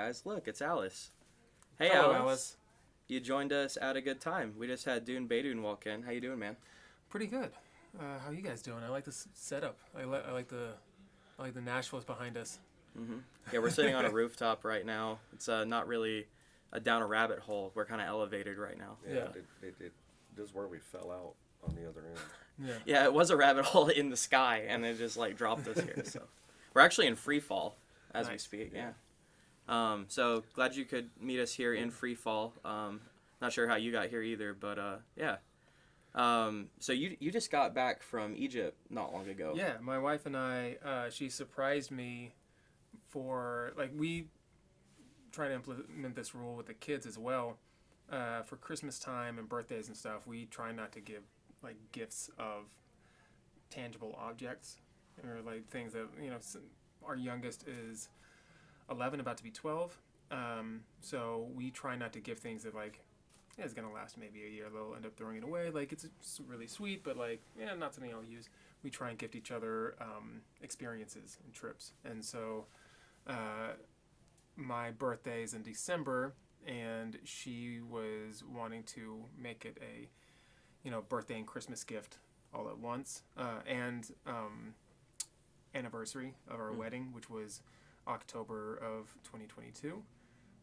guys. Look, it's Alice. Hey, Hello, Alice. Alice. You joined us at a good time. We just had Dune Baydoun walk in. How you doing, man? Pretty good. How you guys doing? I like this setup. I like the Nashville's behind us. Mm-hmm. Yeah, we're sitting on a rooftop right now. It's not really down a rabbit hole. We're kind of elevated right now. Yeah. This is where we fell out on the other end. Yeah, it was a rabbit hole in the sky, and it just like dropped us here. So we're actually in free fall as we speak. Yeah. So glad you could meet us here in free fall. Not sure how you got here either, but yeah. So you just got back from Egypt not long ago. Yeah, my wife and I, she surprised me for, like, we try to implement this rule with the kids as well. For Christmas time and birthdays and stuff, we try not to give, like, gifts of tangible objects or, like, things that, you know, our youngest is 11, about to be 12. So we try not to give things that, like, yeah, it's going to last maybe a year. They'll end up throwing it away. Like, it's really sweet, but, like, yeah, not something I'll use. We try and gift each other experiences and trips. And so my birthday's in December, and she was wanting to make it a, you know, birthday and Christmas gift all at once. And anniversary of our wedding, which was October of 2022.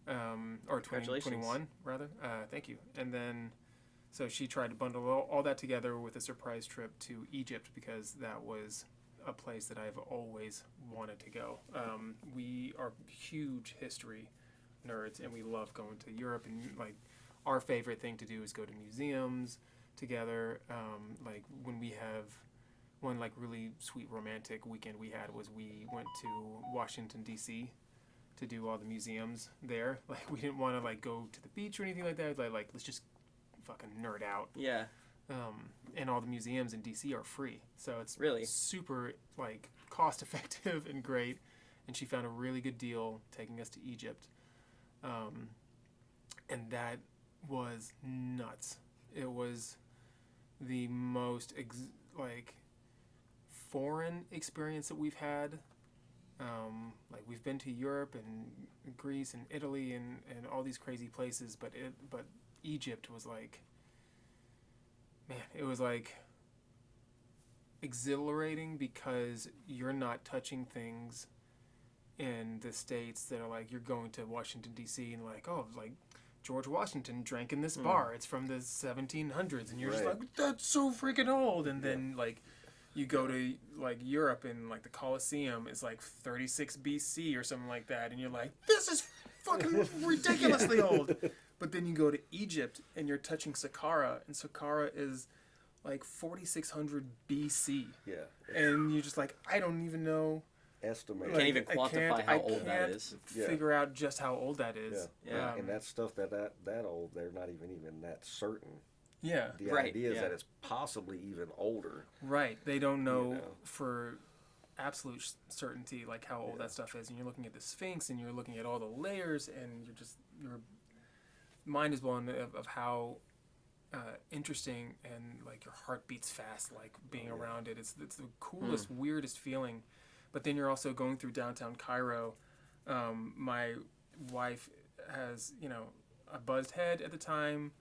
Or 2021 rather. Thank you. And then, so she tried to bundle all that together with a surprise trip to Egypt, because that was a place that I've always wanted to go. We are huge history nerds, and we love going to Europe. And like, our favorite thing to do is go to museums together. Like one like really sweet romantic weekend we had was we went to Washington D.C. to do all the museums there. Like, we didn't want to like go to the beach or anything like that. Like let's just fucking nerd out. Yeah. And all the museums in DC are free, so it's really super like cost effective and great. And she found a really good deal taking us to Egypt, and that was nuts. It was the most like foreign experience that we've had. Like, we've been to Europe and Greece and Italy and all these crazy places, but Egypt was like, man, it was like exhilarating, because you're not touching things in the States that are like, you're going to Washington D.C. and like, oh, like George Washington drank in this bar. It's from the 1700s, and you're just like, that's so freaking old. And then like, you go to like Europe, and like the Colosseum is like 36 BC or something like that, and you're like, this is fucking ridiculously old. But then you go to Egypt, and you're touching Saqqara, and Saqqara is like 4600 BC. Yeah. And you're just like, I don't even know. Estimate. You can't even quantify how old that is. Figure out just how old that is. Yeah. And that stuff that old, they're not even that certain. Yeah. The idea is that it's possibly even older. Right. They don't know for absolute certainty like how old that stuff is. And you're looking at the Sphinx, and you're looking at all the layers, and your mind is blown of how interesting, and like your heart beats fast, like being around it. It's the coolest, weirdest feeling. But then you're also going through downtown Cairo. My wife has, you know, a buzzed head at the time,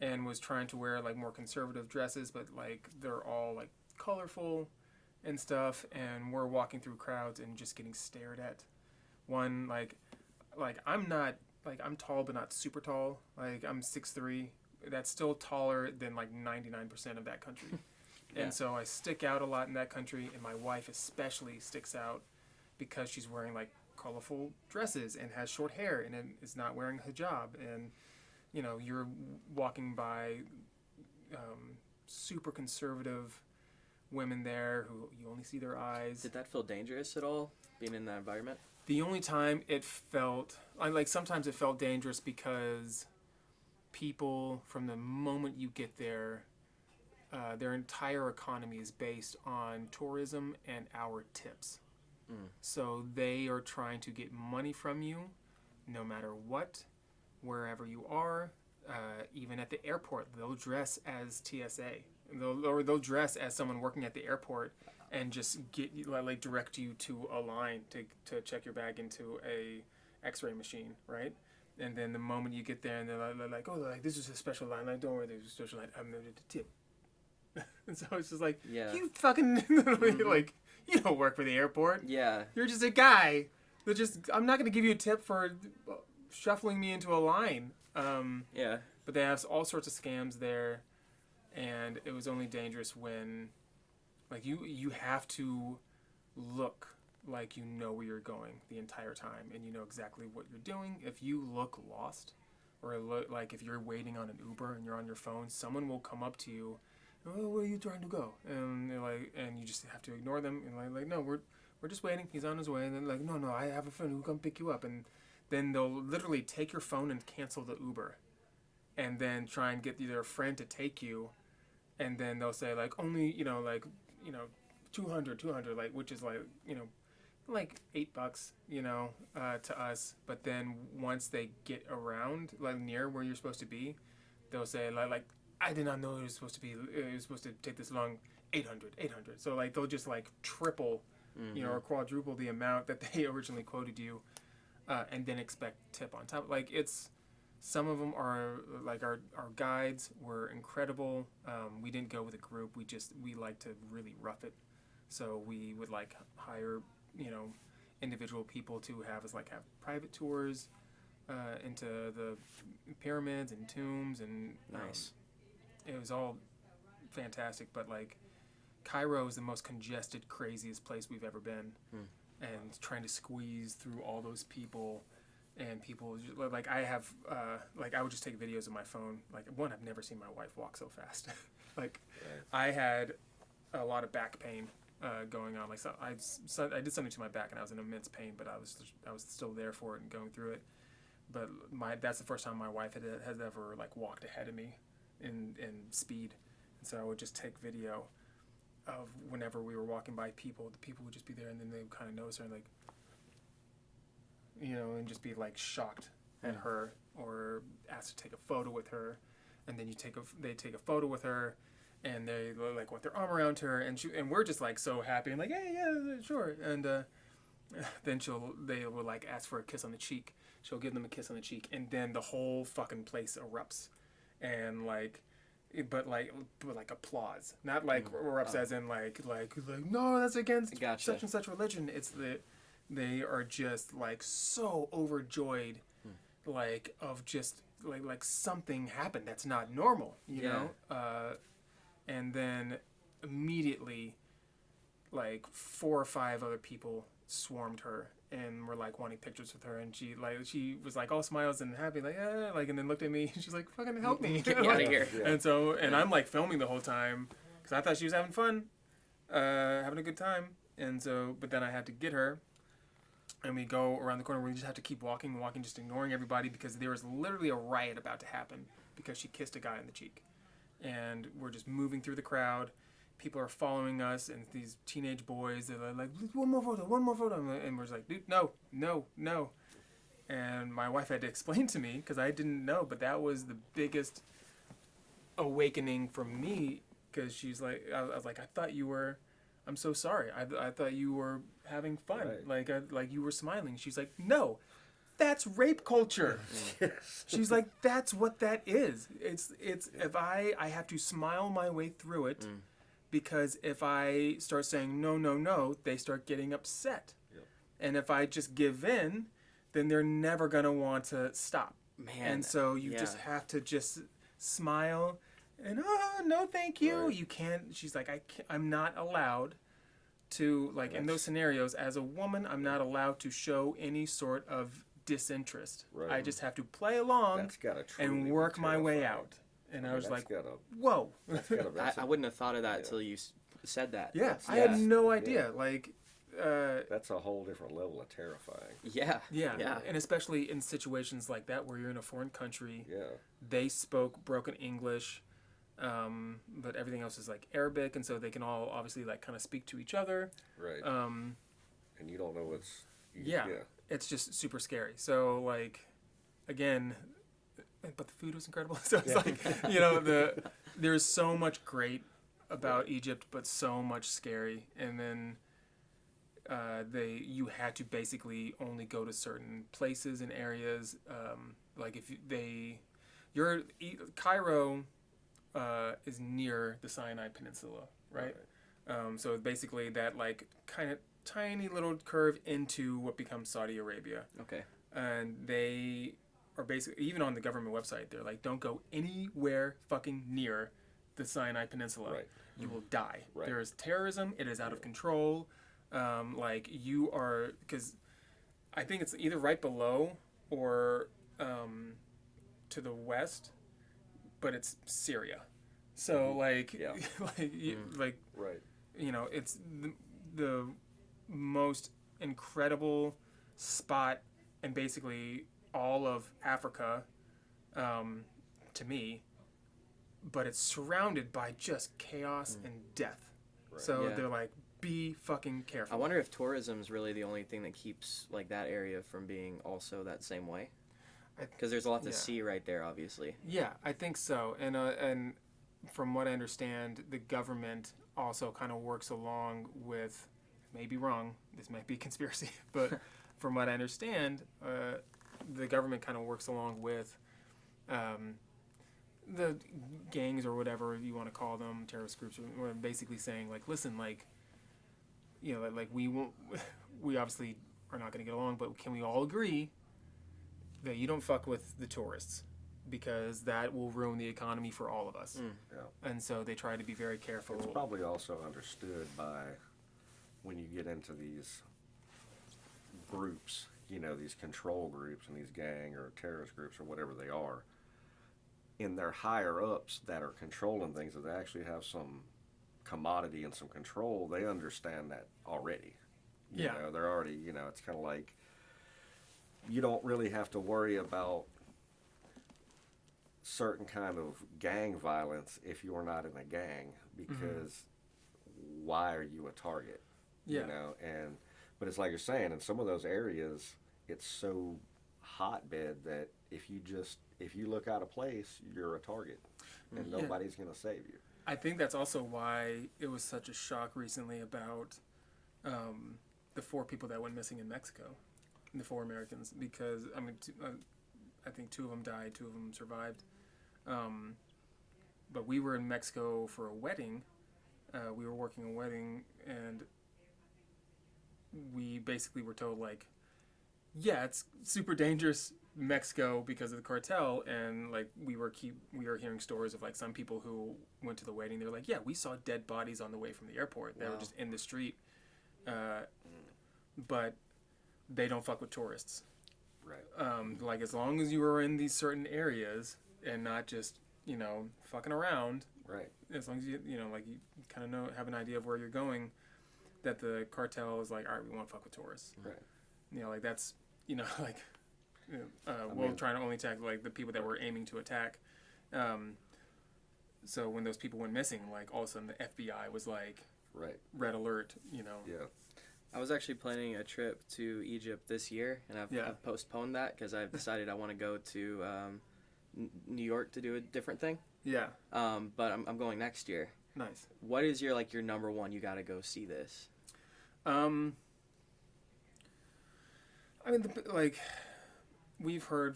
and was trying to wear like more conservative dresses, but like they're all like colorful and stuff, and we're walking through crowds and just getting stared at. One, like I'm tall but not super tall. Like, I'm 6'3". That's still taller than like 99% of that country. And so I stick out a lot in that country, and my wife especially sticks out because she's wearing like colorful dresses and has short hair and is not wearing a hijab. And you know, you're walking by super conservative women there who you only see their eyes. Did that feel dangerous at all, being in that environment? The only time it felt, like, sometimes it felt dangerous because people, from the moment you get there, their entire economy is based on tourism and our tips. So they are trying to get money from you no matter what. Wherever you are, even at the airport, they'll dress as TSA. They'll dress as someone working at the airport and just get like direct you to a line to check your bag into X-ray machine, right? And then the moment you get there, and they're like, oh, like this is a special line. Like, don't worry, there's a special line. I'm going to tip. And so it's just like, you fucking like, you don't work for the airport. Yeah. You're just a guy. That just, I'm not going to give you a tip for shuffling me into a line. Yeah. But they have all sorts of scams there, and it was only dangerous when, like, you have to look like you know where you're going the entire time, and you know exactly what you're doing. If you look lost, or look like if you're waiting on an Uber and you're on your phone, someone will come up to you, oh, where are you trying to go? And they're like, and you just have to ignore them, and like no, we're just waiting. He's on his way, and then like, no, I have a friend who'll come pick you up, and then they'll literally take your phone and cancel the Uber, and then try and get their friend to take you, and then they'll say like only 200 like, which is like like $8 to us. But then once they get around like near where you're supposed to be, they'll say like I did not know it was supposed to take this long. 800. So like they'll just like triple or quadruple the amount that they originally quoted you, and then expect tip on top. Like it's, some of them are like our guides were incredible. We didn't go with a group. We like to really rough it. So we would like hire, individual people to have private tours into the pyramids and tombs, and Nice. It was all fantastic. But like Cairo is the most congested, craziest place we've ever been, and trying to squeeze through all those people. And people, like, I have, I would just take videos of my phone. Like, one, I've never seen my wife walk so fast. Like, I had a lot of back pain going on. Like, so I did something to my back, and I was in immense pain, but I was still there for it and going through it. But that's the first time my wife has ever, like, walked ahead of me in speed. And so I would just take video of whenever we were walking by people. The people would just be there, and then they would kind of notice her, and, like, and just be like shocked at her, or ask to take a photo with her, and then they take a photo with her, and they like want their arm around her, and we're just like so happy and like, hey, yeah, sure, and then they will like ask for a kiss on the cheek. She'll give them a kiss on the cheek, and then the whole fucking place erupts, and like. But applause, not like erupts as in like no, that's against such and such religion. It's they are just like so overjoyed, like of just like something happened that's not normal, you know. And then immediately, like 4 or 5 other people swarmed her and were like wanting pictures with her, and she was like all smiles and happy, like and then looked at me and she's like, fucking help me, get me out of here. And I'm like filming the whole time because I thought she was having fun, having a good time, and so but then I had to get her, and we go around the corner. We just have to keep walking, just ignoring everybody, because there was literally a riot about to happen because she kissed a guy on the cheek, and we're just moving through the crowd. People are following us, and these teenage boys, they're like, one more photo. And we're just like, dude, no. And my wife had to explain to me, because I didn't know, but that was the biggest awakening for me, because she's like, I was like, I thought you were, I'm so sorry. I thought you were having fun. Right. Like you were smiling. She's like, no, that's rape culture. She's like, that's what that is. It's if I have to smile my way through it. Because if I start saying no, they start getting upset. Yep. And if I just give in, then they're never going to want to stop. Man. And so you just have to just smile and, no, thank you. Right. You can't, she's like, I'm not allowed to, like, in those scenarios, as a woman, I'm not allowed to show any sort of disinterest. Right. I just have to play along and work my way out. And I was like, whoa. I wouldn't have thought of that until you said that. Yeah, I had no idea. Yeah. Like, that's a whole different level of terrifying. Yeah. And especially in situations like that where you're in a foreign country. Yeah. They spoke broken English, but everything else is like Arabic, and so they can all obviously like kind of speak to each other. Right. And you don't know what's... It's just super scary. So, like, again... But the food was incredible. So it's like, there's so much great about Egypt, but so much scary. And then you had to basically only go to certain places and areas. Like if Cairo is near the Sinai Peninsula, right? So basically that like kind of tiny little curve into what becomes Saudi Arabia. Okay. And they are basically, even on the government website, they're like, don't go anywhere fucking near the Sinai Peninsula. Right. You will die. Right. There is terrorism. It is out of control. Like you are, because I think it's either right below or to the west, but it's Syria. So like, Yeah. like Right. you know, it's the most incredible spot in basically all of Africa, to me. But it's surrounded by just chaos and death. Right. So Yeah. they're like, be fucking careful. I wonder if tourism is really the only thing that keeps like that area from being also that same way. Because there's a lot to yeah. see right there, obviously. Yeah, I think so. And from what I understand, the government also kind of works along with, may be wrong, this might be a conspiracy, but from what I understand, the government kind of works along with the gangs or whatever you want to call them, terrorist groups, or basically saying like, listen, like, you know, like we won't, we obviously are not going to get along, but can we all agree that you don't fuck with the tourists because that will ruin the economy for all of us. Yeah. And so they try to be very careful. It's probably also understood by when you get into these groups, you know, these control groups and these gang or terrorist groups or whatever they are, in their higher ups that are controlling things, that they actually have some commodity and some control, they understand that already. You Yeah. know, they're already, you know, it's kind of like you don't really have to worry about certain kind of gang violence if you're not in a gang, because why are you a target? Yeah. You know, and but it's like you're saying, in some of those areas, it's so hotbed that if you look out of place, you're a target, and nobody's gonna save you. I think that's also why it was such a shock recently about the 4 people that went missing in Mexico, the 4 Americans, because I mean, I think 2 of them died, 2 of them survived. But we were in Mexico for a wedding. We were working a wedding, and we basically were told like, yeah, it's super dangerous Mexico because of the cartel, and like we were hearing stories of like some people who went to the wedding. They're like, yeah, we saw dead bodies on the way from the airport. They were just in the street, but they don't fuck with tourists. Right. Like as long as you are in these certain areas and not just, you know, fucking around. Right. As long as you know, like you kind of have an idea of where you're going, that the cartel is like, all right, we won't fuck with tourists. Right. You know, like that's, you know, like we're trying to only attack like the people that we're aiming to attack. So when those people went missing, like all of a sudden the FBI was like, Right. red alert, you know. Yeah. I was actually planning a trip to Egypt this year, and I've postponed that because I've decided I want to go to New York to do a different thing. Yeah. But I'm going next year. Nice. What is your number one? You got to go see this. I mean, like we've heard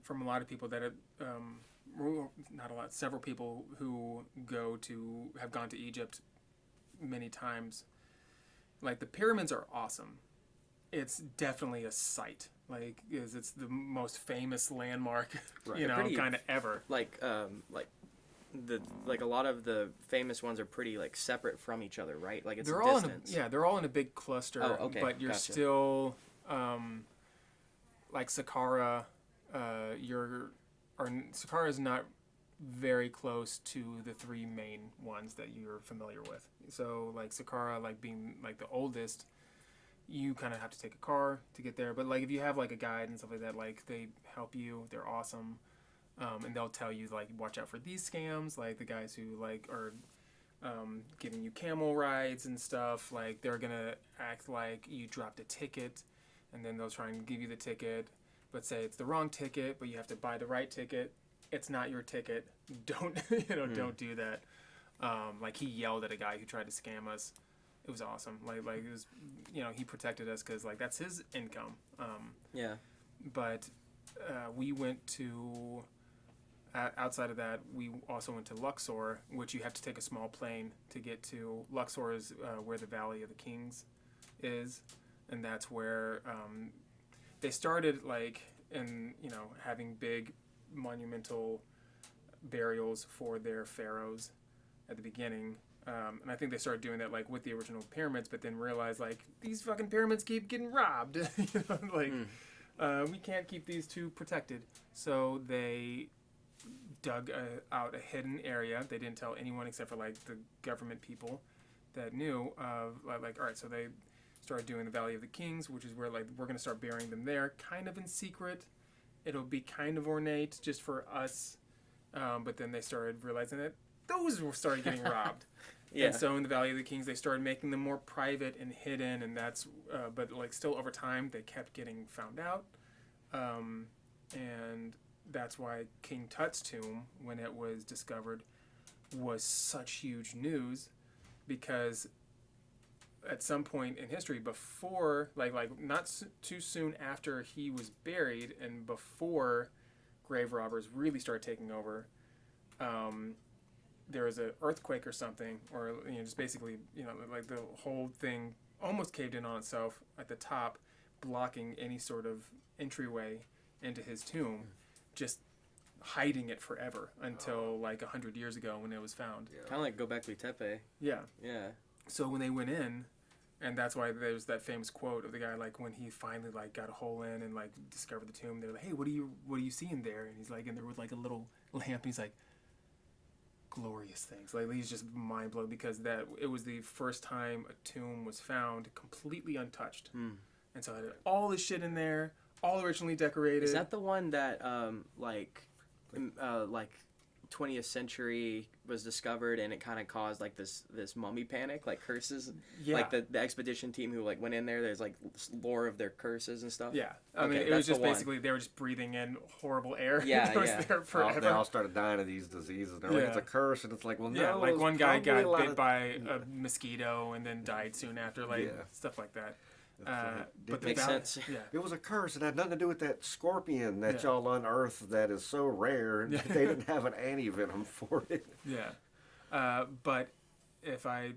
from a lot of people that not a lot, several people who have gone to Egypt many times. Like the pyramids are awesome. It's definitely a sight. Like, it's the most famous landmark, Right. you know, Pretty- kind of ever. Like a lot of the famous ones are pretty like separate from each other, right? Like it's They're a all distance. they're all in a big cluster. Oh, okay, But you're gotcha. still like Saqqara. Saqqara is not very close to the 3 main ones that you're familiar with. So like Saqqara, like being like the oldest, you kind of have to take a car to get there. But like if you have like a guide and stuff like that, like they help you. They're awesome, and they'll tell you like watch out for these scams. Like the guys who like are giving you camel rides and stuff. Like they're gonna act like you dropped a ticket, and then they'll try and give you the ticket, but say it's the wrong ticket, but you have to buy the right ticket. It's not your ticket. Don't don't do that. Like he yelled at a guy who tried to scam us. it was awesome. Like it was, he protected us because like that's his income. Yeah. But we went to outside of that, we also went to Luxor, which you have to take a small plane to get to. Luxor is where the Valley of the Kings is, and that's where they started like in having big monumental burials for their pharaohs at the beginning. And I think they started doing that like with the original pyramids, but then realized like these fucking pyramids keep getting robbed. We can't keep these two protected. So they dug out a hidden area. They didn't tell anyone except for like the government people that knew. Like all right, so they started doing the Valley of the Kings, which is where like we're gonna start burying them there, kind of in secret. It'll be kind of ornate just for us. But then they started realizing that those started getting robbed. Yeah. And so in the Valley of the Kings, they started making them more private and hidden, and that's, but like still over time, they kept getting found out. And that's why King Tut's tomb, when it was discovered, was such huge news, because at some point in history, before, like not too soon after he was buried, and before grave robbers really started taking over, there was an earthquake or something, or just basically, like the whole thing almost caved in on itself at the top, blocking any sort of entryway into his tomb, just hiding it forever until like 100 years ago when it was found. Yeah. Kind of like Göbekli Tepe. Yeah. Yeah. So when they went in, and that's why there's that famous quote of the guy, like when he finally like got a hole in and like discovered the tomb, they're like, "Hey, what do you see in there?" And he's like, in there with like a little lamp, and he's like, glorious things. Like he's just mind blown, because that it was the first time a tomb was found completely untouched, and so it had all this shit in there, all originally decorated. Is that the one that like 20th century was discovered, and it kind of caused like this mummy panic, like curses? Yeah. Like the expedition team who like went in there, there's like lore of their curses and stuff. Yeah. I Okay, mean, it that's was just the one. basically they were just breathing in horrible air. Yeah, that was yeah. there forever. They all started dying of these diseases. They're like, it's a curse, and it's like, well, no. Yeah, like it's one guy probably a got lot bit of- by a mosquito and then died soon after, like Yeah. stuff like that. But the Makes val- sense. Yeah. It was a curse. It had nothing to do with that scorpion that Yeah. y'all unearthed that is so rare. Yeah. They didn't have an anti-venom for it. Yeah. But if I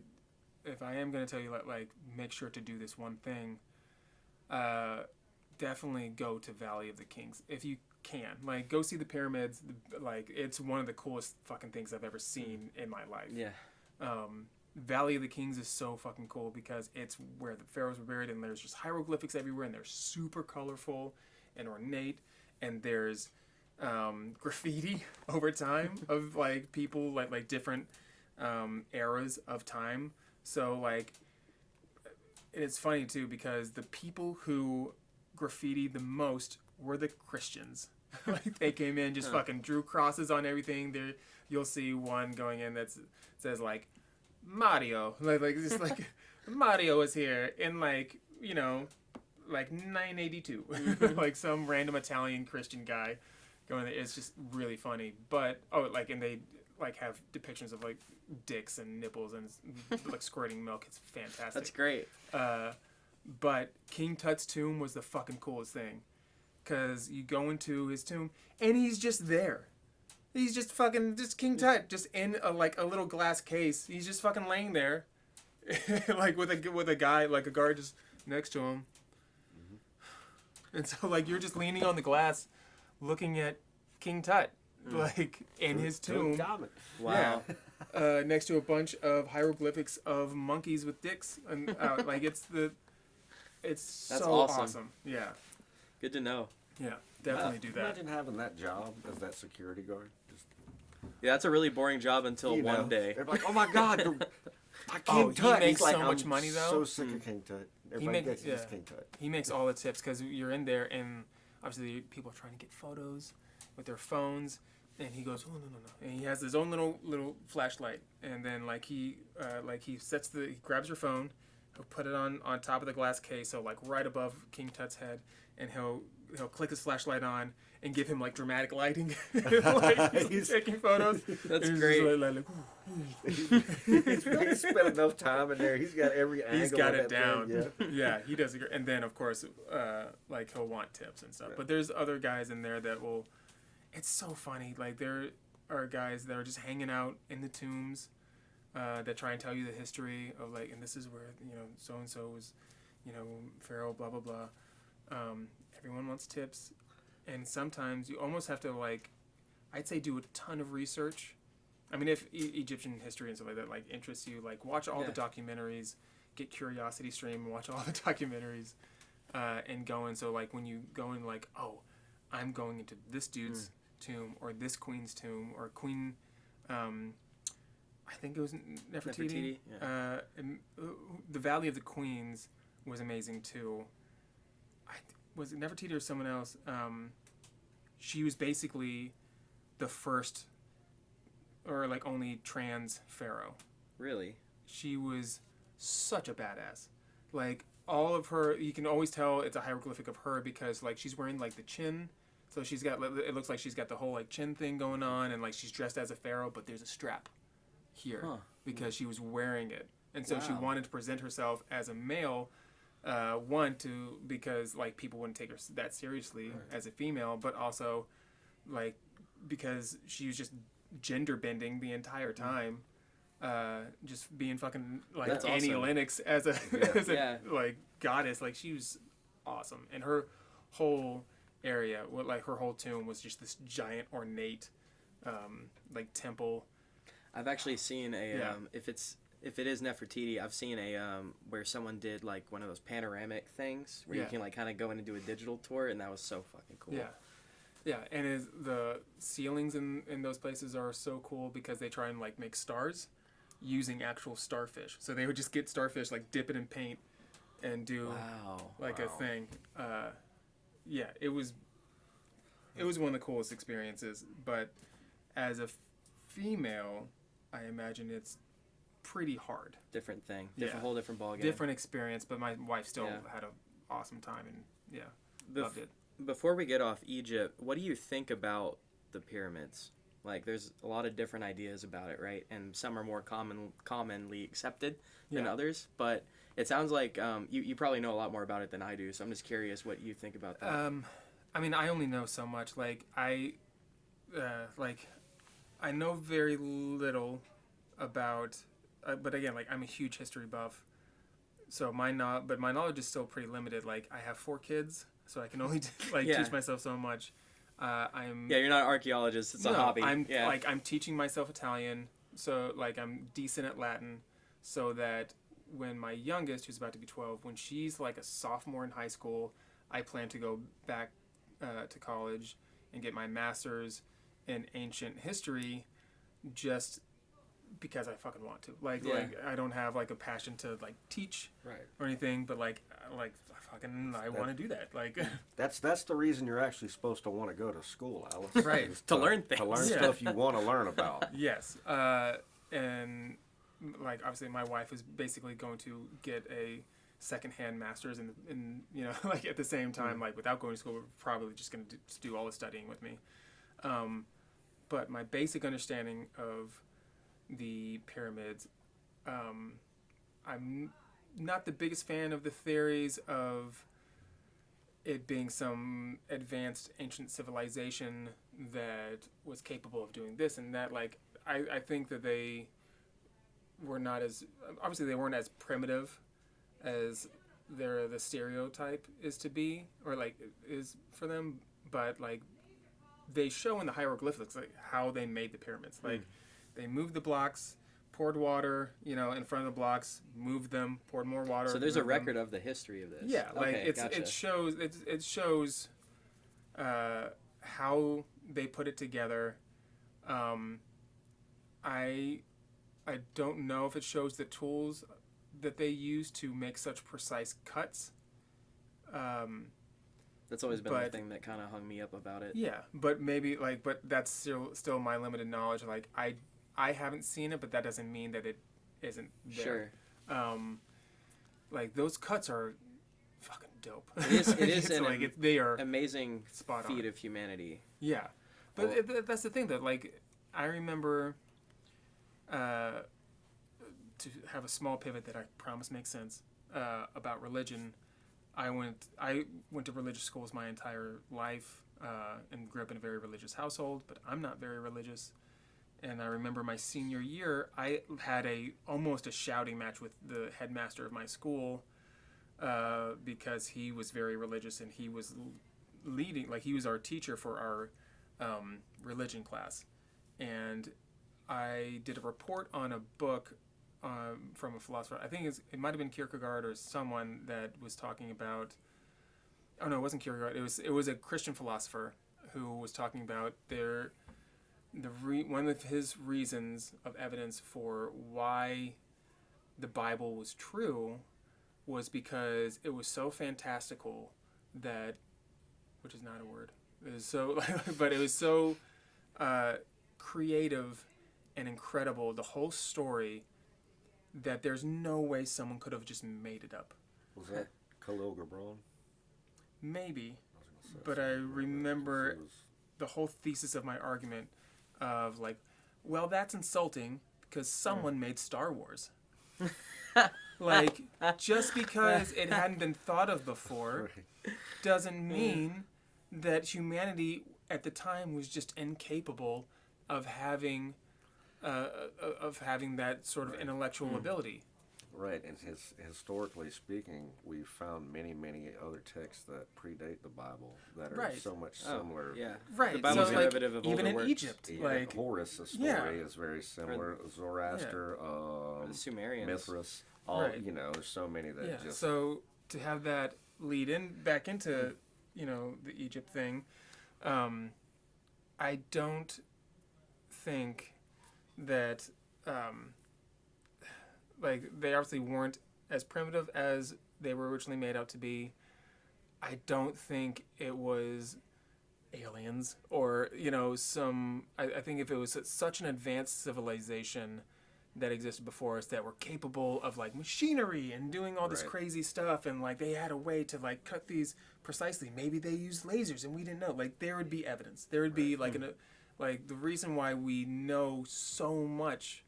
am gonna tell you like make sure to do this one thing, definitely go to Valley of the Kings if you can. Like go see the pyramids. Like it's one of the coolest fucking things I've ever seen in my life. Yeah. Valley of the Kings is so fucking cool because it's where the pharaohs were buried, and there's just hieroglyphics everywhere, and they're super colorful and ornate, and there's graffiti over time of like people like different eras of time. So like it's funny too because the people who graffitied the most were the Christians. Like they came in, just fucking drew crosses on everything. There you'll see one going in that says like Mario, like just like Mario is here in like 982, like some random Italian Christian guy going there. It's just really funny. But and they like have depictions of like dicks and nipples and like squirting milk. It's fantastic. That's great. But King Tut's tomb was the fucking coolest thing, because you go into his tomb and he's just there. He's just King Tut, just in a little glass case. He's just fucking laying there, like with a guy, like a guard, just next to him. Mm-hmm. And so like you're just leaning on the glass, looking at King Tut, like in his tomb. Wow. Yeah. Next to a bunch of hieroglyphics of monkeys with dicks, and like it's That's so awesome. Yeah. Good to know. Yeah. Definitely do that. Imagine having that job as that security guard. Just, Yeah, that's a really boring job until one day. They're like, oh my God, Oh, King he Tut. makes He's like, so much I'm money, though. so sick of King Tut. Everybody gets this King Tut. He makes all the tips because you're in there and obviously people are trying to get photos with their phones, and he goes, oh no, and he has his own little flashlight, and then he grabs your phone, he'll put it on top of the glass case, so like right above King Tut's head, and he'll he'll click his flashlight on and give him like dramatic lighting, like he's taking photos. That's And great. He's spent enough time in there. He's got every angle. He's got of it that down. thing, yeah. Yeah, he does. And then of course, like he'll want tips and stuff. Right. But there's other guys in there that will. It's so funny. Like there are guys that are just hanging out in the tombs, that try and tell you the history of like, and this is where so and so was, pharaoh, blah blah blah. Everyone wants tips, and sometimes you almost have to like, I'd say do a ton of research. I mean, if Egyptian history and stuff like that like interests you, like watch all the documentaries, get Curiosity Stream, watch all the documentaries, and go in. So like when you go in, like, oh, I'm going into this dude's tomb or this queen's tomb or queen, I think it was Nefertiti. Yeah. And, the Valley of the Queens was amazing too. Was it Nefertiti or someone else? She was basically the first or like only trans pharaoh. Really? She was such a badass. Like all of her, you can always tell it's a hieroglyphic of her because like she's wearing like the chin. So she's got, it looks like she's got the whole like chin thing going on, and like she's dressed as a pharaoh, but there's a strap here because she was wearing it. And so she wanted to present herself as a male, because like people wouldn't take her that seriously as a female, but also like because she was just gender bending the entire time, just being fucking like That's Annie awesome. Lennox as a, as a like goddess. Like she was awesome, and her whole area, like her whole tomb was just this giant ornate, like temple. I've actually seen if it is Nefertiti, I've seen where someone did like one of those panoramic things where you can like kind of go in and do a digital tour, and that was so fucking cool. Yeah, and the ceilings in those places are so cool because they try and like make stars using actual starfish. So they would just get starfish, like dip it in paint, and do a thing. Yeah, it was one of the coolest experiences. But as a female, I imagine it's pretty hard. Different thing. Yeah. Whole different ballgame. Different experience, but my wife still had an awesome time, and loved it. Before we get off Egypt, what do you think about the pyramids? Like, there's a lot of different ideas about it, right? And some are more commonly accepted than others. But it sounds like you probably know a lot more about it than I do. So I'm just curious what you think about that. I mean, I only know so much. Like, I know very little about. But again, like I'm a huge history buff, so my knowledge is still pretty limited. Like I have 4 kids, so I can only teach myself so much. You're not an archaeologist. It's a hobby. I'm teaching myself Italian, so like I'm decent at Latin, so that when my youngest, who's about to be 12, when she's like a sophomore in high school, I plan to go back to college and get my master's in ancient history, just because I fucking want to. Like I don't have like a passion to like teach or anything, but like I want to do that. Like that's the reason you're actually supposed to want to go to school, Alice. Right. To learn things. To learn stuff you want to learn about. Yes. And like obviously my wife is basically going to get a secondhand master's in like at the same time, like without going to school, we're probably just going to do all the studying with me. But my basic understanding of the pyramids, I'm not the biggest fan of the theories of it being some advanced ancient civilization that was capable of doing this and that. Like I think that they were not as, obviously they weren't as primitive as the stereotype is to be, or like is for them, but like they show in the hieroglyphics like how they made the pyramids. Like they moved the blocks, poured water, in front of the blocks, moved them, poured more water. So there's a record of the history of this. Yeah, like gotcha. it shows how they put it together. I don't know if it shows the tools that they use to make such precise cuts. That's always been the thing that kind of hung me up about it. Yeah, but maybe but that's still my limited knowledge. Like I haven't seen it, but that doesn't mean that it isn't there. Sure. Like those cuts are fucking dope. It is It's an like they are amazing spot feat on. of humanity. Yeah, but Well- that's the thing that like I remember. To have a small pivot that I promise makes sense about religion. I went to religious schools my entire life and grew up in a very religious household, but I'm not very religious. And I remember my senior year, I had almost a shouting match with the headmaster of my school because he was very religious and he was leading, like he was our teacher for our religion class. And I did a report on a book from a philosopher. I think it might have been Kierkegaard or someone that was talking about. Oh no, it wasn't Kierkegaard. It was a Christian philosopher who was talking about one of his reasons of evidence for why the Bible was true was because it was so fantastical that, which is not a word. It was so, but it was so creative and incredible. The whole story. That there's no way someone could have just made it up. Was that Khalil Gibran? Maybe, I was gonna say but I something like that, 'cause remember he was- the whole thesis of my argument of like, well, that's insulting because someone made Star Wars. Like, just because it hadn't been thought of before doesn't mean that humanity at the time was just incapable of having that sort of intellectual ability. Right, and historically speaking, we've found many other texts that predate the Bible that are Right. so much Oh, similar. yeah. Right. The Bible's so, derivative like, of even older in works. Egypt, Yeah, like Horus' story yeah. is very similar. Zoroaster, The Sumerians. Mithras, all Right. there's so many that Yeah. just So to have that lead in back into the Egypt thing, I don't think that like they obviously weren't as primitive as they were originally made out to be. I don't think it was aliens or I think if it was such an advanced civilization that existed before us that were capable of like machinery and doing all this Right. crazy stuff and like they had a way to like cut these precisely, maybe they used lasers and we didn't know, like there would be evidence, there would be like like the reason why we know so much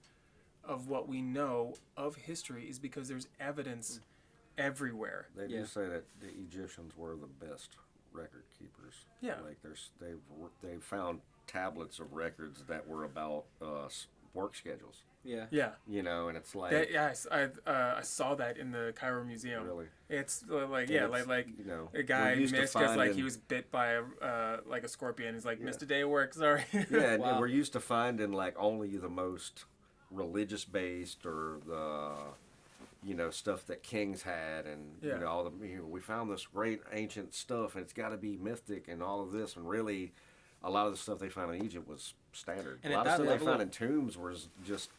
of what we know of history is because there's evidence everywhere. They Yeah. do say that the Egyptians were the best record keepers. Yeah. Like they've found tablets of records that were about work schedules. Yeah. Yeah. And it's like That, yeah, I saw that in the Cairo Museum. really. It's like And yeah, it's, like we're a guy used to missed because like he finding- was bit by a scorpion. He's like Yeah. missed a day of work. Sorry. Yeah, and Wow. we're used to finding like only the most religious based or the stuff that kings had, and Yeah. all the we found this great ancient stuff, and it's got to be mystic and all of this, and really a lot of the stuff they found in Egypt was standard. And a at lot of that stuff they level found of- in tombs was just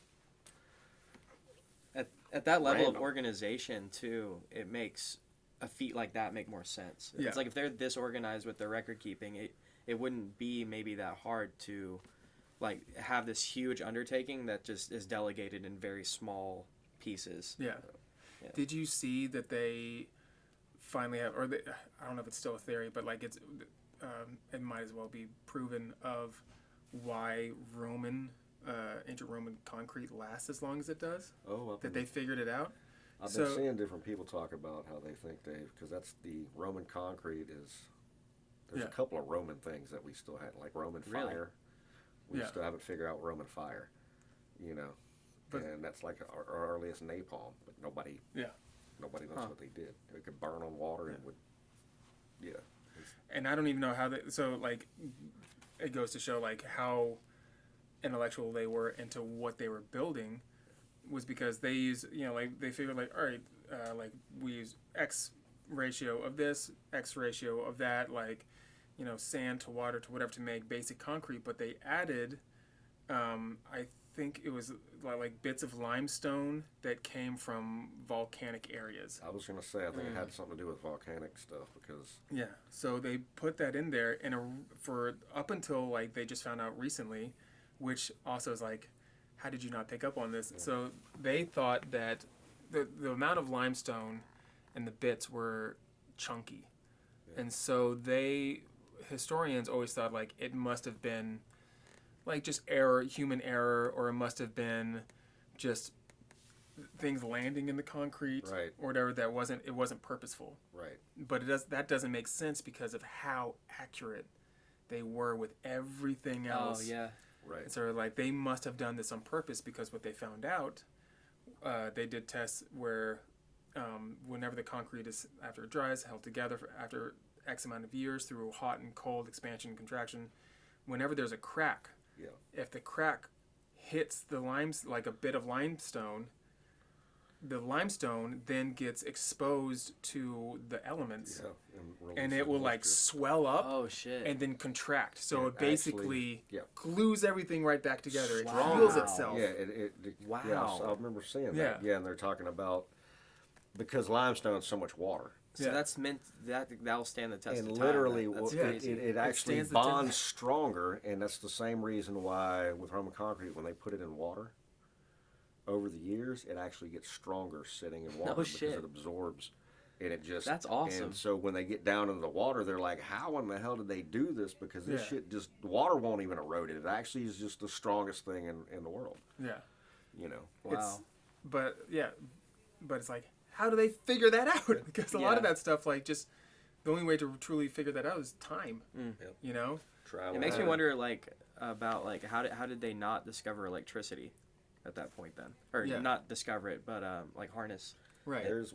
At that level Random. of organization too, it makes a feat like that make more sense. Yeah. It's like if they're this organized with their record keeping, it wouldn't be maybe that hard to like have this huge undertaking that just is delegated in very small pieces. Yeah. Yeah. Did you see that they finally have, I don't know if it's still a theory, but like it might as well be proven of why ancient Roman concrete lasts as long as it does? That they figured it out? I've been So- seeing different people talk about how they think because that's the Roman concrete is. There's Yeah. a couple of Roman things that we still had, like Roman Really? fire. We Yeah. still haven't figured out Roman fire, But- and that's like our earliest napalm, but nobody knows Huh. what they did. It could burn on water and would, And I don't even know how so like it goes to show like how intellectual they were into what they were building was because they use like they figured like all right like we use X ratio of this, X ratio of that, like sand to water to whatever to make basic concrete, but they added I think it was like bits of limestone that came from volcanic areas. I was gonna say I think it had something to do with volcanic stuff because Yeah, so they put that in there for up until like they just found out recently, which also is like, how did you not pick up on this? Yeah. So they thought that the amount of limestone and the bits were chunky. Yeah. And so historians always thought like it must have been like just human error, or it must have been just things landing in the concrete, Right. or whatever. It wasn't purposeful. Right. But that doesn't make sense because of how accurate they were with everything else. Oh yeah. Right. And so like they must have done this on purpose, because what they found out, they did tests where whenever the concrete is, after it dries, held together after X amount of years through hot and cold expansion and contraction, whenever there's a crack, Yeah. if the crack hits the like a bit of limestone, the limestone then gets exposed to the elements, Yeah. and it will like swell up Oh shit. and then contract. So Yeah, it basically yeah. glues everything right back together. It Wow. heals itself. Yeah, Wow. Yeah, I remember seeing that. Yeah. Yeah, and they're talking about because limestone's so much water, So Yeah. that's meant that'll stand the test and of time. literally That's Yeah. crazy. it actually stands the test. bonds stronger, and that's the same reason why with Roman concrete, when they put it in water, over the years, it actually gets stronger sitting in water because shit. it absorbs. And it just That's awesome. And so when they get down into the water, they're like, "How in the hell did they do this?" Because this Yeah. shit just the water won't even erode it. It actually is just the strongest thing in the world. Yeah. You know. Wow. But it's like, how do they figure that out? Because a lot of Yeah. that stuff, like, just the only way to truly figure that out is time. Yep. You know? Trial It makes me and error. wonder, like, about like how did they not discover electricity at that point then, or Yeah. not discover it, but like harness. Right. There's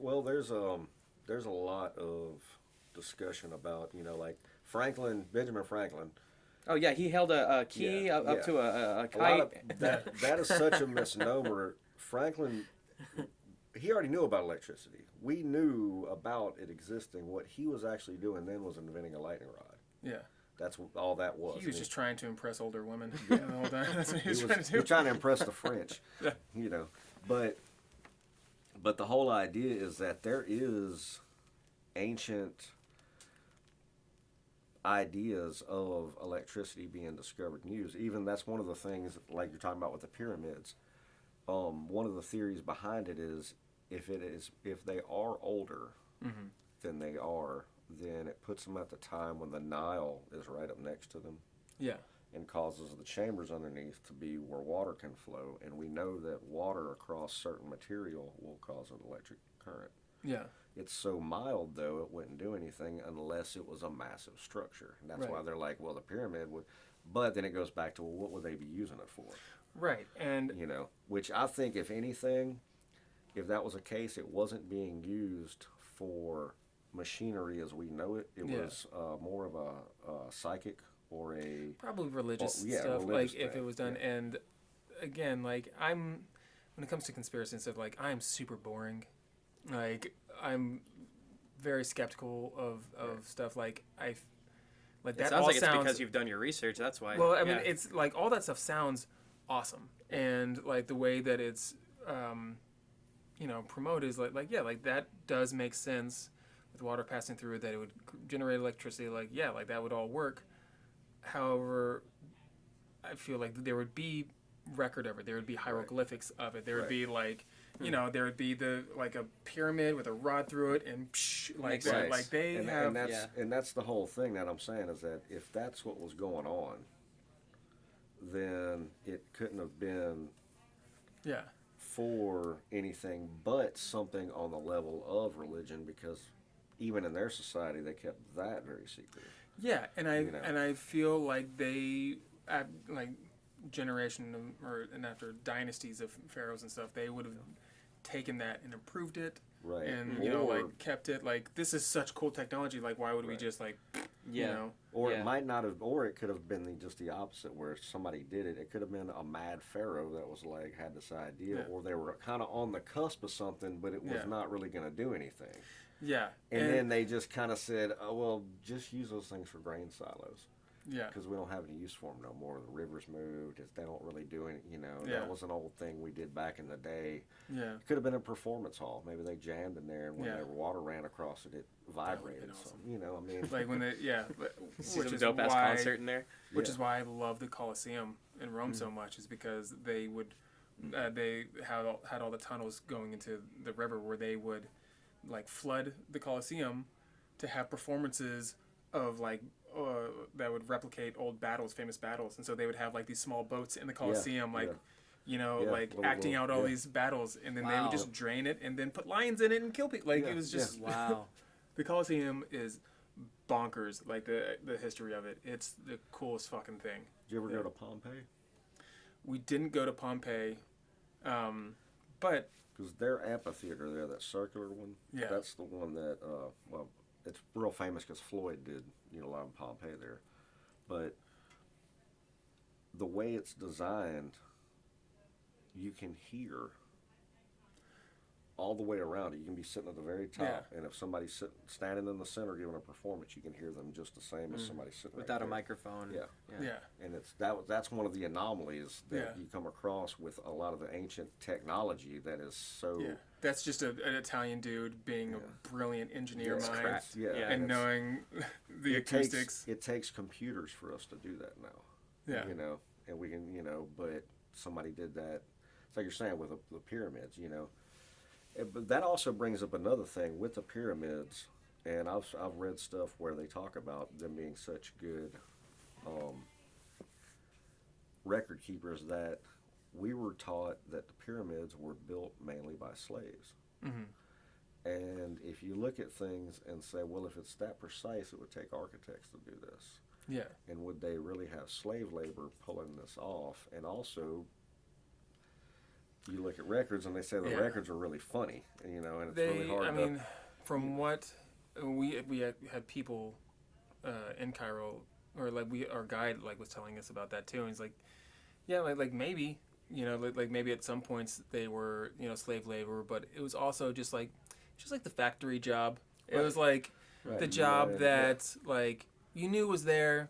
a lot of discussion about like Benjamin Franklin. Oh yeah, he held a key Yeah, up yeah. to a A lot kite. of that is such a misnomer. Franklin, he already knew about electricity. We knew about it existing. What he was actually doing then was inventing a lightning rod. Yeah. That's all that was. He was And just trying to impress older women the whole time. That's what he was trying to he do. was trying to impress the French. Yeah. But the whole idea is that there is ancient ideas of electricity being discovered and used. Even that's one of the things, like you're talking about with the pyramids. One of the theories behind it is if they are older Mm-hmm. than they are, then it puts them at the time when the Nile is right up next to them Yeah. and causes the chambers underneath to be where water can flow. And we know that water across certain material will cause an electric current. Yeah. It's so mild, though, it wouldn't do anything unless it was a massive structure. And that's why Right. they're like, well, the pyramid would. But then it goes back to, well, what would they be using it for? Right. And Which I think, if anything, if that was a case, it wasn't being used for machinery as we know it. It Yeah. was more of a psychic or a. probably religious yeah, stuff, religious like if it thing, was done. yeah. And again, like when it comes to conspiracy and stuff, like I'm super boring. Like I'm very skeptical of stuff. Like It that sounds all like it's sounds. because you've done your research. That's why. Well, I mean, yeah. it's like all that stuff sounds awesome, and like the way that it's, promoted is like that does make sense with water passing through it, that it would generate electricity. Like that would all work. However, I feel like there would be record of it. There would be hieroglyphics of it. There would Right. be like, there would be like a pyramid with a rod through it, and like Makes that. sense. Like they and, have. and that's the whole thing that I'm saying is that if that's what was going on, then it couldn't have been Yeah. for anything but something on the level of religion, because even in their society they kept that very secret. Yeah, and I feel like they, like and after dynasties of pharaohs and stuff, they would have taken that and improved it, Right. and Or- kept it. Like, this is such cool technology. Like, why would we Right. just yeah. Or Yeah. it might not have, or it could have been just the opposite, where somebody did it. It could have been a mad pharaoh that was like had this idea, Yeah. or they were kind of on the cusp of something, but it was Yeah. not really going to do anything. Yeah, And then they just kind of said, "Oh well, just use those things for grain silos yeah, because we don't have any use for them no more. The rivers moved; they don't really do any. Yeah. That was an old thing we did back in the day. yeah. It could have been a performance hall. Maybe they jammed in there, and when Yeah. the water ran across it, it vibrated. been awesome. I mean, Like when they, See which some is dope ass why, concert in there. which Yeah. is why I love the Colosseum in Rome so much, is because they would, they had all the tunnels going into the river where they would, like, flood the Colosseum to have performances of like that would replicate old battles, famous battles, and so they would have like these small boats in the Coliseum, like you know, like acting out all these battles, and then they would just drain it and then put lions in it and kill people. Like it was just Wow. The Coliseum is bonkers. Like the history of it, it's the coolest fucking thing. Did you ever go to Pompeii? We didn't go to Pompeii, but Because their amphitheater there, that circular one, that's the one that, well, it's real famous because Floyd did, you know, a lot in Pompeii there. But the way it's designed, you can hear all the way around it. You can be sitting at the very top, and if somebody's standing in the center giving a performance, you can hear them just the same as somebody sitting Without right a microphone. yeah. And that's one of the anomalies that you come across with a lot of the ancient technology that is so. Yeah, that's just an Italian dude being a brilliant engineer mind, Correct. and knowing the acoustics. It takes computers for us to do that now. Yeah. You know, and we can, you know, but somebody did that. It's like you're saying with the pyramids, you know. But that also brings up another thing with the pyramids, and I've read stuff where they talk about them being such good record keepers that we were taught that the pyramids were built mainly by slaves. Mm-hmm. And if you look at things and say, well, if it's that precise, it would take architects to do this. Yeah. And would they really have slave labor pulling this off? And also, you look at records and they say the records are really funny, you know, and it's really hard. I mean, from what we had people in Cairo, or like our guide like was telling us about that too, and he's like, yeah, like maybe, you know, like maybe at some points they were, you know, slave labor, but it was also just like the factory job. It was like the job that like you knew was there.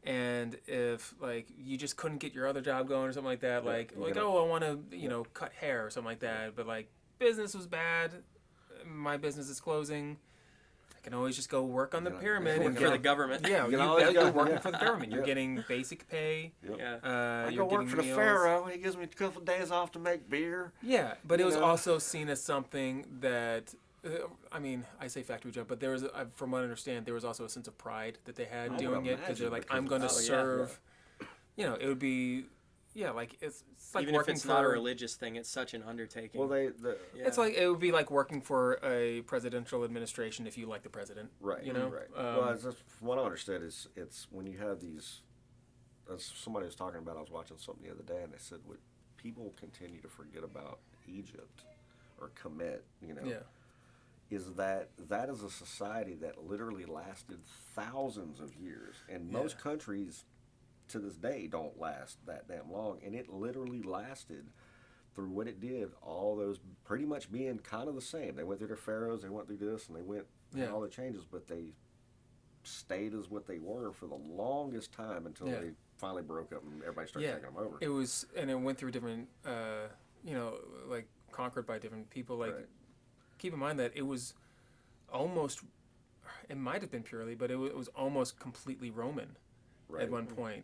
And if like you just couldn't get your other job going or something like that, like oh, I want to you know cut hair or something like that, but like business was bad, my business is closing, I can always just go work on the pyramid and For the government. Yeah, you're working for the government. You're getting basic pay. I you're go work getting for the meals. pharaoh. He gives me a couple of days off to make beer. Yeah, but it was know? also seen as something that. I mean, I say factory job, but there was, from what I understand, there was also a sense of pride that they had doing it because they're like, I'm going to serve. You know, it would be, like it's like even working if it's for, not a religious thing, it's such an undertaking. Well, it's like it would be like working for a presidential administration if you like the president. Right. You know. Right. Well, from what I understood is it's when you have these. As somebody was talking about, I was watching something the other day, and they said, "What people continue to forget about Egypt or Kemet, you know." Yeah. Is that is a society that literally lasted thousands of years, and most countries to this day don't last that damn long, and it literally lasted through what it did, all those pretty much being kind of the same. They went through their pharaohs, they went through this, and they went through all the changes, but they stayed as what they were for the longest time until they finally broke up and everybody started taking them over. It was, and it went through different, you know, like conquered by different people, like. Right. Keep in mind that it was almost, it might have been purely, but it was almost completely Roman at one point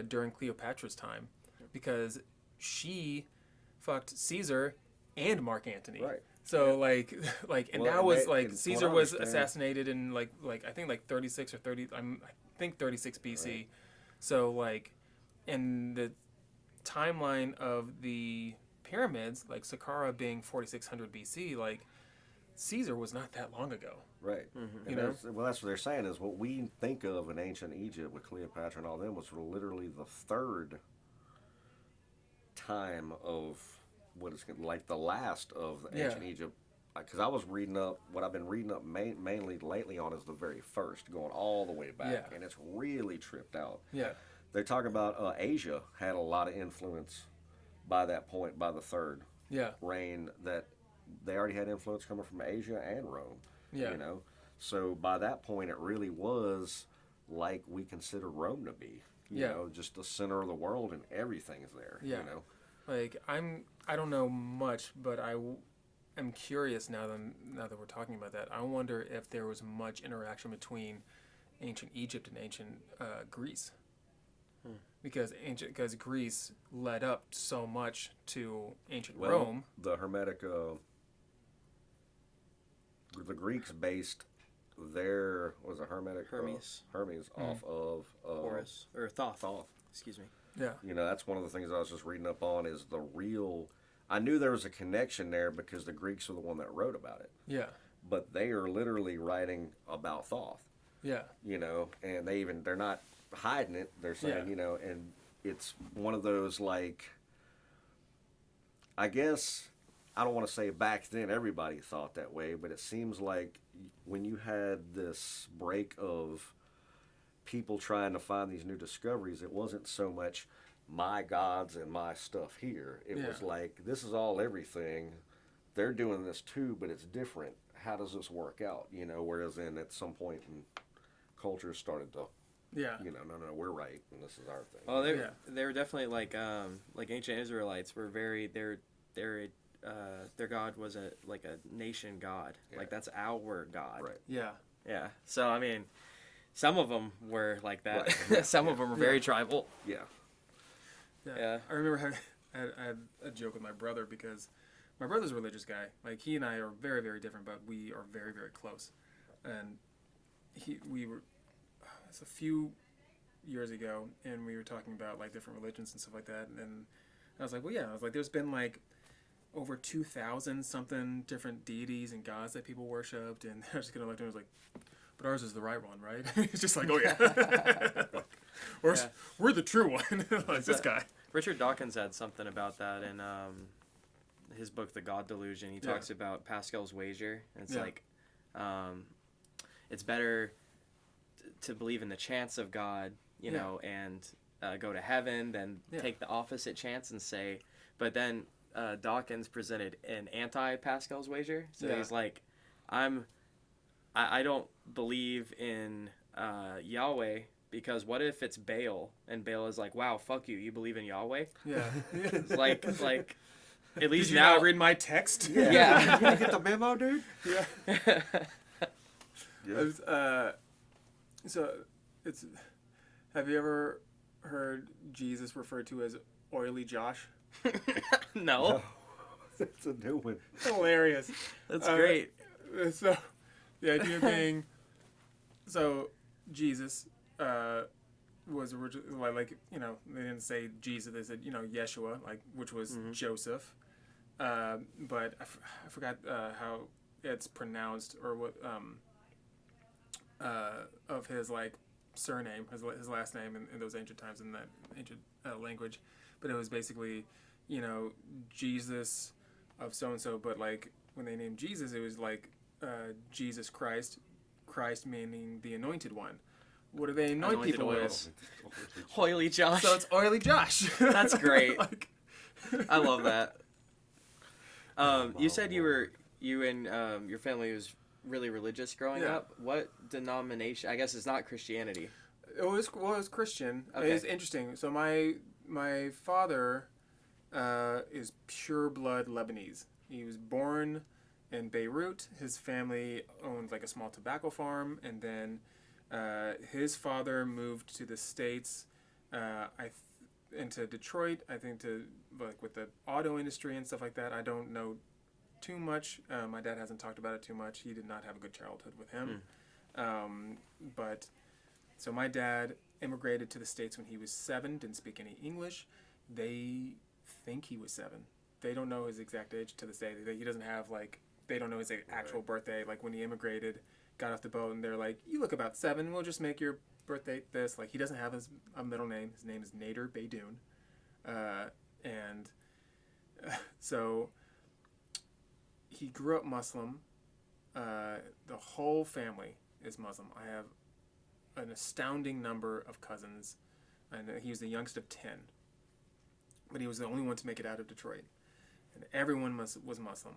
during Cleopatra's time, because she fucked Caesar and Mark Antony. Right. So like, and Well, that was and like from Caesar what I was understand- assassinated in like I think like 36 or 30. I think 36 BC. Right. So like, in the timeline of the pyramids, like Saqqara being 4600 BC, like Caesar was not that long ago. Right. Mm-hmm. You know? Well, that's what they're saying is what we think of in ancient Egypt with Cleopatra and all them was literally the third time of what is like the last of the ancient Egypt. Because I was reading up, what I've been reading up mainly lately on is the very first, going all the way back, and it's really tripped out. Yeah. They talk about Asia had a lot of influence by that point, by the third reign, that they already had influence coming from Asia and Rome. Yeah. You know, so by that point, it really was like we consider Rome to be. You know, just the center of the world, and everything's there. Yeah. You know, like I don't know much, but I'm curious now that we're talking about that. I wonder if there was much interaction between ancient Egypt and ancient Greece. Because Greece led up so much to ancient Rome. The Hermetic, the Greeks based their was a Hermetic Hermes. Hermes off of Horus or Thoth. Thoth. Excuse me. Yeah. You know, that's one of the things I was just reading up on is the real. I knew there was a connection there because the Greeks are the one that wrote about it, Yeah. but they are literally writing about Thoth. Yeah. You know, and they're not hiding it. They're saying, Yeah. you know, and it's one of those like. I guess I don't want to say back then everybody thought that way, but it seems like when you had this break of people trying to find these new discoveries, it wasn't so much my gods and my stuff here. It was Yeah. like, this is all everything. They're doing this too, but it's different. How does this work out? You know, whereas then at some point in culture started to, Yeah. you know, no, we're right, and this is our thing. Oh, Yeah. they were definitely like ancient Israelites were very their god was a nation god. Yeah. Like that's our god. Right. Yeah. Yeah. So I mean, some of them were like that. Right. Yeah. Some of them were very tribal. Yeah. Yeah. Yeah. I remember I had a joke with my brother because my brother's a religious guy. Like he and I are very, very different, but we are very, very close. And we were it's a few years ago, and we were talking about like different religions and stuff like that. And I was like, well, yeah. I was like, there's been like over 2,000 something different deities and gods that people worshipped, and I was just gonna look at him and was like, but ours is the right one, right? It's just like, oh yeah. We're the true one. Like this guy. Richard Dawkins had something about that in his book, The God Delusion. He talks about Pascal's wager. It's like, it's better to believe in the chance of God, you know, and go to heaven than take the opposite chance and say. But then Dawkins presented an anti-Pascal's wager. So he's like, I don't believe in Yahweh. Because what if it's Baal, and Baal is like, "Wow, fuck you! You believe in Yahweh?" Yeah. like, at least Did you now not read my text? Yeah. You get the memo, dude? Yeah. Yeah. So it's. Have you ever heard Jesus referred to as Oily Josh? No, That's a new one. Hilarious. that's great. So the idea being, so Jesus was originally like you know they didn't say Jesus, they said you know Yeshua, like which was Joseph, but I forgot how it's pronounced or what of his like surname, his last name in those ancient times in that ancient language, but it was basically you know Jesus of so and so, but like when they named Jesus, it was like Jesus Christ, Christ meaning the anointed one. What do they anoint Anointed people oils. with? Oily Josh. So it's Oily Josh. That's great. Like, I love that. You said you and your family was really religious growing Yeah. up. What denomination? I guess it's not Christianity. it was Christian. Okay. It's interesting. So my father is pure blood Lebanese. He was born in Beirut. His family owned like a small tobacco farm, and then his father moved to the States, into Detroit. I think to like with the auto industry and stuff like that. I don't know too much. My dad hasn't talked about it too much. He did not have a good childhood with him. But so my dad immigrated to the States when he was 7. Didn't speak any English. They think he was 7. They don't know his exact age to this day. He doesn't have like. They don't know his actual birthday. Like when he immigrated, got off the boat, and they're like, "You look about 7. We'll just make your birthday this." Like he doesn't have a middle name. His name is Nader Baydoun, and so he grew up Muslim. The whole family is Muslim. I have an astounding number of cousins, and he was the youngest of 10. But he was the only one to make it out of Detroit, and everyone was Muslim.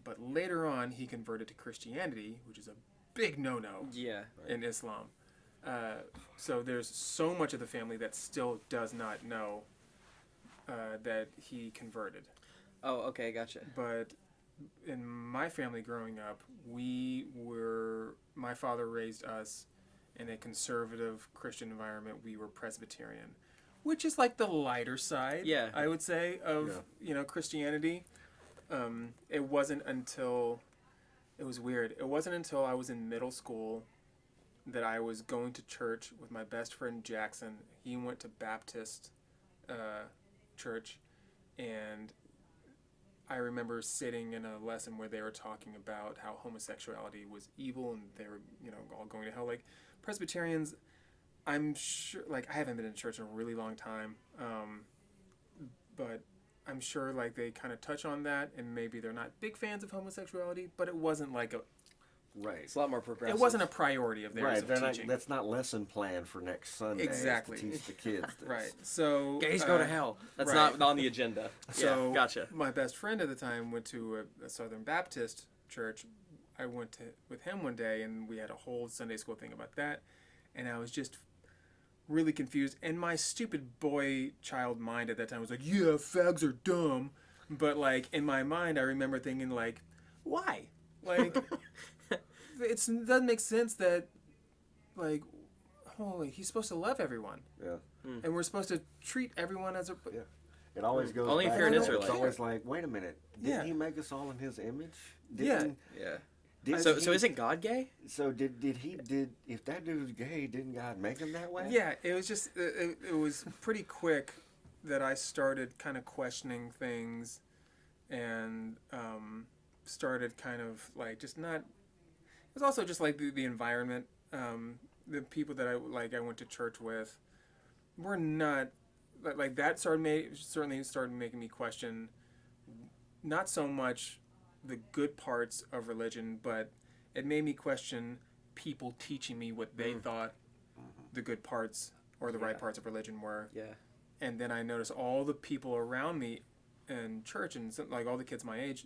But later on, he converted to Christianity, which is a big no-no Yeah. in Islam. So there's so much of the family that still does not know that he converted. Oh, okay, gotcha. But in my family growing up, my father raised us in a conservative Christian environment. We were Presbyterian, which is like the lighter side, Yeah. I would say, of Christianity. It wasn't until It was weird. It wasn't until I was in middle school that I was going to church with my best friend Jackson. He went to Baptist church, and I remember sitting in a lesson where they were talking about how homosexuality was evil and they were, all going to hell. Like, Presbyterians, I'm sure, like, I haven't been in church in a really long time, but I'm sure, like, they kind of touch on that, and maybe they're not big fans of homosexuality, but it wasn't like a... Right. It's a lot more progressive. It wasn't a priority of theirs of teaching. That's not lesson plan for next Sunday. Exactly. To teach the kids this. Right. So gays go to hell. That's right. not on the agenda. So yeah, gotcha. My best friend at the time went to a Southern Baptist church. I went with him one day, and we had a whole Sunday school thing about that, and I was just really confused. And my stupid boy child mind at that time was like, "Yeah, fags are dumb," but like in my mind, I remember thinking like, "Why?" Like. It doesn't make sense that, like, holy, he's supposed to love everyone. Yeah. And we're supposed to treat everyone as a... Yeah. It always goes only back if you're an to Israelite. It's always like, wait a minute, didn't Yeah. he make us all in his image? Yeah. So isn't God gay? So if that dude's gay, didn't God make him that way? Yeah, it was just, it was pretty quick that I started kind of questioning things and started kind of, like, just not... It was also just like the environment. The people that I went to church with were not like that. Certainly started making me question not so much the good parts of religion, but it made me question people teaching me what they thought the good parts or the right parts of religion were. Yeah. And then I noticed all the people around me in church and like all the kids my age,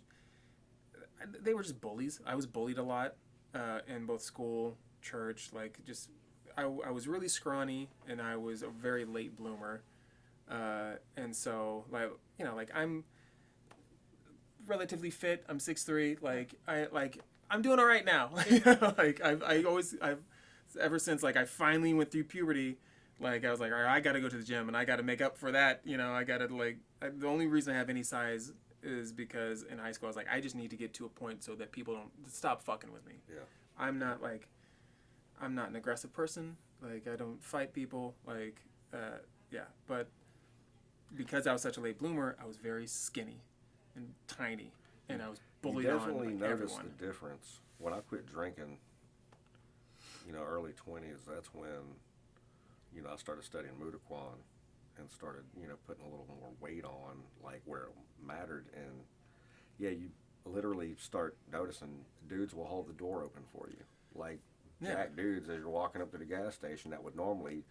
they were just bullies. I was bullied a lot. In both school, church, like just, I was really scrawny and I was a very late bloomer, and so like I'm relatively fit. I'm 6'3". I'm doing all right now. Like I've ever since like I finally went through puberty, like I was like, all right, I got to go to the gym and I got to make up for that. I got to the only reason I have any size is because in high school I was like, I just need to get to a point so that people don't stop fucking with me. Yeah. I'm not an aggressive person. Like, I don't fight people. Like, but because I was such a late bloomer, I was very skinny and tiny, and I was bullied on definitely like, noticed everyone. the difference when I quit drinking. Early 20s. That's when I started studying Mutaquan and started putting a little more weight on like where it mattered, and you literally start noticing dudes will hold the door open for you, like jack dudes as you're walking up to the gas station that would normally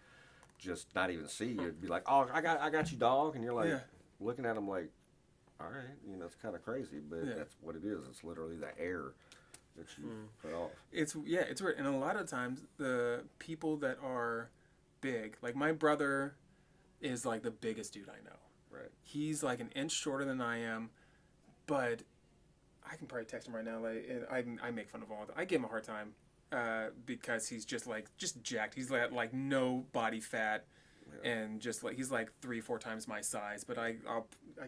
just not even see you. It'd be like, oh, I got you, dog, and you're like looking at them like, all right, it's kind of crazy, but that's what it is. It's literally the air that you put off. It's weird, and a lot of times the people that are big, like my brother is like the biggest dude I know. Right. He's like an inch shorter than I am, but I can probably text him right now. Like, and I make fun of all. I give him a hard time because he's just jacked. He's like no body fat, and just like he's like 3-4 times my size. But I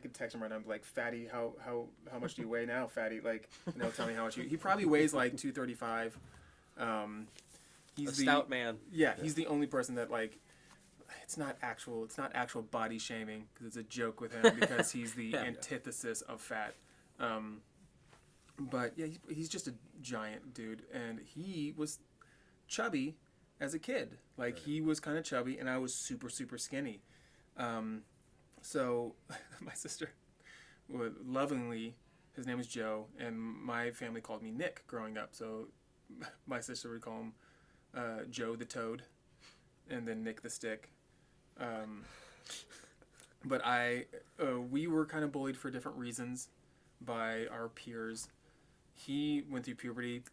could text him right now and be like, fatty, how much do you weigh now, fatty? Like, tell me how much he probably weighs like 235. He's a stout man. Yeah, he's the only person that like. It's not actual body shaming because it's a joke with him because he's the antithesis of fat. But yeah, he's just a giant dude, and he was chubby as a kid. Like he was kind of chubby, and I was super super skinny. So my sister would lovingly, his name was Joe, and my family called me Nick growing up. So my sister would call him Joe the Toad, and then Nick the Stick. But we were kind of bullied for different reasons by our peers. He went through puberty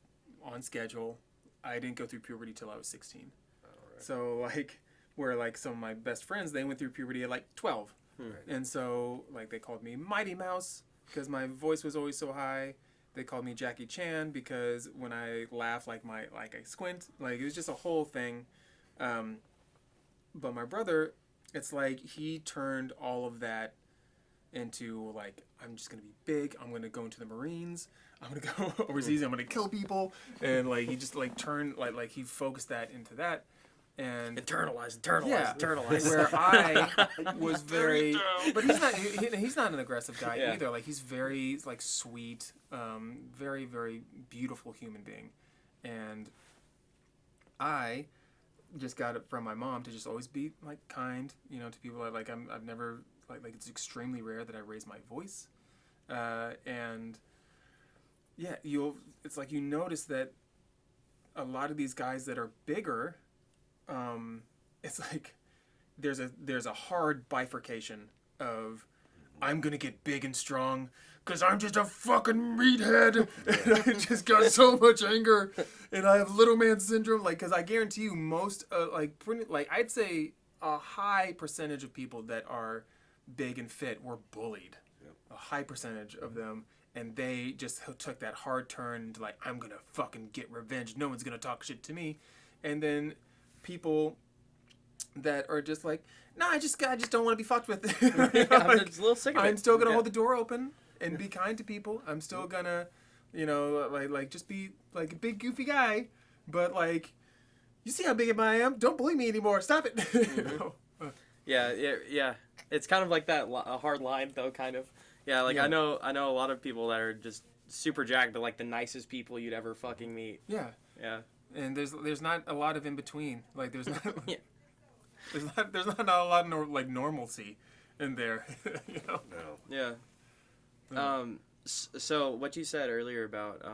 on schedule. I didn't go through puberty till I was 16. All right. So like, where like some of my best friends, they went through puberty at like 12. Right. And so like they called me Mighty Mouse because my voice was always so high. They called me Jackie Chan because when I laugh I squint. Like it was just a whole thing. But my brother, it's like he turned all of that into like I'm just gonna be big. I'm gonna go into the Marines. I'm gonna go overseas. I'm gonna kill people, and like he just like turned like he focused that into that, and Internalize. where I was very, but he's not an aggressive guy either. Like he's very like sweet, very very beautiful human being, and I just got it from my mom to just always be like kind, to people. Like I've never like it's extremely rare that I raise my voice, and yeah, it's like you notice that a lot of these guys that are bigger, it's like there's a hard bifurcation of I'm gonna get big and strong because I'm just a fucking meathead and I just got so much anger and I have little man syndrome. Like, because I guarantee you most I'd say a high percentage of people that are big and fit were bullied. Yep. A high percentage of them. And they just took that hard turn to like, I'm going to fucking get revenge. No one's going to talk shit to me. And then people that are just like, no, I just don't want to be fucked with. I'm just a little sick of it. I'm still going to hold the door open and be kind to people. I'm still going to, like just be like a big goofy guy. But like, you see how big I am? Don't bully me anymore. Stop it. Yeah. It's kind of like that a hard line though, kind of. Yeah, like I know a lot of people that are just super jacked, but like the nicest people you'd ever fucking meet. Yeah. Yeah. And there's not a lot of in between. Like there's not yeah. there's not a lot of like normalcy in there. No. Yeah. So what you said earlier about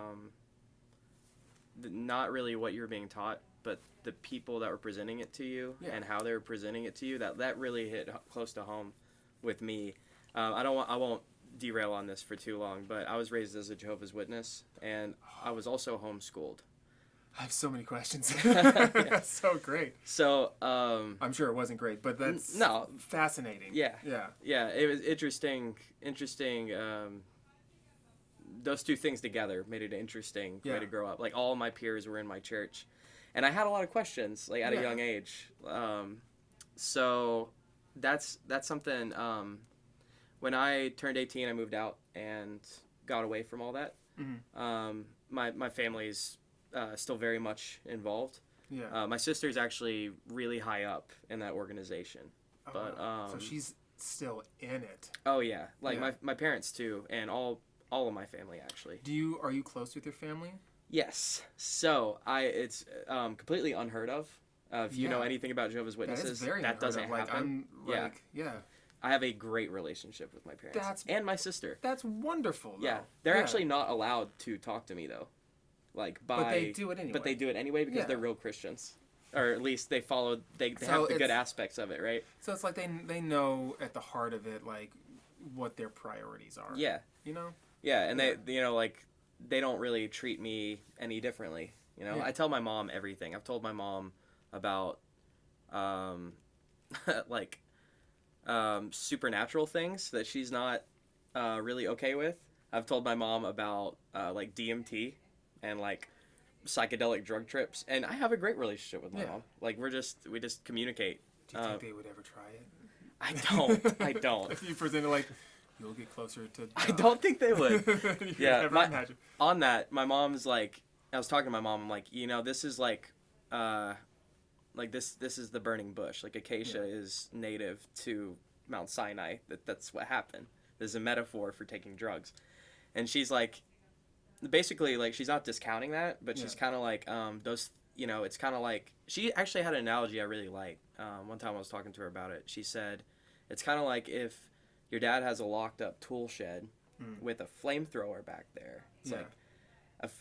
not really what you were being taught, but the people that were presenting it to you and how they were presenting it to you, that really hit close to home with me. I won't derail on this for too long, but I was raised as a Jehovah's Witness, and I was also homeschooled. I have so many questions. That's so great. So I'm sure it wasn't great, but that's fascinating. Yeah. It was interesting. Those two things together made it an interesting way to grow up. Like all of my peers were in my church, and I had a lot of questions like at a young age. So that's something. When I turned 18, I moved out and got away from all that. Mm-hmm. My family's still very much involved. Yeah. My sister's actually really high up in that organization. But so she's still in it. Oh yeah, like my parents too, and all of my family actually. Are you close with your family? Yes. So it's completely unheard of. If you know anything about Jehovah's Witnesses, that doesn't happen. I have a great relationship with my parents and my sister. That's wonderful. Though. Yeah, they're actually not allowed to talk to me though, But they do it anyway. But they do it anyway because they're real Christians, or at least they follow. They have the good aspects of it, right? So it's like they know at the heart of it like what their priorities are. Yeah. Yeah, and they they don't really treat me any differently. I tell my mom everything. I've told my mom about supernatural things that she's not really okay with. I've told my mom about like DMT and like psychedelic drug trips, and I have a great relationship with my mom. Like we just communicate. Do you think they would ever try it? I don't. If you presented like you'll get closer to. I don't think they would. On that, my mom's like, I was talking to my mom. I'm like, this is like this is the burning bush. Like acacia is native to Mount Sinai. That's what happened. There's a metaphor for taking drugs, and she's like, basically like she's not discounting that, but she's kind of like those. It's kind of like she actually had an analogy I really liked. One time I was talking to her about it. She said, it's kind of like if your dad has a locked up tool shed with a flamethrower back there. It's like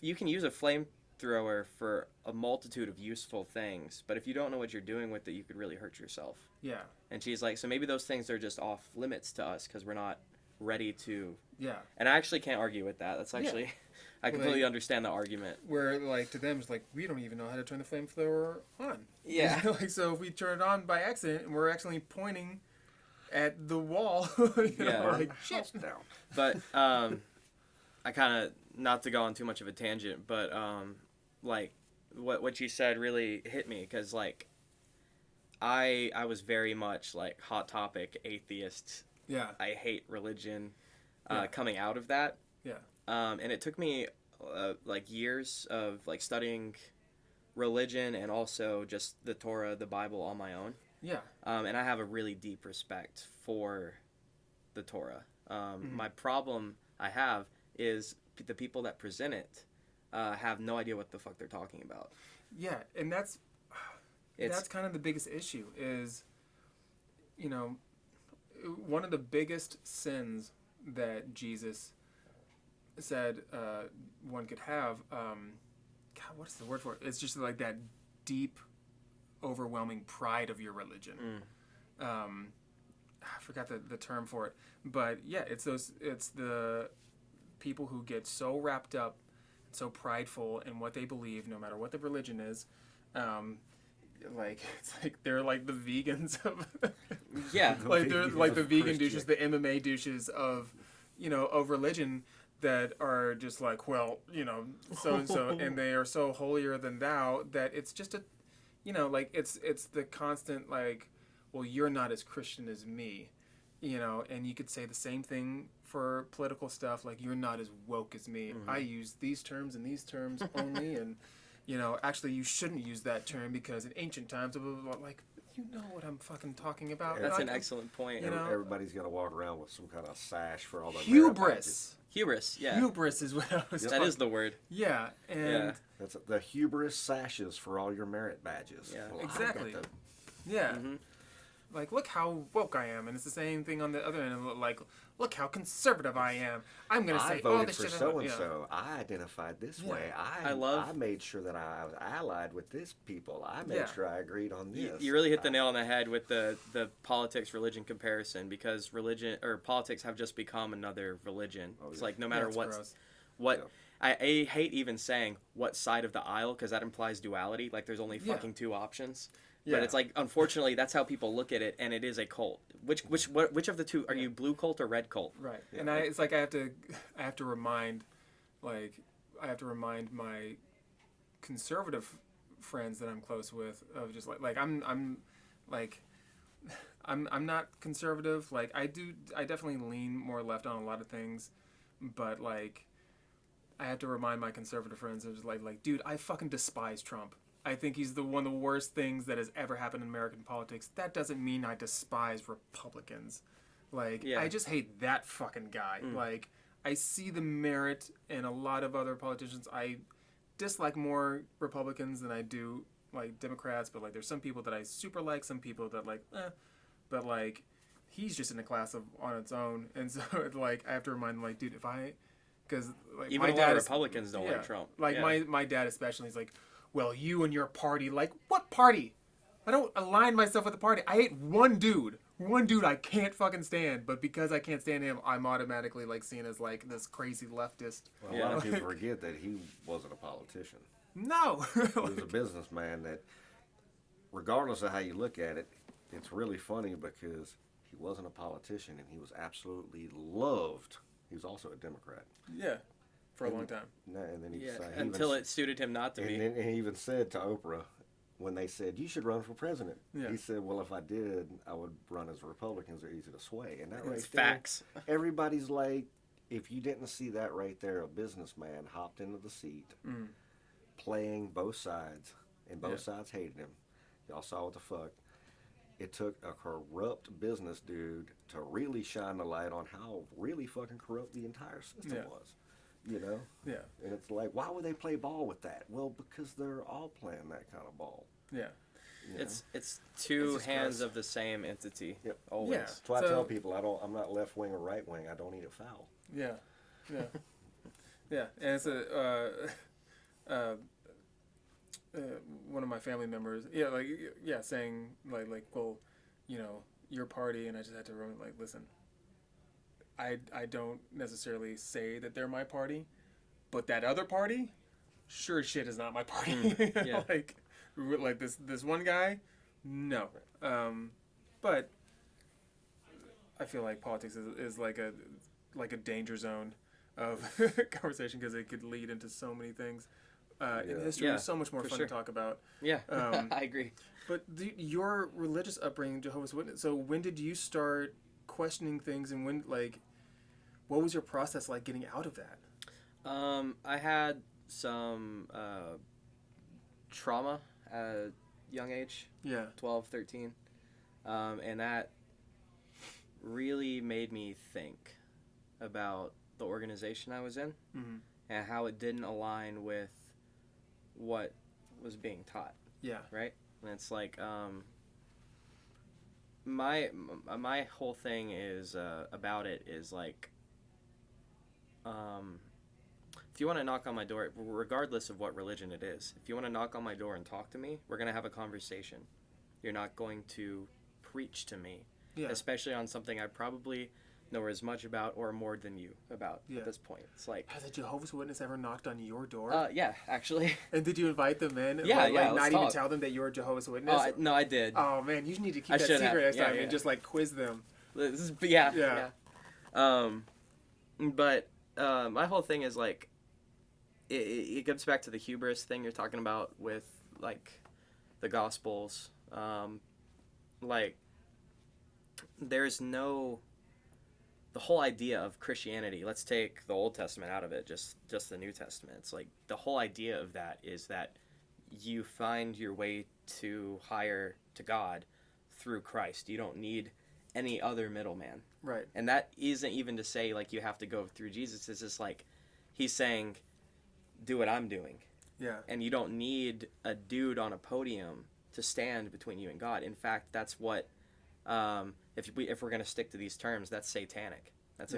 you can use a flamethrower for a multitude of useful things, but if you don't know what you're doing with it, you could really hurt yourself. Yeah. And she's like, so maybe those things are just off limits to us because we're not ready to. Yeah. And I actually can't argue with that. That's actually, I completely understand the argument. Where like to them it's like we don't even know how to turn the flamethrower on. Yeah. Like so if we turn it on by accident and we're actually pointing at the wall, like shit down. But I kind of, not to go on too much of a tangent, but like what you said really hit me because like I was very much like hot topic atheist Yeah. I hate religion Yeah. coming out of that. Yeah. And it took me like years of like studying religion and also just the Torah, the Bible on my own. Yeah. And I have a really deep respect for the Torah. My problem I have is the people that present it have no idea what the fuck they're talking about. Yeah, and that's kind of the biggest issue is, you know, one of the biggest sins that Jesus said one could have, God, what is the word for it? It's just like that deep, overwhelming pride of your religion. I forgot the term for it, but yeah, it's the people who get so wrapped up, so prideful in what they believe, no matter what the religion is. Like it's like they're like the vegans of Yeah. like they're like the vegan Christian. douches, the MMA douches of of religion that are just like, well, so and so, and they are so holier than thou that it's just a like it's the constant like, well, you're not as Christian as me, and you could say the same thing for political stuff, like you're not as woke as me. I use these terms and these terms only, and actually you shouldn't use that term because in ancient times, blah, blah, blah, like, you know what I'm fucking talking about. That's Like, an excellent point. Everybody's got to walk around with some kind of sash for all the hubris. Hubris, yeah. Hubris is what I was That talking. is the word. Yeah, and Yeah. That's the hubris sashes for all your merit badges. Yeah. Well, I've Exactly. got the- yeah. Mm-hmm. Like, look how woke I am, and it's the same thing on the other end. Like, look how conservative I am. I'm gonna I say all voted this for shit. so and so. I identified this Yeah. way. I love- I made sure that I was allied with this people. I made Yeah. sure I agreed on this. You really hit the nail on the head with the politics religion comparison, because religion or politics have just become another religion. Oh, It's yeah. like no matter That's gross. what Yeah. I hate even saying what side of the aisle, because that implies duality. Like there's only Yeah. fucking two options. Yeah. But it's like, unfortunately, that's how people look at it, and it is a cult. Which of the two are you, blue cult or red cult? Right. Yeah. And it's like I have to remind my conservative friends that I'm close with of just like I'm not conservative. Like I definitely lean more left on a lot of things, but like I have to remind my conservative friends of just like dude, I fucking despise Trump. I think he's one of the worst things that has ever happened in American politics. That doesn't mean I despise Republicans. Like, Yeah. I just hate that fucking guy. Like, I see the merit in a lot of other politicians. I dislike more Republicans than I do, like, Democrats. But, like, there's some people that I super like, some people that, like, But, like, he's just in a class on its own. And so, like, I have to remind him, like, dude, because, like, Even my a lot dad of is- Republicans don't like Trump. Like, Yeah. my dad especially is like, well, you and your party, like, what party? I don't align myself with the party. I hate one dude I can't fucking stand, but because I can't stand him, I'm automatically, like, seen as, like, this crazy leftist. Well, a lot of people forget that he wasn't a politician. No! He was a businessman that, regardless of how you look at it, it's really funny because he wasn't a politician and he was absolutely loved. He was also a Democrat. Yeah, for a long time. And then he Yeah, decided- until it suited him not to And be. then he even said to Oprah, when they said, you should run for president, Yeah. he said, well, if I did, I would run as Republicans. They're easy to sway. And that right It's there, facts. everybody's like, if you didn't see that right there, a businessman hopped into the seat, playing both sides, and both sides hated him. Y'all saw what the fuck. It took a corrupt business dude to really shine the light on how really fucking corrupt the entire system was. You know? Yeah. And it's like, why would they play ball with that? Well, because they're all playing that kind of ball. Yeah. you know? It's two just hands gross. of the same entity. Yep. Always. Yeah. That's why I So- tell people I'm not left wing or right wing. I don't eat a foul. Yeah. Yeah. Yeah. And it's one of my family members, saying like, well, your party, and I just had to run like, listen, I don't necessarily say that they're my party, but that other party, sure as shit is not my party. yeah. like this one guy, no. But I feel like politics is like a danger zone of conversation because it could lead into so many things. In history, Yeah, is so much more for fun sure. to talk about. Yeah. Um, I agree. But your religious upbringing, Jehovah's Witness. So when did you start questioning things, and when like, what was your process like getting out of that? I had some trauma at a young age, Yeah. 12, 13, and that really made me think about the organization I was in Mm-hmm. and how it didn't align with what was being taught, Yeah. right? And it's like my whole thing is about it is like if you want to knock on my door, regardless of what religion it is, if you want to knock on my door and talk to me, we're going to have a conversation. You're not going to preach to me, Yeah. especially on something I probably know as much about or more than you about Yeah. at this point. It's like, Has a Jehovah's Witness ever knocked on your door? yeah, actually. And did you invite them in? Yeah, like, yeah, Like, let's not even talk. tell them that you're a Jehovah's Witness? No, I did. Oh, man, you need to keep I that should secret have. next Yeah, time yeah. and just, like, quiz them. This is, yeah, Yeah. But my whole thing is like, it gets back to the hubris thing you're talking about with like the Gospels. Like, there's no the whole idea of Christianity. Let's take the Old Testament out of it, just the New Testament. It's like the whole idea of that is that you find your way to God through Christ. You don't need any other middleman. Right. And that isn't even to say like you have to go through Jesus. It's just like he's saying, do what I'm doing. Yeah. And you don't need a dude on a podium to stand between you and God. In fact, that's what if we're gonna stick to these terms, that's satanic. That's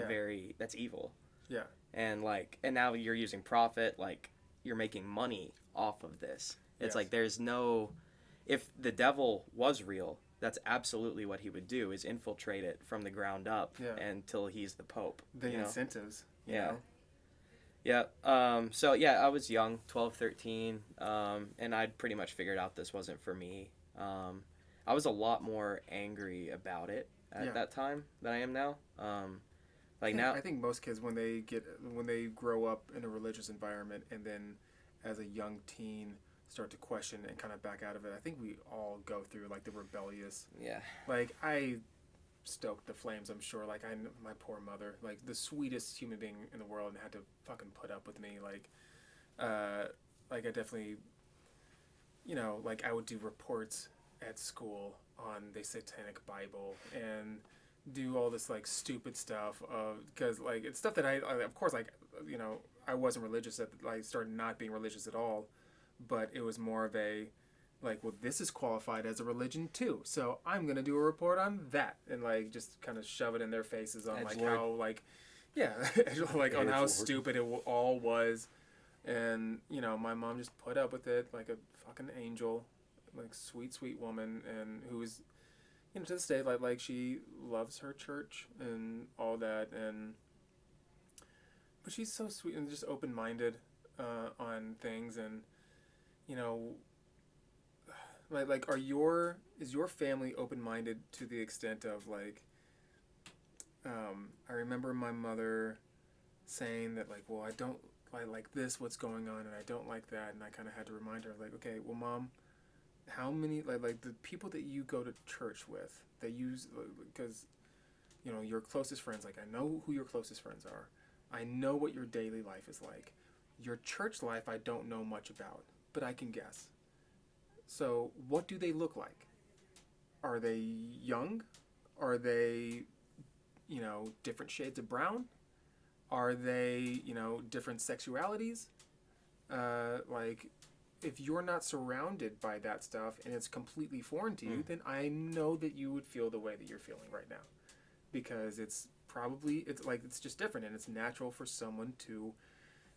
that's evil. Yeah. And now you're using profit, like you're making money off of this. It's Yes. like there's no, if the devil was real, that's absolutely what he would do, is infiltrate it from the ground up until he's the Pope. The incentives. You Yeah. know? Yeah. So yeah, I was young, 12, 13, and I'd pretty much figured out this wasn't for me. I was a lot more angry about it at that time than I am now. I think most kids when they grow up in a religious environment and then as a young teen start to question and kind of back out of it, I think we all go through like the rebellious. Yeah. Like I stoked the flames, I'm sure. Like my poor mother, like the sweetest human being in the world, and had to fucking put up with me. Like I definitely, like I would do reports at school on the Satanic Bible and do all this like stupid stuff because like it's stuff that I of course like I wasn't religious I started not being religious at all, but it was more of a like, well, this is qualified as a religion too, so I'm gonna do a report on that and like just kind of shove it in their faces on like how like like on how stupid it all was. And my mom just put up with it like a fucking angel, like sweet woman, and who's to this day like she loves her church and all that, but she's so sweet and just open-minded on things. And like is your family open-minded to the extent of like I remember my mother saying that like, well, I like this, what's going on, and I don't like that, and I kind of had to remind her like, okay, well, Mom, how many like the people that you go to church with, that use, because your closest friends, like I know who your closest friends are, I know what your daily life is like. Your church life I don't know much about, but I can guess. So what do they look like? Are they young? Are they different shades of brown? Are they different sexualities? Like, if you're not surrounded by that stuff and it's completely foreign to you, then I know that you would feel the way that you're feeling right now, because it's just different, and it's natural for someone to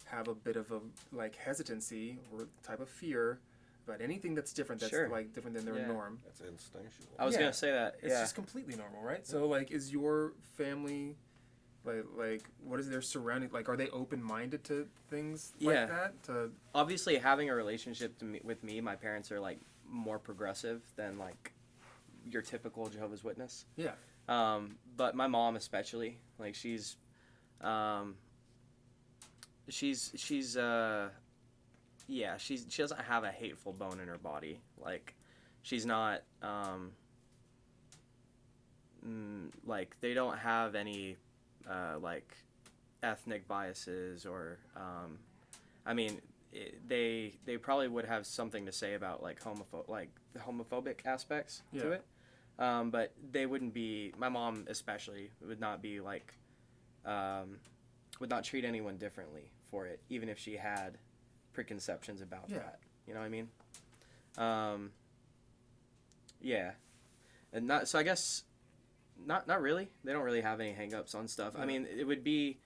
have a bit of a like hesitancy or type of fear about anything that's different, that's like different than their norm. That's instinctual. I was gonna say that. It's just completely normal, right? So like, is your family like what is their surrounding, like are they open-minded to things like that? Obviously, having a relationship with me, my parents are like more progressive than like your typical Jehovah's Witness. Yeah. But my mom especially, like she doesn't have a hateful bone in her body. Like she's not like they don't have any like ethnic biases or I mean they probably would have something to say about like the homophobic aspects to it, but they wouldn't be. My mom especially would not be like would not treat anyone differently for it, even if she had preconceptions about that. You know what I mean? Yeah, and not so. I guess not really. They don't really have any hangups on stuff. I mean, it would be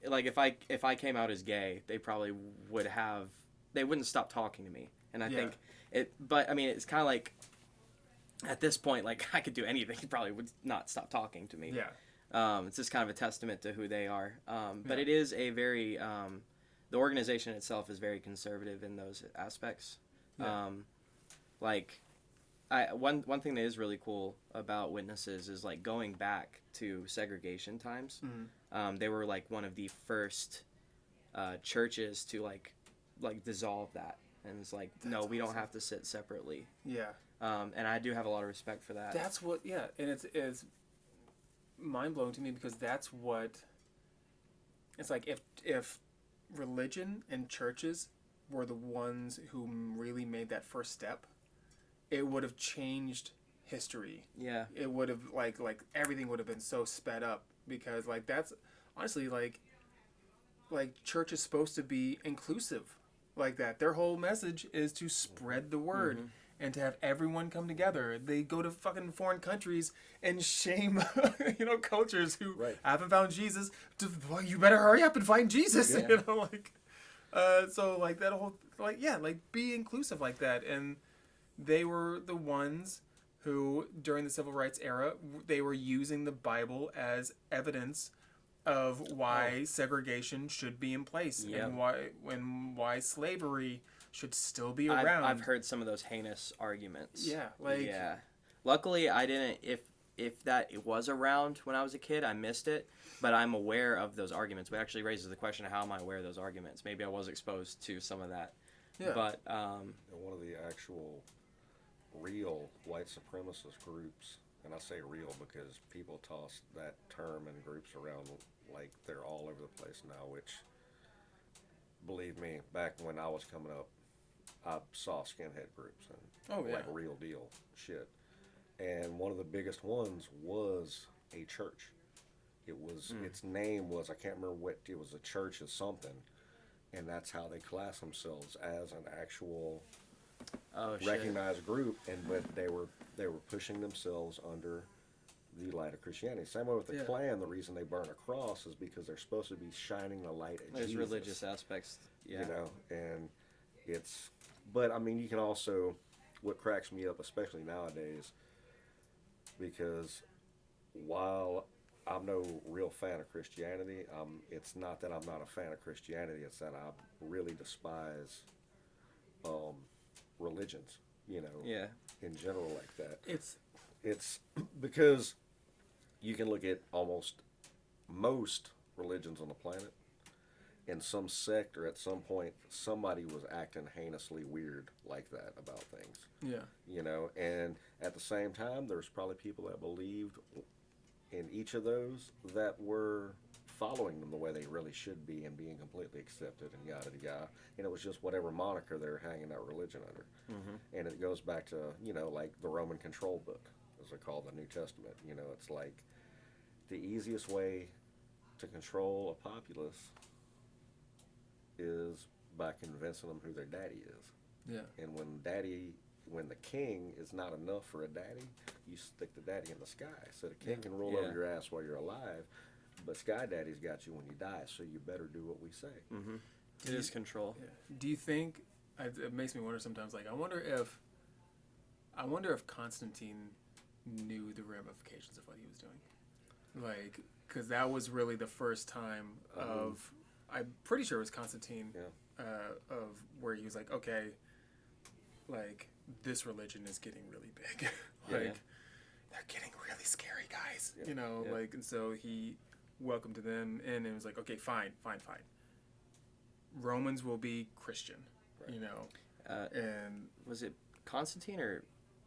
like if I came out as gay, they probably would have. They wouldn't stop talking to me, and I think it. But I mean, it's kind of like at this point, like I could do anything. He probably would not stop talking to me. Yeah. It's just kind of a testament to who they are. But it is a very the organization itself is very conservative in those aspects. Yeah. Like one thing that is really cool about Witnesses is like going back to segregation times. They were like one of the first churches to like dissolve that, and it's like no, we don't have to sit separately. Yeah. And I do have a lot of respect for that. That's what. Yeah, and it's mind blowing to me because that's what. It's like if religion and churches were the ones who really made that first step, it would have changed history. Yeah. It would have like everything would have been so sped up because like that's honestly like church is supposed to be inclusive like that. Their whole message is to spread the word and to have everyone come together. They go to fucking foreign countries and shame cultures who haven't found Jesus. Well, you better hurry up and find Jesus. Yeah. So like that whole be inclusive like that. And they were the ones who, during the civil rights era, they were using the Bible as evidence of why segregation should be in place and why slavery should still be around. I've heard some of those heinous arguments. Yeah, Luckily, I didn't. If that was around when I was a kid, I missed it. But I'm aware of those arguments. Which actually raises the question of how am I aware of those arguments? Maybe I was exposed to some of that. Yeah. But one of the actual real white supremacist groups, and I say real because people toss that term and groups around like they're all over the place now, which, believe me, back when I was coming up, I saw skinhead groups and like real deal shit. And one of the biggest ones was a church. It was its name was, I can't remember what it was, a church of something, and that's how they class themselves as an actual recognized group. But they were pushing themselves under the light of Christianity. Same way with the Klan. The reason they burn a cross is because they're supposed to be shining the light of Jesus. There's religious aspects. Yeah. And it's. But I mean, you can also. What cracks me up, especially nowadays, because while I'm no real fan of Christianity, it's not that I'm not a fan of Christianity. It's that I really despise religions. In general, like that. It's because you can look at almost most religions on the planet. In some sect or at some point, somebody was acting heinously weird like that about things. Yeah. And at the same time, there's probably people that believed in each of those that were following them the way they really should be and being completely accepted and yada yada. And it was just whatever moniker they're hanging that religion under. And it goes back to, like the Roman control book, as they call the New Testament. It's like the easiest way to control a populace is by convincing them who their daddy is. Yeah. And when the king is not enough for a daddy, you stick the daddy in the sky. So the king can roll over your ass while you're alive, but Sky Daddy's got you when you die, so you better do what we say. It is control. Yeah. Do you think, it makes me wonder sometimes, like, I wonder if Constantine knew the ramifications of what he was doing. Like, because that was really the first time of, I'm pretty sure it was Constantine, of where he was like, okay, like, this religion is getting really big. They're getting really scary, guys. Like, and so he welcomed them in and was like, okay, fine. Romans will be Christian, and was it Constantine or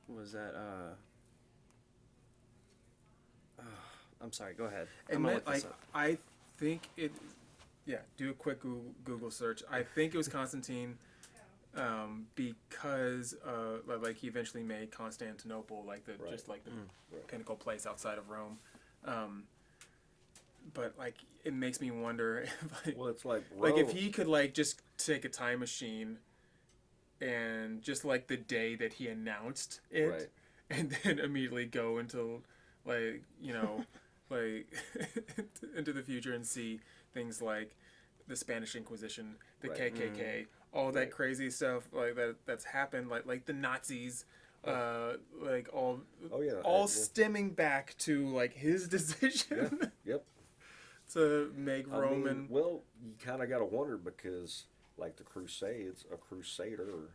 was that I'm sorry. Go ahead. It I'm gonna meant, look this like, up. I think it. Yeah, do a quick Google search. I think it was Constantine, because like he eventually made Constantinople like the just like the pinnacle place outside of Rome. But like it makes me wonder if, like, Well, it's like like if Rome- he could like just take a time machine and just like the day that he announced it, Right. and then immediately go into like like into the future and see things like the Spanish Inquisition, the Right. KKK, all that Right. crazy stuff like that's happened, like the Nazis, like all Oh yeah. all yeah. stemming back to like his decision Yep. to make I Roman. mean, well, you kind of got to wonder because, like the Crusades, a Crusader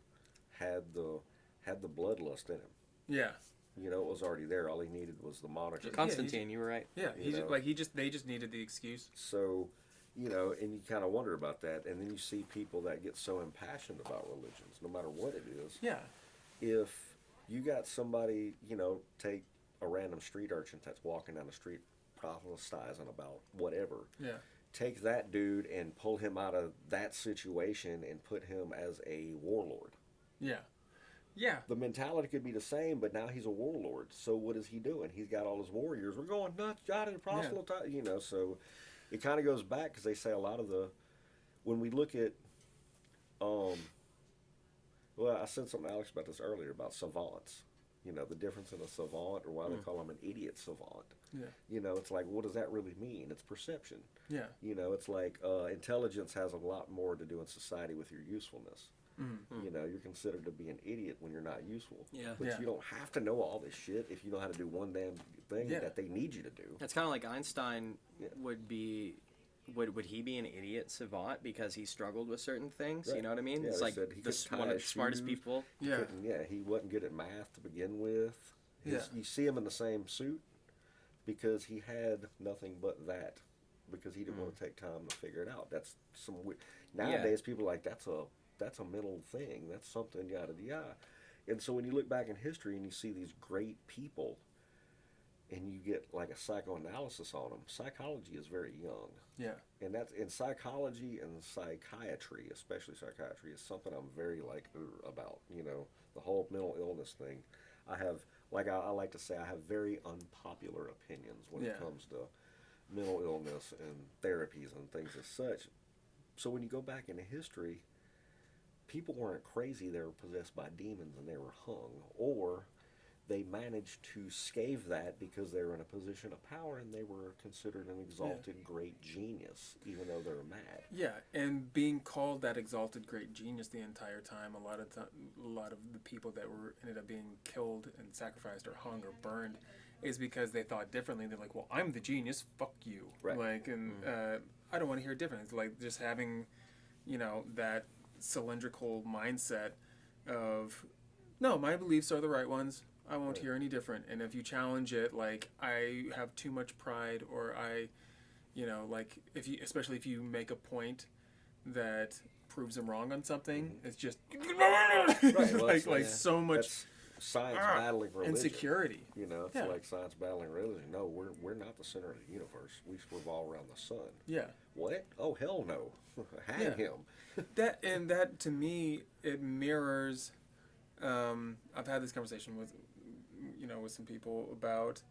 had the bloodlust in him. Yeah, You know, it was already there. All he needed was the moniker. Constantine, you were right. yeah. You know. They just needed the excuse. So, you know, and you kind of wonder about that, and then you see people that get so impassioned about religions, no matter what it is. Yeah, If you got somebody, you know, take a random street urchin that's walking down the street proselytizing about whatever, yeah, take that dude and pull him out of that situation and put him as a warlord. yeah, yeah. The mentality could be the same, but now he's a warlord. So what is he doing? He's got all his warriors. We're going nuts, jotted and proselytize, you know. So it kind of goes back because they say a lot of when we look at, well, I said something to Alex about this earlier about savants. You know, the difference in a savant or why they call him an idiot savant. Yeah. You know, it's like, what does that really mean? It's perception. Yeah. You know, it's like intelligence has a lot more to do in society with your usefulness. You know, you're considered to be an idiot when you're not useful. Yeah. But Yeah. you don't have to know all this shit if you know how to do one damn thing Yeah. that they need you to do. It's kind of like Einstein Yeah. would be. Would he be an idiot savant because he struggled with certain things? Right. You know what I mean? Yeah, It's they like said he couldn't tie one of the his smartest shoes. people. Yeah. He wasn't good at math to begin with. Yeah. You see him in the same suit because he had nothing but that because he didn't want to take time to figure it out. That's some weird. Nowadays, people are like, that's a mental thing. That's something, yada, yada. And so when you look back in history and you see these great people and you get like a psychoanalysis on them, psychology is very young. Yeah. And that's in psychology and psychiatry, especially psychiatry, is something I'm very like about. You know, the whole mental illness thing. I have, like I like to say, I have very unpopular opinions when it comes to mental illness and therapies and things as such. So when you go back into history, people weren't crazy; they were possessed by demons and they were hung, or they managed to scathe that because they were in a position of power and they were considered an exalted great genius, even though they were mad. Yeah, and being called that exalted great genius the entire time, a lot of the people that ended up being killed and sacrificed or hung or burned is because they thought differently. They're like, well, I'm the genius, fuck you. Right. Like, and I don't want to hear different. It's like just having, that cylindrical mindset of, no, my beliefs are the right ones. I won't hear any different. And if you challenge it, like, I have too much pride, or like, especially if you make a point that proves them wrong on something, it's just Well, so much That's science battling religion. insecurity. You know, it's like science battling religion. No, we're not the center of the universe. We revolve around the sun. Yeah. What? Oh, hell no. Hang him. That to me, it mirrors. I've had this conversation with some people about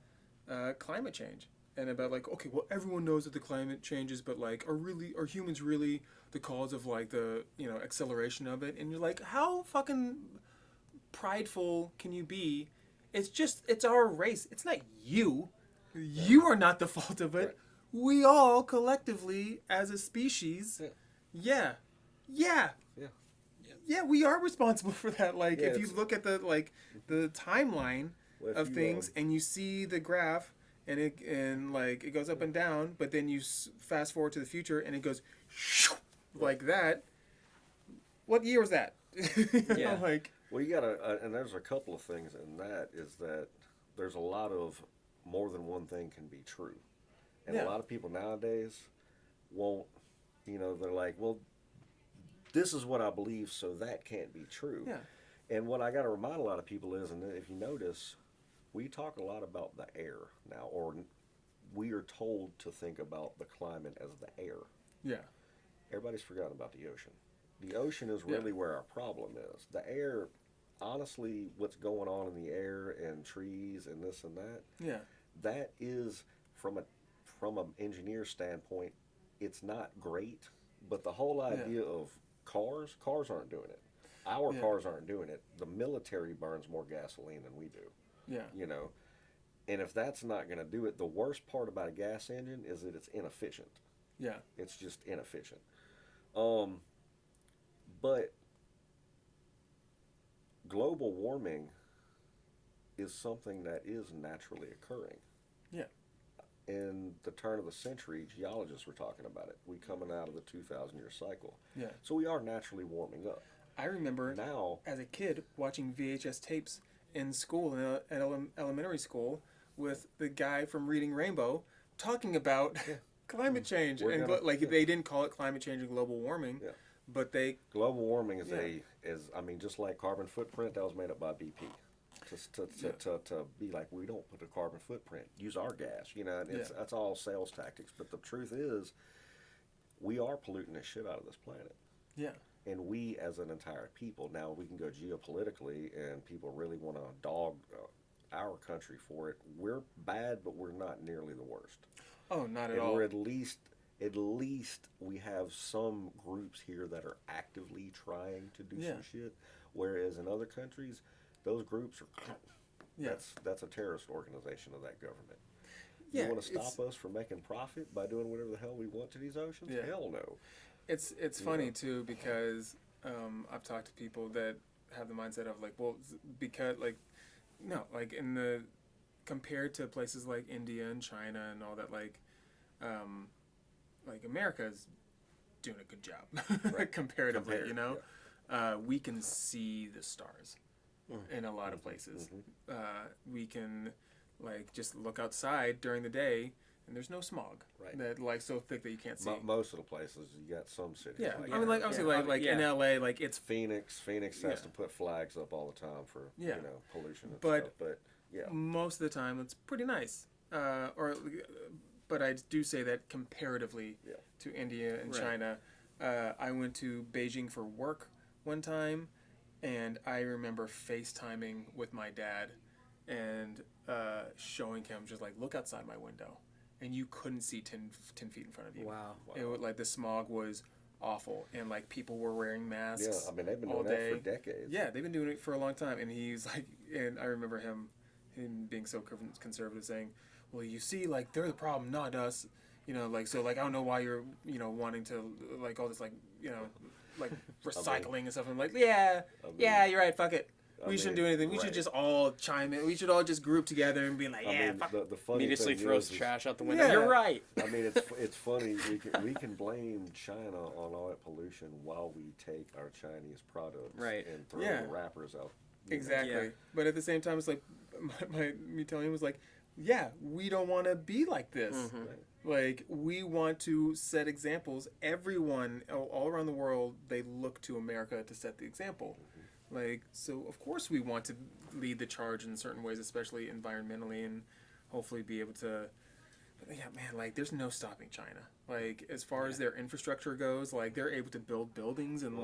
climate change and about like, okay, well, everyone knows that the climate changes, but like, are humans really the cause of like the acceleration of it? And you're like, how fucking prideful can you be? It's our race. It's not you. You are not the fault of it. Right. We all collectively as a species. Yeah. Yeah, we are responsible for that. Like, if you look at the timeline of things, and you see the graph, and it goes up and down, but then you fast forward to the future, and it goes like that. What year was that? Well, you gotta, and there's a couple of things in that is that there's a lot of more than one thing can be true, and a lot of people nowadays won't. They're like, well, this is what I believe, so that can't be true. Yeah. And what I got to remind a lot of people is, and if you notice, we talk a lot about the air now, or we are told to think about the climate as the air. Yeah. Everybody's forgotten about the ocean. The ocean is really where our problem is. The air, honestly, what's going on in the air and trees and this and that, Yeah. that is from an engineer standpoint, it's not great. But the whole idea of cars aren't doing it. Our cars aren't doing it. The military burns more gasoline than we do. Yeah. You know, and if that's not going to do it, the worst part about a gas engine is that it's inefficient. Yeah. It's just inefficient. But global warming is something that is naturally occurring. Yeah. In the turn of the century, geologists were talking about it. We coming out of the 2,000-year cycle. Yeah. So we are naturally warming up. I remember Now, as a kid watching VHS tapes in school, at elementary school, with the guy from Reading Rainbow talking about climate change. And they didn't call it climate change and global warming, but they... Global warming is just like carbon footprint, that was made up by BP. To be like, we don't put a carbon footprint, use our gas, and that's all sales tactics. But the truth is, we are polluting the shit out of this planet. Yeah. And we, as an entire people, now we can go geopolitically, and people really want to dog our country for it. We're bad, but we're not nearly the worst. Oh, not at and all. We're at least we have some groups here that are actively trying to do some shit, whereas in other countries, those groups are that's a terrorist organization of that government. Yeah, you want to stop us from making profit by doing whatever the hell we want to these oceans? Yeah. Hell no. It's funny too, because I've talked to people that have the mindset of because in the compared to places like India and China and all that, America's doing a good job comparatively. We can see the stars in a lot of places. We can just look outside during the day, and there's no smog that so thick that you can't see. Most of the places, you got some cities. Yeah, obviously, in LA, it's Phoenix has to put flags up all the time for pollution and but, stuff. But most of the time it's pretty nice. But I do say that comparatively to India and China, I went to Beijing for work one time, and I remember FaceTiming with my dad and showing him just look outside my window, and you couldn't see 10 feet in front of you. Wow. It was the smog was awful, and people were wearing masks. Yeah, they've been all doing day. that for decades. Yeah, they've been doing it for a long time, and he's and I remember him being so conservative, saying, "Well, you see, they're the problem, not us." I don't know why you're wanting to all this recycling and stuff. I'm you're right, fuck it. We shouldn't do anything. We should just all chime in. We should all just group together and be fuck. The funny immediately thing throws is, trash out the window. Yeah. You're right. it's funny. We can blame China on all that pollution while we take our Chinese products and throw the wrappers out. Exactly. Yeah. But at the same time, it's me telling him was we don't want to be like this. We want to set examples. Everyone all around the world, they look to America to set the example. So of course we want to lead the charge in certain ways, especially environmentally, and hopefully be able to. But there's no stopping China. As far as their infrastructure goes, they're able to build buildings in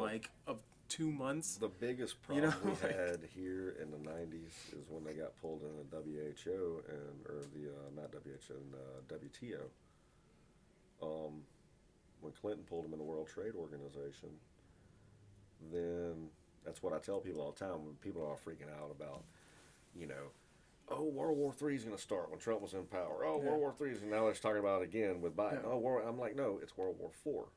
of 2 months. The biggest problem we had here in the 90s is when they got pulled in the WHO not WHO, WTO. When Clinton pulled them in the World Trade Organization, then that's what I tell people all the time when people are freaking out about, World War III is going to start when Trump was in power. World War III is, and now they're talking about it again with Biden. I'm like, no, it's World War IV.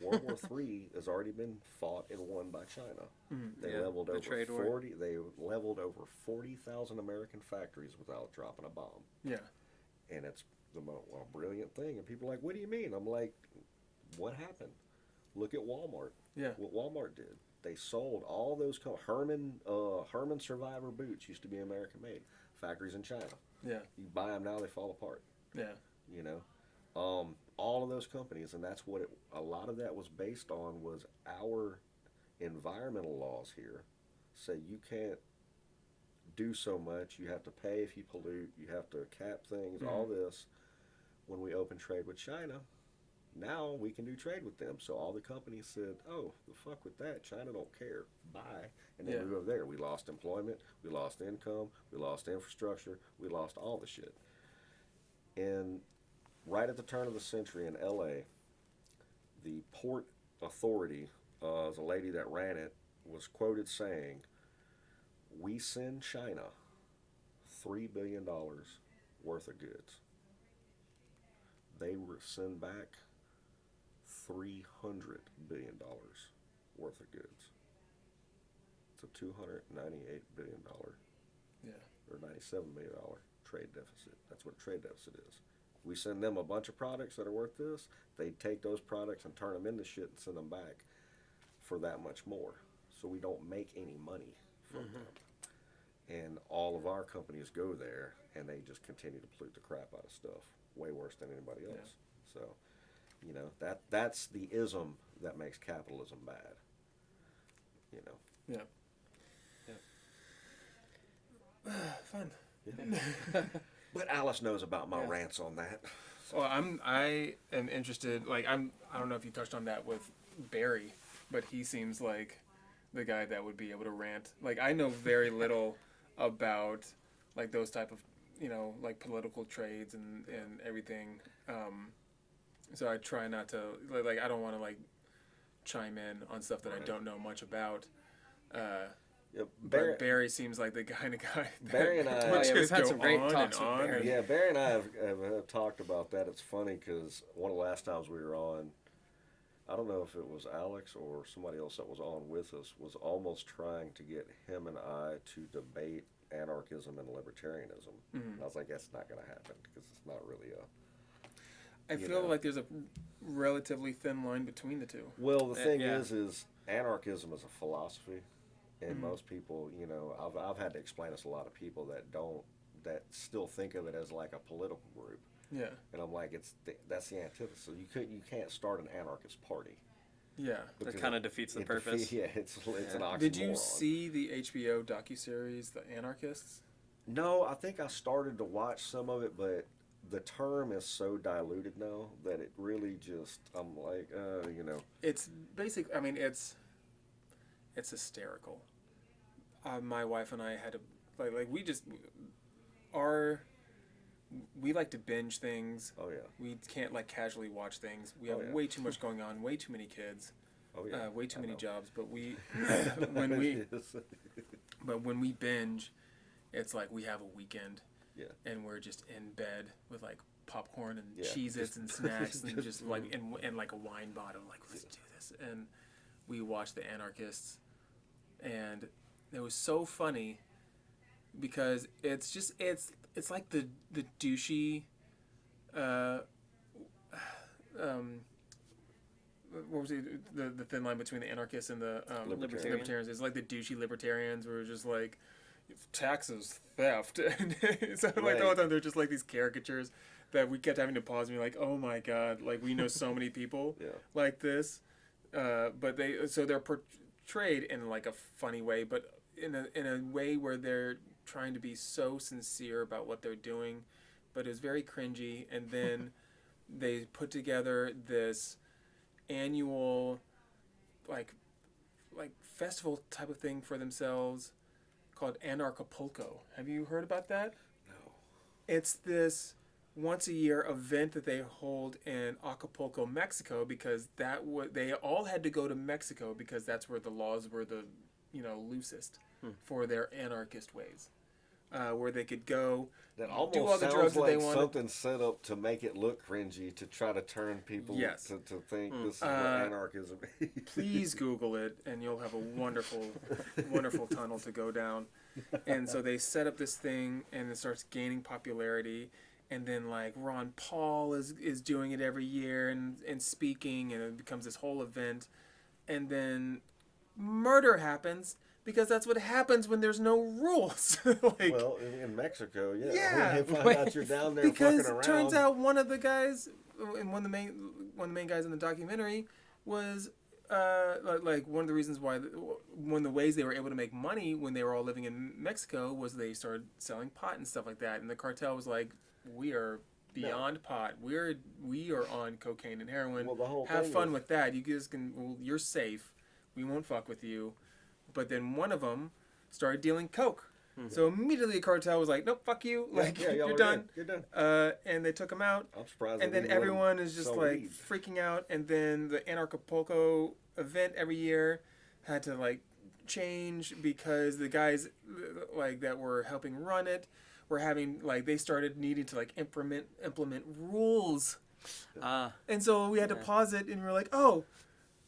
World War III has already been fought and won by China. They leveled over 40,000 American factories without dropping a bomb. Yeah. And it's the brilliant thing. And people are like, what do you mean? I'm like, what happened? Look at Walmart. Yeah. What Walmart did. They sold all those Herman Survivor boots used to be American made. Factories in China. Yeah. You buy them now, they fall apart. Yeah. All of those companies, and that's what a lot of that was based on, was our environmental laws here say you can't do so much, you have to pay if you pollute, you have to cap things, all this. when we opened trade with China, now we can do trade with them. So all the companies said, oh, the fuck with that. China don't care. Bye. And then we go over there. We lost employment. We lost income. We lost infrastructure. We lost all the shit. And right at the turn of the century in L.A., the port authority, the lady that ran it, was quoted saying, we send China $3 billion worth of goods. They send back $300 billion worth of goods. It's a $298 billion or $97 million trade deficit. That's what a trade deficit is. We send them a bunch of products that are worth this. They take those products and turn them into shit and send them back for that much more. So we don't make any money from them. And all of our companies go there and they just continue to pollute the crap out of stuff, way worse than anybody else. So, you know, that's the ism that makes capitalism bad. You know. Fun. Yeah. But Alice knows about my rants on that. Well, I am interested. Like I don't know if you touched on that with Barry, but he seems like the guy that would be able to rant. Like I know very little about like those type of, you know, like political trades and everything. So I try not to like I don't want to like chime in on stuff that I don't know much about. But Barry seems like the kind of guy. Barry and I, we've had some great talks with Barry. Yeah, Barry and I have talked about that. It's funny because one of the last times we were on, I don't know if it was Alex or somebody else that was on with us, was almost trying to get him and I to debate anarchism and libertarianism. And I was like, that's not going to happen because it's not really a... I feel like there's a relatively thin line between the two. Well, the thing is anarchism is a philosophy. And most people, you know, I've had to explain this to a lot of people that still think of it as like a political group. Yeah. And I'm like, that's the antithesis. You can't start an anarchist party. Yeah. That kind of defeats the purpose. It's an oxymoron. Did you see the HBO docuseries, The Anarchists? No, I think I started to watch some of it, but the term is so diluted now that it really just, I'm like, you know. It's basic. I mean, it's hysterical. My wife and I had to we like to binge things. Oh yeah. We can't like casually watch things. We have way too much going on, way too many kids. Oh yeah. Way too many jobs. But when we binge, it's like we have a weekend. Yeah. And we're just in bed with like popcorn and Cheez-Its and snacks and just like and like a wine bottle. Like let's do this. And we watched The Anarchists. And it was so funny because it's like the douchey what was it, the thin line between the anarchists and the libertarians. It's like the douchey libertarians were just like taxes, theft, and so like all the time they're just like these caricatures that we kept having to pause and be like, oh my god, like we know so many people like this, but they're portrayed in like a funny way, but in a way where they're trying to be so sincere about what they're doing, but it's very cringy. And then they put together this annual like festival type of thing for themselves called Anarchapulco. Have you heard about that? No. It's this once a year event that they hold in Acapulco, Mexico, because they all had to go to Mexico because that's where the laws were the loosest for their anarchist ways, where they could go do all the drugs that they wanted. Something set up to make it look cringy to try to turn people to think this is what anarchism is. Please Google it, and you'll have a wonderful, wonderful tunnel to go down. And so they set up this thing, and it starts gaining popularity. And then like Ron Paul is doing it every year and speaking, and it becomes this whole event. And then murder happens because that's what happens when there's no rules. Like, well, in Mexico, they find out you're down there because fucking around. Turns out one of the guys, and one of the main guys in the documentary was like one of the reasons why one of the ways they were able to make money when they were all living in Mexico was they started selling pot and stuff like that, and the cartel was like, we are beyond pot. We are on cocaine and heroin. Well, the whole Have thing fun is- with that. You guys can. Well, you're safe. We won't fuck with you. But then one of them started dealing coke. So immediately the cartel was like, nope, fuck you. Like, y'all you're are done. You're done. And they took him out. I'm surprised. And they then didn't let 'em everyone is just sell like weed. freaking out. And then the Anarchapulco event every year had to like change because the guys like that were helping run it were having like they started needing to like implement rules. And so we had to pause it and we were like, oh,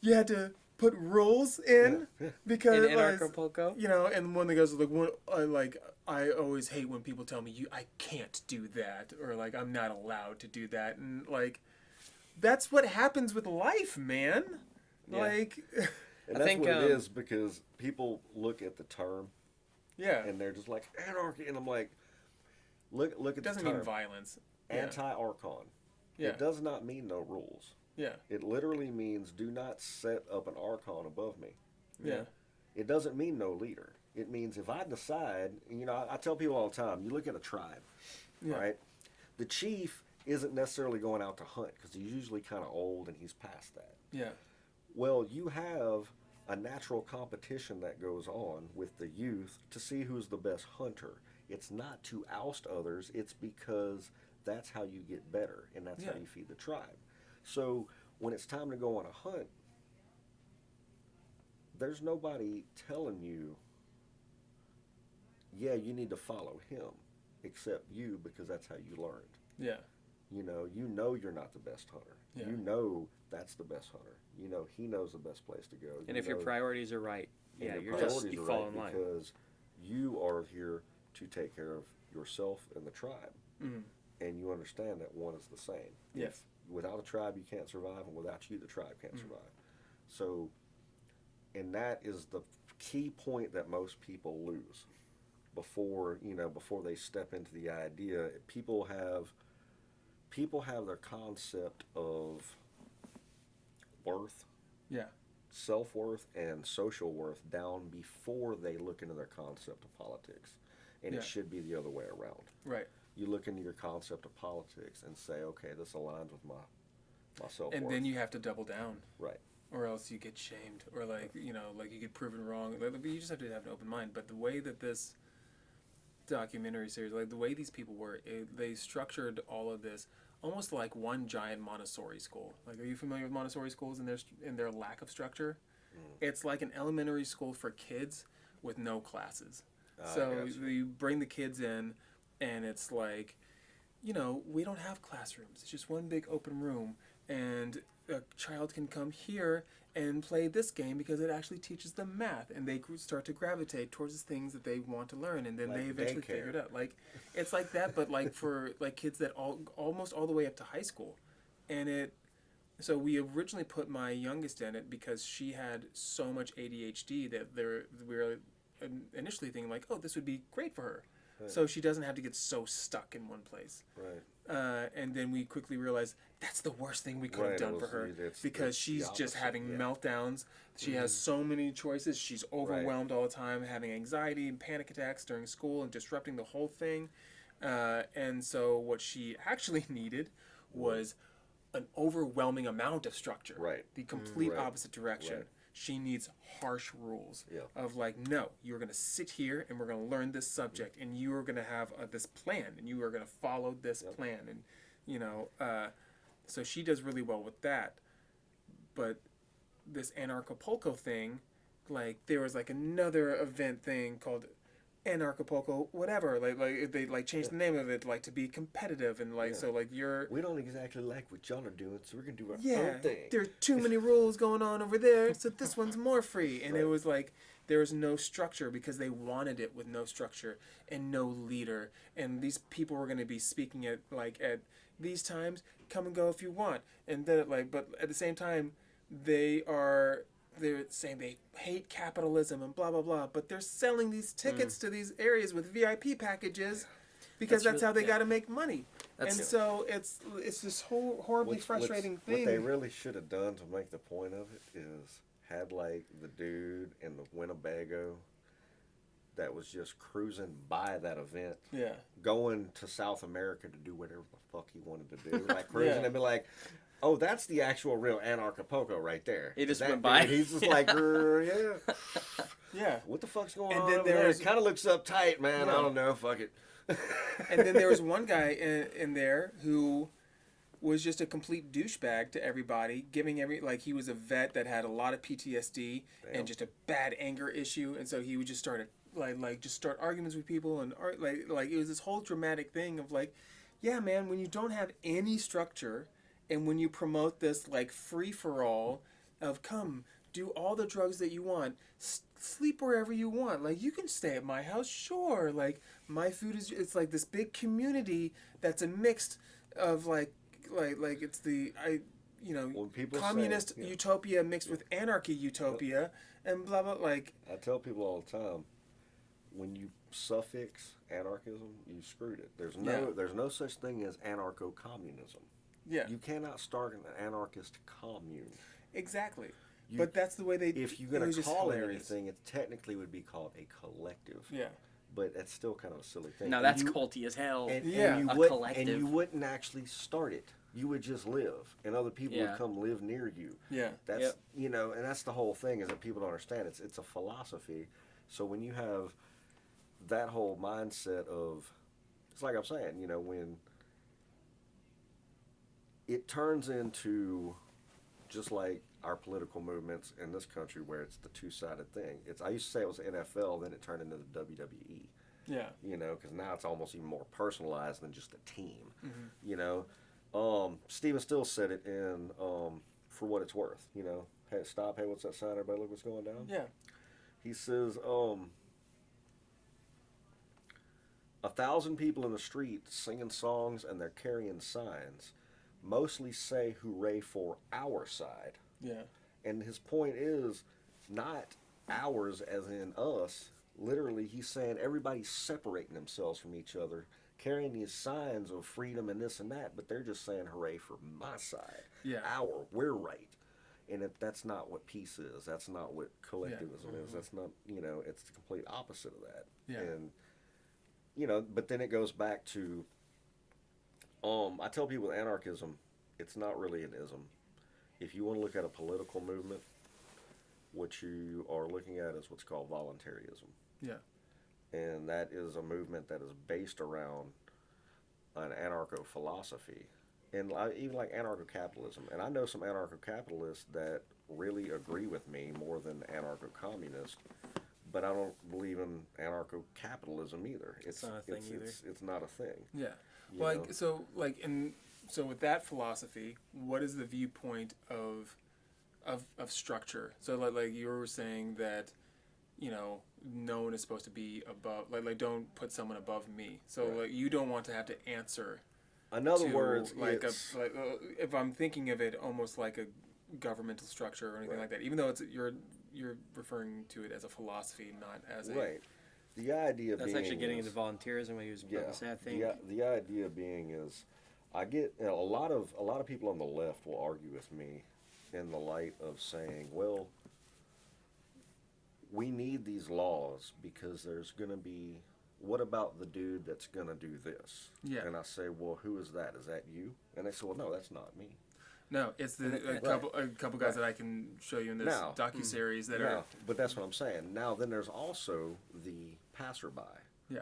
you had to put rules in because In Anarchapulco? you know, and one of the guys was like, I always hate when people tell me I can't do that or like I'm not allowed to do that, and like that's what happens with life, man. Yeah. Like, And I that's think, what it is, because people look at the term yeah, and they're just like anarchy, and I'm like, look at it the doesn't term mean violence. Yeah. anti-archon. Yeah. It does not mean no rules. Yeah, It literally means do not set up an archon above me. yeah, It doesn't mean no leader. It means if I decide, you know, I tell people all the time, you look at a tribe, yeah, right? The chief isn't necessarily going out to hunt because he's usually kind of old and he's past that. yeah, Well, you have a natural competition that goes on with the youth to see who's the best hunter. It's not to oust others, it's because that's how you get better and that's how Yeah. you feed the tribe. So when it's time to go on a hunt, there's nobody telling you, yeah, you need to follow him, except you, because that's how you learned. yeah, You know you're not the best hunter. Yeah. You know that's the best hunter. You know he knows the best place to go. And You if your know- priorities are right, and yeah, your you're just, priorities you are fall right in line. because you are here to take care of yourself and the tribe, and you understand that one is the same. Yes. Without a tribe, you can't survive, and without you, the tribe can't survive. So, and that is the key point that most people lose before they step into the idea. People have their concept of worth, yeah, self-worth, and social worth down before they look into their concept of politics, and Yeah. it should be the other way around. right. You look into your concept of politics and say, okay, this aligns with my self-worth. And then you have to double down, right. or else you get shamed, or like you get proven wrong. Like, you just have to have an open mind. But the way that this documentary series, like the way these people were, they structured all of this almost like one giant Montessori school. Like, are you familiar with Montessori schools and their lack of structure? It's like an elementary school for kids with no classes. So gotcha. you bring the kids in, and it's like, we don't have classrooms. It's just one big open room, and a child can come here and play this game because it actually teaches them math, and they start to gravitate towards the things that they want to learn, and then Like they eventually daycare. figure it out. Like, it's like that, but like for like kids that almost all the way up to high school, and so we originally put my youngest in it because she had so much ADHD that we were initially thinking like, oh, this would be great for her. Right. So she doesn't have to get so stuck in one place. Right. And then we quickly realized that's the worst thing we could have Right, done it for was- her it's because the she's just opposite, having yeah. meltdowns. She has so many choices. She's overwhelmed all the time, having anxiety and panic attacks during school and disrupting the whole thing. And so what she actually needed was an overwhelming amount of structure. Right. The complete Right. opposite direction. Right. She needs harsh rules Yeah. of like, no, you're going to sit here and we're going to learn this subject, and you are going to have this plan, and you are going to follow this plan, and so she does really well with that. But this Anarchapulco thing, like there was like another event thing called Anarchapulco whatever, like they like changed the name of it like to be competitive, and like so like you're We don't exactly like what y'all are doing, so we're gonna do our yeah, own thing. there are too many rules going on over there, so this one's more free. And it was like there was no structure because they wanted it with no structure and no leader. And these people were going to be speaking at these times, come and go if you want. And then but at the same time, they're saying they hate capitalism and blah blah blah, but they're selling these tickets to these areas with VIP packages. Because that's how they got to make money. And so it's this whole horribly frustrating thing. What they really should have done to make the point of it is had like the dude in the Winnebago that was just cruising by that event, Yeah. going to South America to do whatever the fuck he wanted to do, like cruising Yeah. and be like, oh, that's the actual real Anarchapulco right there. He just That went by. dude, he's just like, yeah. Yeah. What the fuck's going And on then over there there? was- It kind of looks uptight, man. Yeah. I don't know. Fuck it. And then there was one guy in there who was just a complete douchebag to everybody, giving he was a vet that had a lot of PTSD Damn. and just a bad anger issue, and so he would just start just start arguments with people and it was this whole dramatic thing of like, yeah, man, when you don't have any structure and when you promote this like free for all of come do all the drugs that you want, sleep wherever you want, like you can stay at my house, sure, like my food is, it's like this big community that's a mixed of like it's When people communist say, yeah. utopia mixed with anarchy utopia and blah blah, like I tell people all the time, when you suffix anarchism, you screwed it. There's no such thing as anarcho-communism. yeah, You cannot start an anarchist commune. exactly. You- But that's the way they. If you're it going was to just call it hilarious. anything, it technically would be called a collective. Yeah. But that's still kind of a silly thing. No, And that's you- culty as hell. Yeah. and A you would, collective. and you wouldn't actually start it. You would just live, and other people Yeah. would come live near you. Yeah. That's Yep. and that's the whole thing is that people don't understand. It's a philosophy. So when you have that whole mindset of, it's like I'm saying, when it turns into just like our political movements in this country where it's the two-sided thing. I used to say it was NFL, then it turned into the WWE. Yeah. Because now it's almost even more personalized than just a team. Mm-hmm. Steven Still said it in For What It's Worth. Hey, stop. Hey, what's that sign? Everybody look what's going down. Yeah. He says, 1,000 people in the street singing songs and they're carrying signs mostly say hooray for our side. Yeah. And his point is not ours as in us. Literally, he's saying everybody's separating themselves from each other, carrying these signs of freedom and this and that, but they're just saying hooray for my side. Yeah. We're right. And that's not what peace is. That's not what collectivism is. That's not, it's the complete opposite of that. Yeah. And, but then it goes back to, I tell people with anarchism, it's not really an ism. If you want to look at a political movement, what you are looking at is what's called voluntarism. Yeah. And that is a movement that is based around an anarcho-philosophy. And even like anarcho-capitalism. And I know some anarcho-capitalists that really agree with me more than anarcho-communists. But I don't believe in anarcho-capitalism either. It's not a thing either. It's not a thing. Yeah. You Well, know? so with that philosophy, what is the viewpoint of structure? So like you were saying that, no one is supposed to be above, like don't put someone above me. So Right. like you don't want to have to answer. In other to, words, like it's, if I'm thinking of it almost like a governmental structure or anything Right. like that, even though you're referring to it as a philosophy, not as a right. The idea That's being actually getting is, into volunteerism. What he was about to say, I think. The idea being is, I get a lot of people on the left will argue with me in the light of saying, well, we need these laws because there's going to be, what about the dude that's going to do this? Yeah. And I say, well, who is that? Is that you? And they say, well, no, that's not me. No, it's a couple guys that I can show you in this Now- docuseries that Now, are but that's what I'm saying. Now, then there's also the passerby. yeah.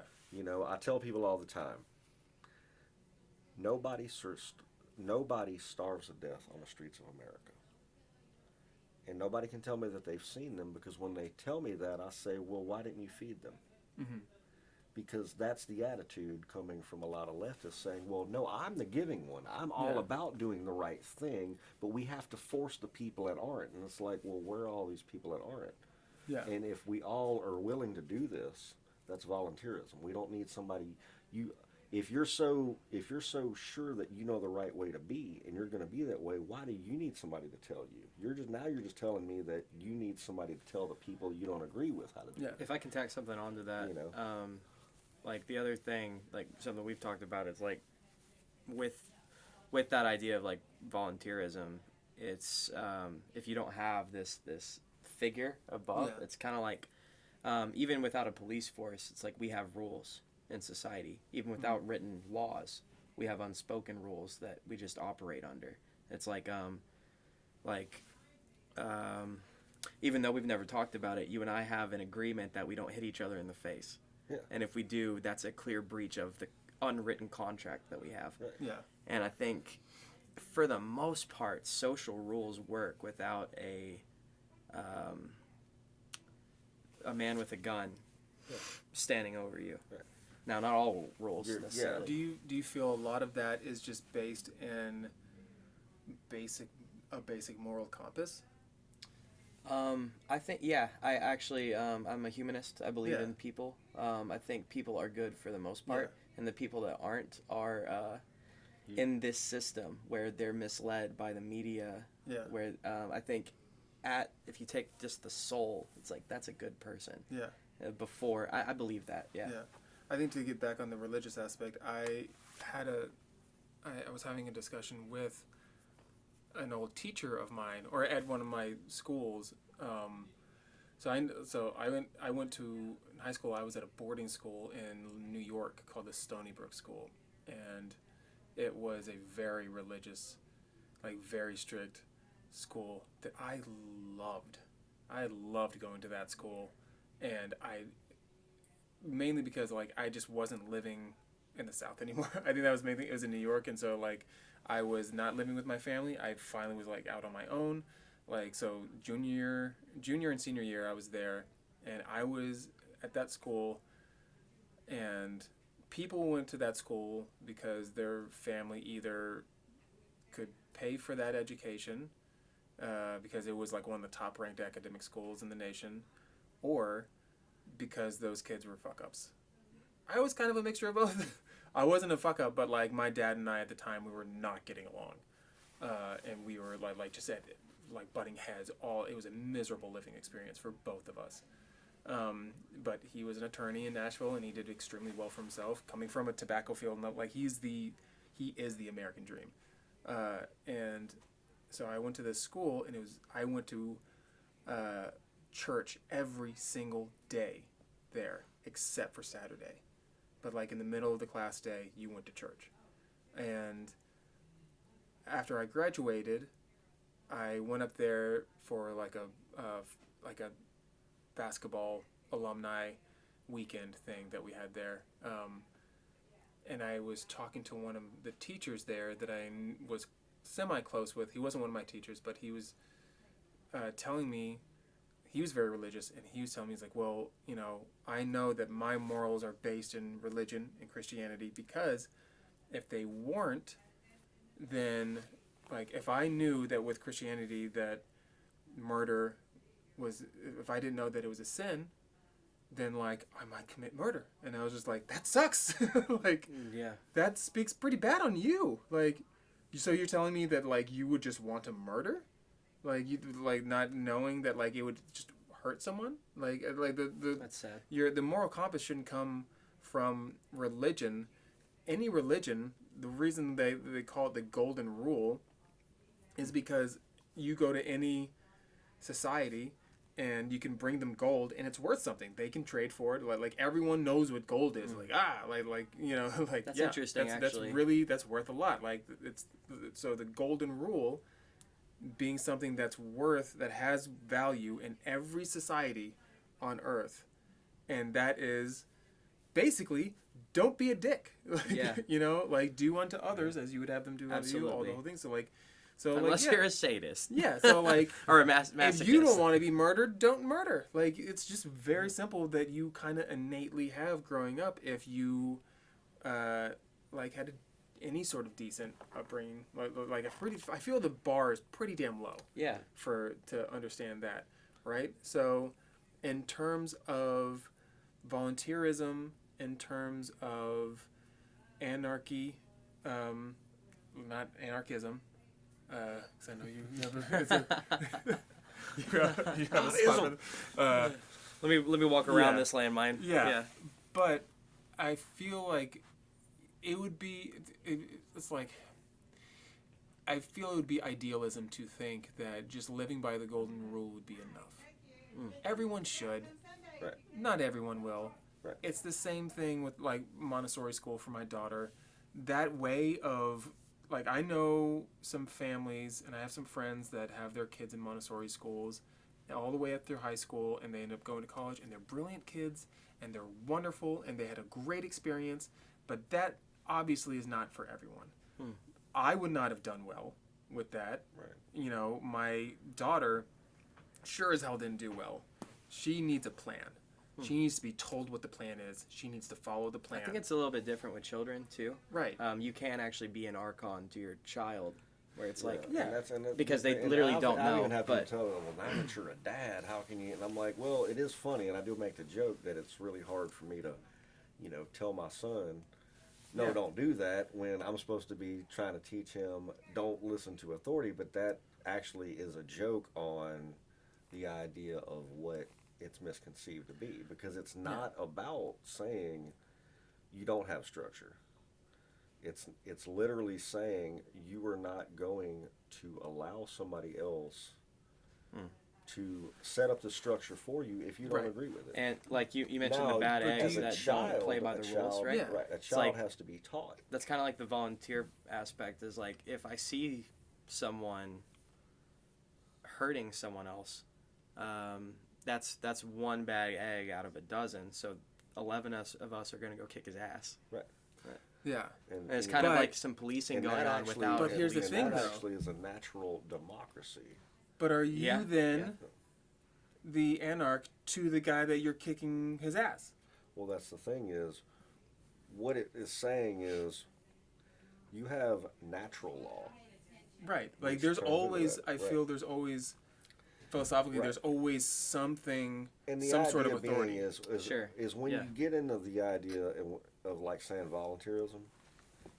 I tell people all the time, nobody starves to death on the streets of America. And nobody can tell me that they've seen them, because when they tell me that, I say, well, why didn't you feed them? Mm-hmm. Because that's the attitude coming from a lot of leftists saying, well, no, I'm the giving one. I'm all Yeah. about doing the right thing, but we have to force the people that aren't. And it's like, well, where are all these people that aren't? Yeah. And if we all are willing to do this, that's volunteerism. We don't need somebody. If you're so sure that you know the right way to be and you're going to be that way, why do you need somebody to tell you? You're just telling me that you need somebody to tell the people you don't agree with how to do Yeah. it. If I can tack something onto that, like the other thing, like something we've talked about is like with that idea of like volunteerism, it's if you don't have this figure above, Yeah. it's kind of like even without a police force, it's like we have rules in society. Even without written laws, we have unspoken rules that we just operate under. It's like even though we've never talked about it, you and I have an agreement that we don't hit each other in the face. Yeah. And if we do, that's a clear breach of the unwritten contract that we have. Right. Yeah. And I think, for the most part, social rules work without a man with a gun standing over you. Right. Now, not all rules necessarily. Do you feel a lot of that is just based in a basic moral compass? I think, I actually, I'm a humanist. I believe in people. I think people are good for the most part, and the people that aren't are in this system where they're misled by the media. Yeah. Where I think, if you take just the soul, it's like that's a good person. Yeah. I believe that. Yeah. Yeah. I think to get back on the religious aspect, I was having a discussion with an old teacher of mine, or at one of my schools. So I went to in high school. I was at a boarding school in New York called the Stony Brook School, and it was a very religious, like very strict school that I loved. I loved going to that school, and mainly because like I just wasn't living in the South anymore. I think that was mainly, it was in New York, and so like I was not living with my family. I finally was like out on my own. Like, so junior and senior year I was there, and I was at that school, and people went to that school because their family either could pay for that education, because it was like one of the top ranked academic schools in the nation, or because those kids were fuck ups. I was kind of a mixture of both. I wasn't a fuck up, but like my dad and I at the time, we were not getting along, and we were like just at like butting heads. It was a miserable living experience for both of us. But he was an attorney in Nashville, and he did extremely well for himself, coming from a tobacco field. And like he is the American dream. And so I went to this school, and I went to church every single day there, except for Saturday. But like in the middle of the class day, you went to church. And after I graduated, I went up there for like a basketball alumni weekend thing that we had there. And I was talking to one of the teachers there that I was semi-close with. He wasn't one of my teachers, but he was telling me, he was very religious, and he was telling me, he's like, well, you know, I know that my morals are based in religion and Christianity, because if they weren't, then, like, if I knew that with Christianity that murder was, if I didn't know that it was a sin, then, like, I might commit murder. And I was just like, that sucks. Like, Yeah. that speaks pretty bad on you. Like, so you're telling me that, like, you would just want to murder? Like, you, like, not knowing that, like, it would just hurt someone? Like the That's sad. the moral compass shouldn't come from religion. Any religion, the reason they call it the golden rule is because you go to any society and you can bring them gold, and it's worth something. They can trade for it. Like everyone knows what gold is. Like you know, like That's interesting. Actually, that's worth a lot. Like it's so the golden rule being something that has value in every society on Earth, and that is basically don't be a dick. Like, yeah. You know, like do unto others as you would have them do unto you. All the whole thing. So unless you're a sadist. Yeah. So like, or a masochist. If you don't want to be murdered, don't murder. Like it's just very simple that you kind of innately have growing up if you, like had any sort of decent upbringing. Like I feel the bar is pretty damn low. Yeah. To understand that, right? So, in terms of volunteerism, in terms of anarchy, not anarchism, because I know you never. you have a spot let me walk around this landmine. Yeah. But I feel like it would be. It's like. I feel it would be idealism to think that just living by the golden rule would be enough. Everyone should. Right. Not everyone will. Right. It's the same thing with like Montessori school for my daughter. That way of like I know some families and I have some friends that have their kids in Montessori schools all the way up through high school, and they end up going to college, and they're brilliant kids and they're wonderful and they had a great experience, but that obviously is not for everyone. I would not have done well with that. Right. You know, my daughter sure as hell didn't do well. She needs a plan. She needs to be told what the plan is. She needs to follow the plan. I think it's a little bit different with children too. Right. You can actually be an archon to your child, where it's like, Yeah. because they literally don't I know, even have but- to tell them, well, now that you're a dad, how can you? And I'm like, well, it is funny, and I do make the joke that it's really hard for me to, tell my son, no, Yeah. don't do that, when I'm supposed to be trying to teach him, don't listen to authority. But that actually is a joke on the idea of what it's misconceived to be, because it's not about saying you don't have structure. It's literally saying you are not going to allow somebody else to set up the structure for you if you don't Right. agree with it. And like you mentioned Now, the bad but eggs as a that child, don't play by a the child- rules, right? Yeah. Right. A It's child like- has to be taught. That's kind of like the volunteer aspect. Is like if I see someone hurting someone else, that's one bad egg out of a dozen. So 11 of us are going to go kick his ass. Right. Yeah. And it's kind of But- like some policing and going that on actually- without. But here's the and thing, that though. actually is a natural democracy. But are you Yeah. then the anarch to the guy that you're kicking his ass? Well, that's the thing is, what it is saying is, you have natural law. Right. Like Which there's turns into always that, I right. feel there's always philosophically Right. there's always something And the some idea sort of authority. being is Sure. when Yeah. you get into the idea of like saying volunteerism,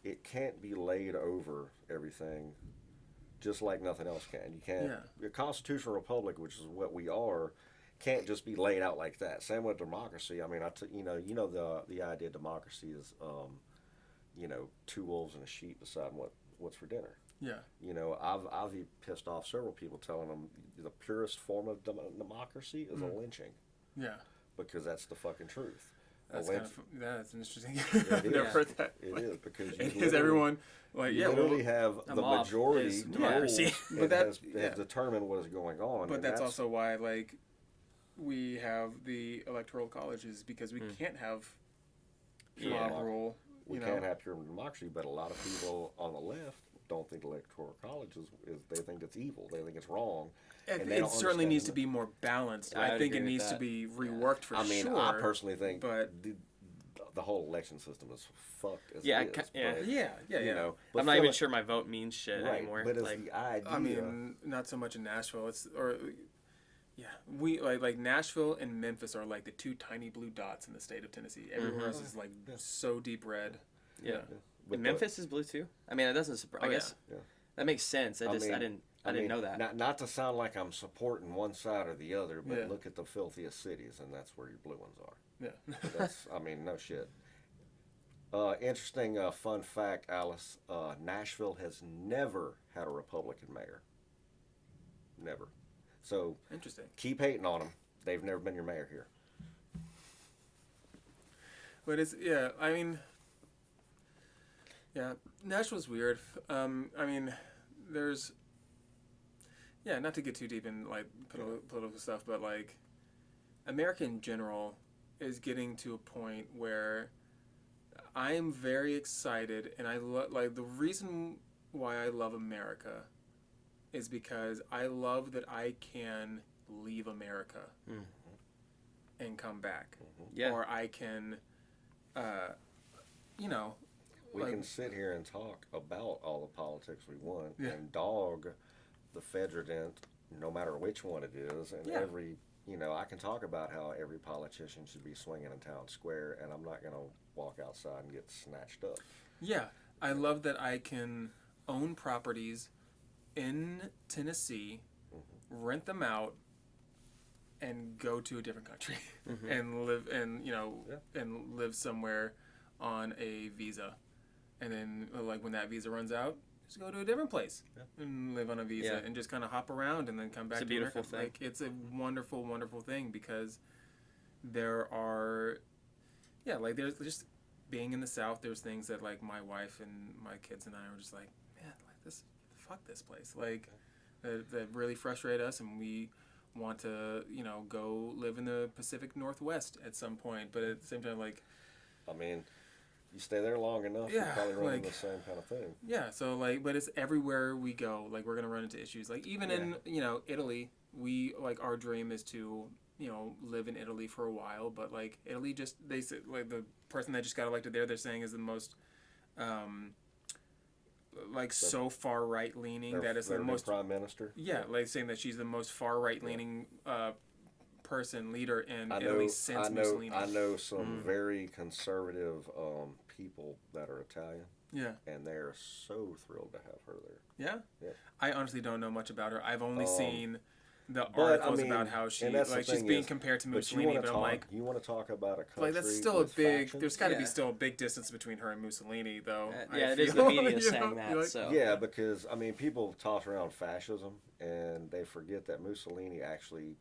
it can't be laid over everything, just like nothing else can. You can't. Yeah. A constitutional republic, which is what we are, can't just be laid out like that. Same with democracy. I mean, the idea of democracy is, two wolves and a sheep deciding what's for dinner. Yeah. I've pissed off several people telling them the purest form of democracy is a lynching, Yeah. because that's the fucking truth. That's A kind lynch- of that's interesting. it I've never is. heard that. It is, because you Is literally- everyone like you yeah, well, literally have a the mob majority is rules democracy. and But that- has yeah. determined what is going on. but and that's also why like we have the electoral colleges, because we can't have Yeah. mob rule. we can't have pure democracy. But a lot of people on the left don't think electoral college is they think it's evil. They think it's wrong. and they It don't certainly needs to understand be more balanced. I I would think it agree with needs to that. be reworked for I mean, sure. I personally think but- the whole election system is fucked as Yeah, it is. yeah. but, Yeah. but I'm not feel even like- sure my vote means shit right, anymore. But it's Like, the idea. I mean, not so much in Nashville. We like Nashville and Memphis are like the two tiny blue dots in the state of Tennessee. Everywhere else is like so deep red. yeah. but And Memphis is blue too. I mean, it doesn't surprise. Oh, I yeah. guess Yeah. that makes sense. I didn't know that. Not to sound like I'm supporting one side or the other, but Yeah. look at the filthiest cities, and that's where your blue ones are. Yeah. That's, I mean, no shit. Interesting fun fact, Alice. Nashville has never had a Republican mayor. Never. So Interesting. keep hating on them. They've never been your mayor here. But it's I mean, Nashville's weird. I mean, there's not to get too deep in like political stuff, but like America in general is getting to a point where I am very excited, and like the reason why I love America is because I love that I can leave America and come back, Yeah. or I can, We like- can sit here and talk about all the politics we want Yeah. and dog the federal, no matter which one it is, and Yeah. every, I can talk about how every politician should be swinging in town square, and I'm not going to walk outside and get snatched up. Yeah, I love that I can own properties in Tennessee, rent them out, and go to a different country and live and live somewhere on a visa, and then like when that visa runs out, just go to a different place and live on a visa Yeah. and just kind of hop around and then come back. It's a to beautiful America. thing. Like it's a wonderful, wonderful thing because there are, yeah, like there's just being in the South. There's things that like my wife and my kids and I are just like, man, like this, fuck this place, like that really frustrate us, and we want to, go live in the Pacific Northwest at some point. But at the same time, like, I mean, you stay there long enough, you Yeah, probably run like- into the same kind of thing. yeah, so like, but it's everywhere we go. Like, we're gonna run into issues. Like, even in Italy, we like our dream is to live in Italy for a while. But like Italy, just they say like the person that just got elected there, they're saying is the most, like so far right leaning that is the Their new most. prime minister. Yeah, like saying that she's the most far right leaning leader in Italy since Mussolini. I know some very conservative people that are Italian, Yeah. and they're so thrilled to have her there. Yeah? Yeah. I honestly don't know much about her. I've only seen the but, articles I mean, about how she and that's the like she's thing being is, compared to But Mussolini, but I'm like you want to talk about a country like that's still a with big factions? there's got to be Yeah. still a big distance between her and Mussolini though. Yeah, I it is feel. the media You know, saying that. you're like, So Yeah, because I mean, people toss around fascism, and they forget that Mussolini actually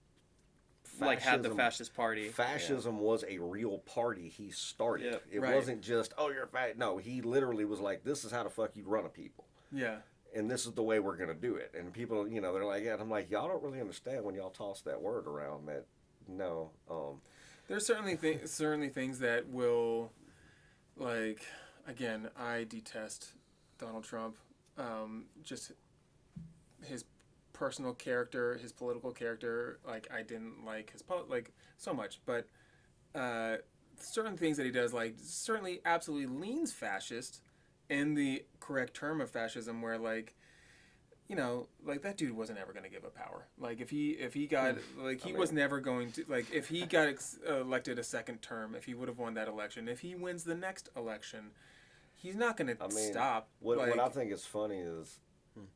like had the fascism- fascist party. Fascism was a real party he started. Yep. It Right. wasn't just, oh, you're fat. No, he literally was like, this is how the fuck you run a people. Yeah. And this is the way we're going to do it. And people, they're like, yeah. And I'm like, y'all don't really understand when y'all toss that word around that, no. There's certainly things that will, like, again, I detest Donald Trump. Just his personal character, his political character. Like, I didn't like his so much, but certain things that he does, like, certainly absolutely leans fascist in the correct term of fascism, where like. Like that dude wasn't ever going to give up power. Like if he got like he was never going to like if he got elected a second term, if he would have won that election, if he wins the next election, he's not going to stop. What like, I think is funny is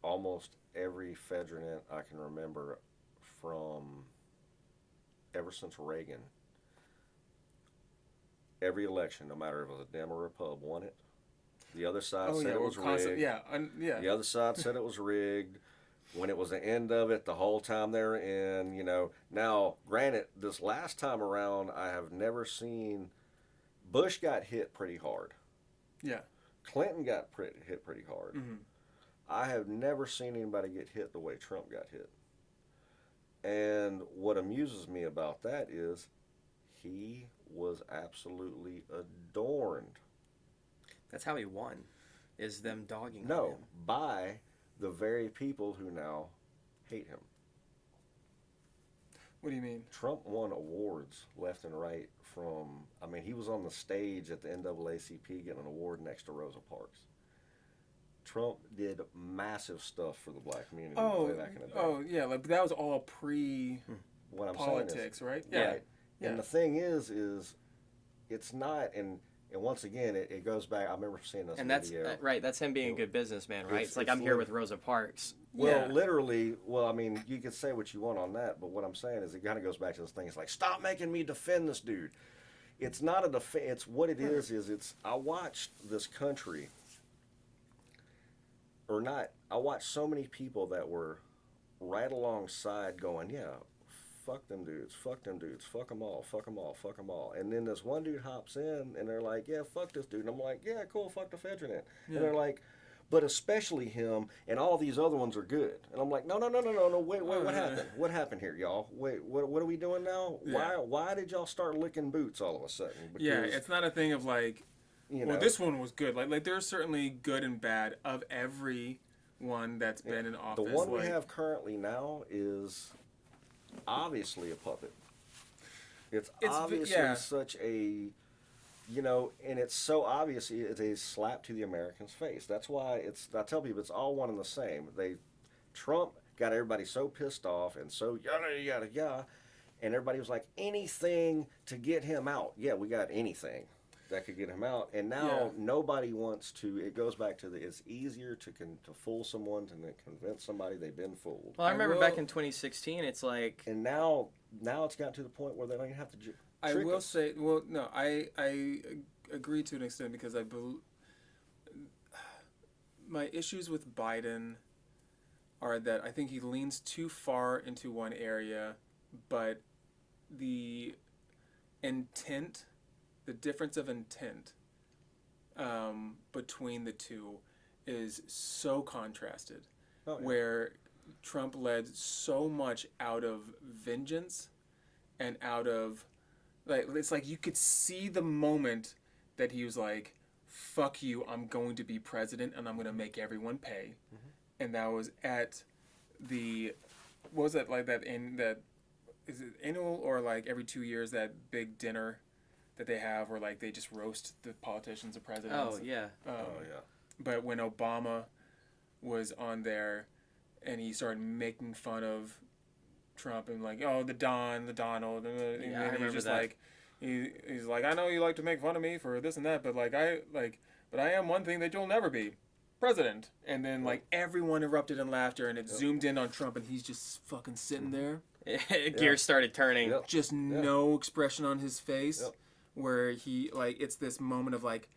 almost every federant I can remember from ever since Reagan, every election, no matter if it was a Dem or a Pub, won it. The other side said it was rigged. Yeah, The other side said it was rigged. When it was the end of it, the whole time they were in, Now, granted, this last time around, I have never seen. Bush got hit pretty hard. Yeah. Clinton got hit pretty hard. Mm-hmm. I have never seen anybody get hit the way Trump got hit. And what amuses me about that is he was absolutely adorned. That's how he won, is them dogging on No, him. by the very people who now hate him. What do you mean? Trump won awards left and right he was on the stage at the NAACP getting an award next to Rosa Parks. Trump did massive stuff for the black community way back in the day. Oh, yeah, like that was all pre What I'm politics, saying right? is, Yeah. right. Yeah. And the thing is it's not, and once again, it goes back. I remember seeing this And that's video. right. That's him being a good businessman, right? It's like it's I'm here lit- with Rosa Parks. Well, Yeah. literally, I mean, you could say what you want on that, but what I'm saying is it kind of goes back to this thing. It's like, stop making me defend this dude. It's not a defense. It's what it is I watched this country, or not, I watched so many people that were right alongside going, yeah, fuck them dudes, fuck them dudes, fuck them all, fuck them all, fuck them all. And then this one dude hops in, and they're like, yeah, fuck this dude. And I'm like, yeah, cool, fuck the federal. Yeah. And they're like, but especially him, and all these other ones are good. And I'm like, no, wait, what happened? What happened here, y'all? Wait, what are we doing now? Yeah. Why did y'all start licking boots all of a sudden? Yeah, it's not a thing of like, well, this one was good. Like there's certainly good and bad of every one that's been in office. The one we like, have currently now is obviously a puppet. It's obviously such a, and it's so obvious it's a slap to the American's face. That's why I tell people it's all one and the same. Trump got everybody so pissed off and so yada, yada, yada, and everybody was like, anything to get him out. Yeah, we got anything that could get him out, and now nobody wants to. It goes back to it's easier to fool someone than to convince somebody they've been fooled. Well, I remember back in 2016, it's like, And now it's gotten to the point where they don't even have to trick I will us. say, well, no, I agree to an extent because my issues with Biden are that I think he leans too far into one area, but intent, the difference of intent between the two is so contrasted. Oh, yeah. Where Trump led so much out of vengeance and out of, like, it's like you could see the moment that he was like, fuck you, I'm going to be president and I'm going to make everyone pay. And that was at the, what was that, like, that in that, is it annual or like every 2 years, that big dinner that they have where like they just roast the politicians and presidents? Oh yeah. But when Obama was on there and he started making fun of Trump and like, oh, the Donald, and Yeah, I then remember he's just that. like, he's like, I know you like to make fun of me for this and that, but like but I am one thing that you'll never be, president. And then like everyone erupted in laughter, and it zoomed in on Trump, and he's just fucking sitting there, Gears started turning. Yep. just no expression on his face, Yep. where he, like, it's this moment of like,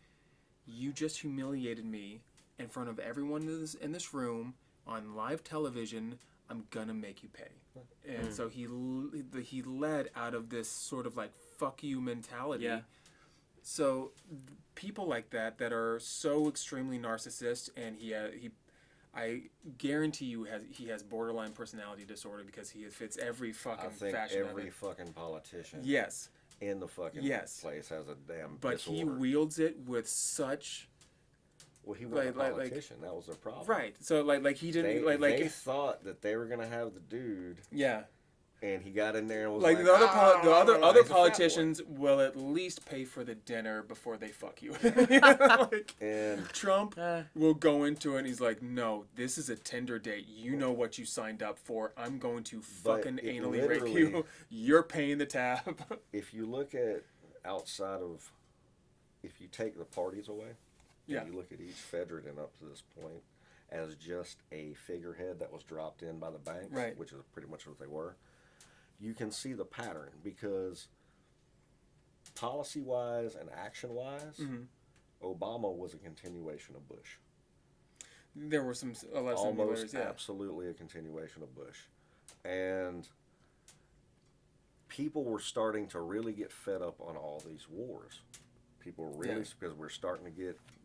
you just humiliated me in front of everyone in this room on live television. I'm gonna make you pay. And so he led out of this sort of like fuck you mentality. Yeah. So people like that are so extremely narcissist, and I guarantee you he has borderline personality disorder, because he fits every fucking I think fashion of every it. fucking politician Yes, in the fucking Yes. place has a damn but disorder. he wields it with such Well, he wasn't like- a politician. That was their problem. right. So like he didn't They thought that they were gonna have the dude, yeah. and he got in there and was Like like, the other he's a fat boy." politicians will at least pay for the dinner before they fuck you. Like, And Trump will go into it and he's like, no, this is a Tinder date. You know what you signed up for. I'm going to But fucking it anally rape literally- you. You're paying the tab. if you look at outside of, if you take the parties away, Yeah. and you look at each federation up to this point as just a figurehead that was dropped in by the banks, Right. which is pretty much what they were, you can see the pattern, because policy-wise and action-wise, Mhm. Obama was a continuation of Bush. There were some a lot of Almost similarities, yeah. absolutely a continuation of Bush. And people were starting to really get fed up on all these wars. People were really, because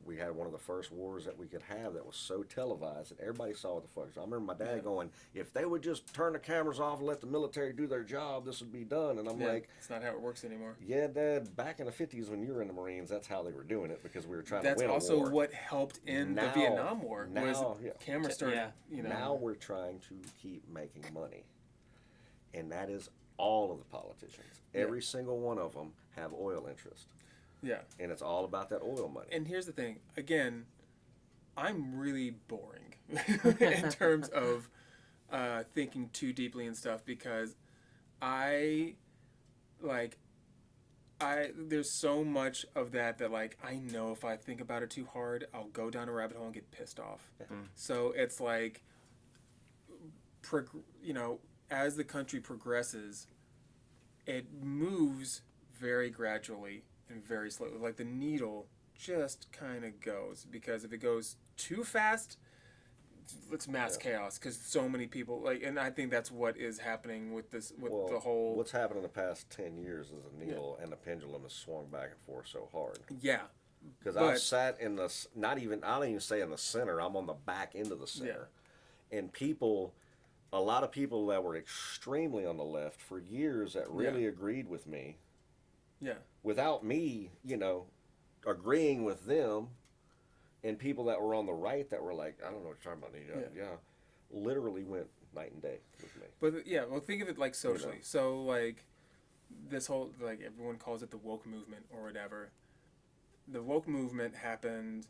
we had one of the first wars that we could have that was so televised that everybody saw what the fuck. I remember my dad going, if they would just turn the cameras off and let the military do their job, this would be done. And I'm like, it's not how it works anymore. yeah, Dad, back in the 50s when you were in the Marines, that's how they were doing it, because we were trying That's to win also a war. what helped in the Now- Vietnam War. now, Was yeah. cameras started, Yeah. you know. Now we're trying to keep making money. And that is all of the politicians. Every single one of them have oil interest. Yeah. And it's all about that oil money. And here's the thing. Again, I'm really boring in terms of thinking too deeply and stuff, because there's so much of that like I know if I think about it too hard, I'll go down a rabbit hole and get pissed off. So it's like, as the country progresses, it moves very gradually and very slowly. Like the needle just kind of goes, because if it goes too fast, it's mass chaos, because so many people and I think that's what is happening with this, with the whole. What's happened in the past 10 years is the needle and the pendulum has swung back and forth so hard. Yeah. Because I've sat in the, I don't even say in the center, I'm on the back end of the center. And a lot of people that were extremely on the left for years that really agreed with me. Yeah. Without me, agreeing with them, and people that were on the right that were like, I don't know what you're talking about, literally went night and day with me. But well, think of it like socially. So like this whole, like, everyone calls it the woke movement or whatever. The woke movement happened.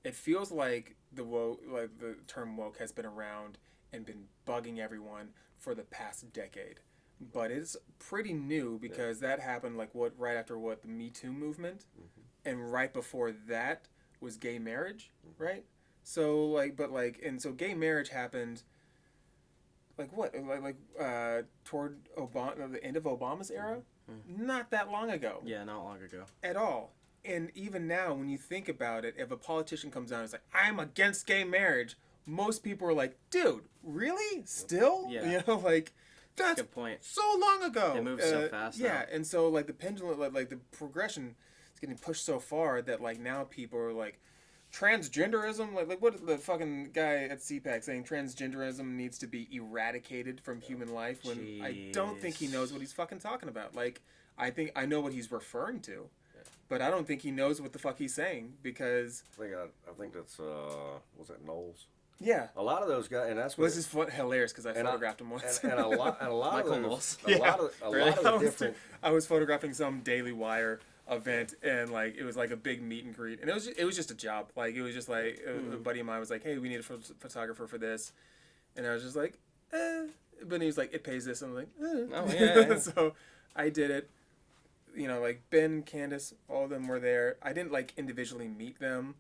It feels like the term woke has been around and been bugging everyone for the past decade. But it's pretty new, because that happened right after the Me Too movement, and right before that was gay marriage, right? So so gay marriage happened toward the end of Obama's era, not that long ago. Yeah, not long ago. At all. And even now, when you think about it, if a politician comes out and is like, I'm against gay marriage, most people are like, dude, really? Still? Yeah. That's good point. so long ago. It moves so fast Yeah, now. and so like the pendulum, like the progression is getting pushed so far that like now people are like transgenderism. Like what the fucking guy at CPAC saying transgenderism needs to be eradicated from human life when I don't think he knows what he's fucking talking about. Like I think I know what he's referring to, but I don't think he knows what the fuck he's saying because I think that's was that Knowles? yeah. A lot of those guys, and that's Well, what. this is hilarious because I photographed him once. And a lot Michael of Knowles. those, a lot of the different. I was photographing some Daily Wire event, and like it was like a big meet and greet, and it was just a job. Like it was just like a buddy of mine was like, "Hey, we need a photographer for this," and I was just like, "Eh," but he was like, "It pays this." And I'm like, "Eh." Oh yeah. So I did it. You know, like Ben, Candace, all of them were there. I didn't like individually meet them,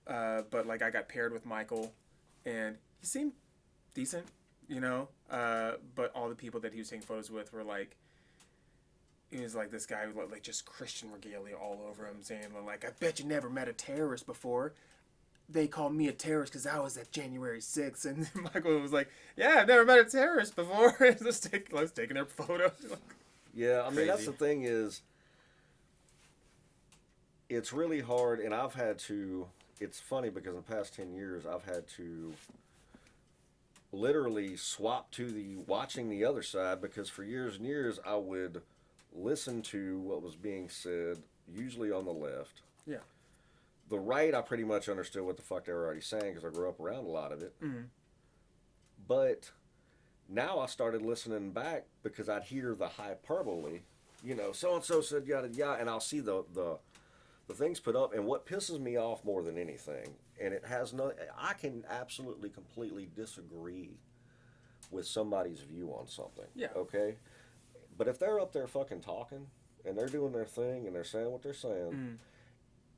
but like I got paired with Michael, and he seemed decent, you know. But all the people that he was taking photos with were like, he was like this guy who like just Christian regalia all over him, saying like, "I bet you never met a terrorist before. They called me a terrorist because I was at January 6th." And Michael was like, "Yeah, I've never met a terrorist before." Just taking their photos. Yeah, I mean that's Crazy. the thing is, it's really hard, and I've had to. It's funny because in the past 10 years, I've had to literally swap to the watching the other side because for years and years I would listen to what was being said, usually on the left. Yeah. The right, I pretty much understood what the fuck they were already saying because I grew up around a lot of it. Mm-hmm. But now I started listening back because I'd hear the hyperbole, you know, so and so said yada yada, and I'll see the things put up. And what pisses me off more than anything, and it has no, I can absolutely completely disagree with somebody's view on something. Yeah. Okay. But if they're up there fucking talking and they're doing their thing and they're saying what they're saying,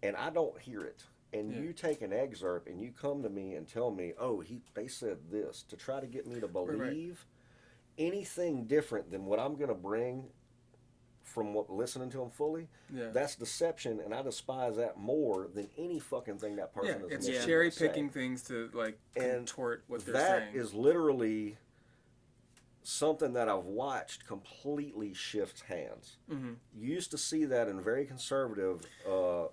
and I don't hear it, and you take an excerpt and you come to me and tell me, oh, they said this to try to get me to believe anything different than what I'm going to bring from listening to them fully, that's deception, and I despise that more than any fucking thing that person is. It's cherry picking things to like contort what they're saying. That is literally something that I've watched completely shift hands. Mm-hmm. You used to see that in very conservative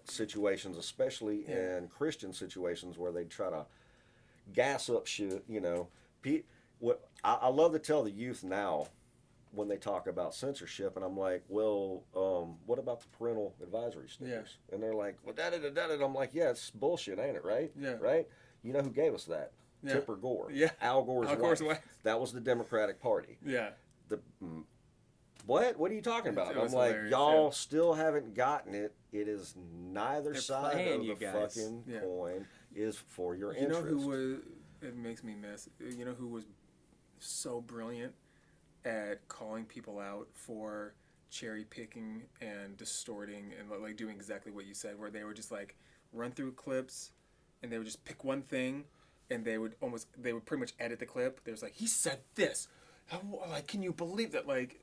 situations, especially in Christian situations where they try to gas up shit. You know, what I love to tell the youth now when they talk about censorship, and I'm like, well, what about the parental advisory stickers? And they're like, well, da-da-da-da-da. I'm like, yeah, it's bullshit, ain't it, right? Yeah. Right? You know who gave us that? Yeah. Tipper Gore. Yeah. Al Gore's wife. wife. That was the Democratic Party. Yeah. What are you talking about? It was I'm like, hilarious, y'all still haven't gotten it. It is neither They're side playing of you the guys. fucking coin is for your You know interest. who was? It makes me miss. You know who was so brilliant at calling people out for cherry picking and distorting and like doing exactly what you said, where they would just like run through clips and they would just pick one thing and they would pretty much edit the clip. There's like, he said this. Like, can you believe that? Like,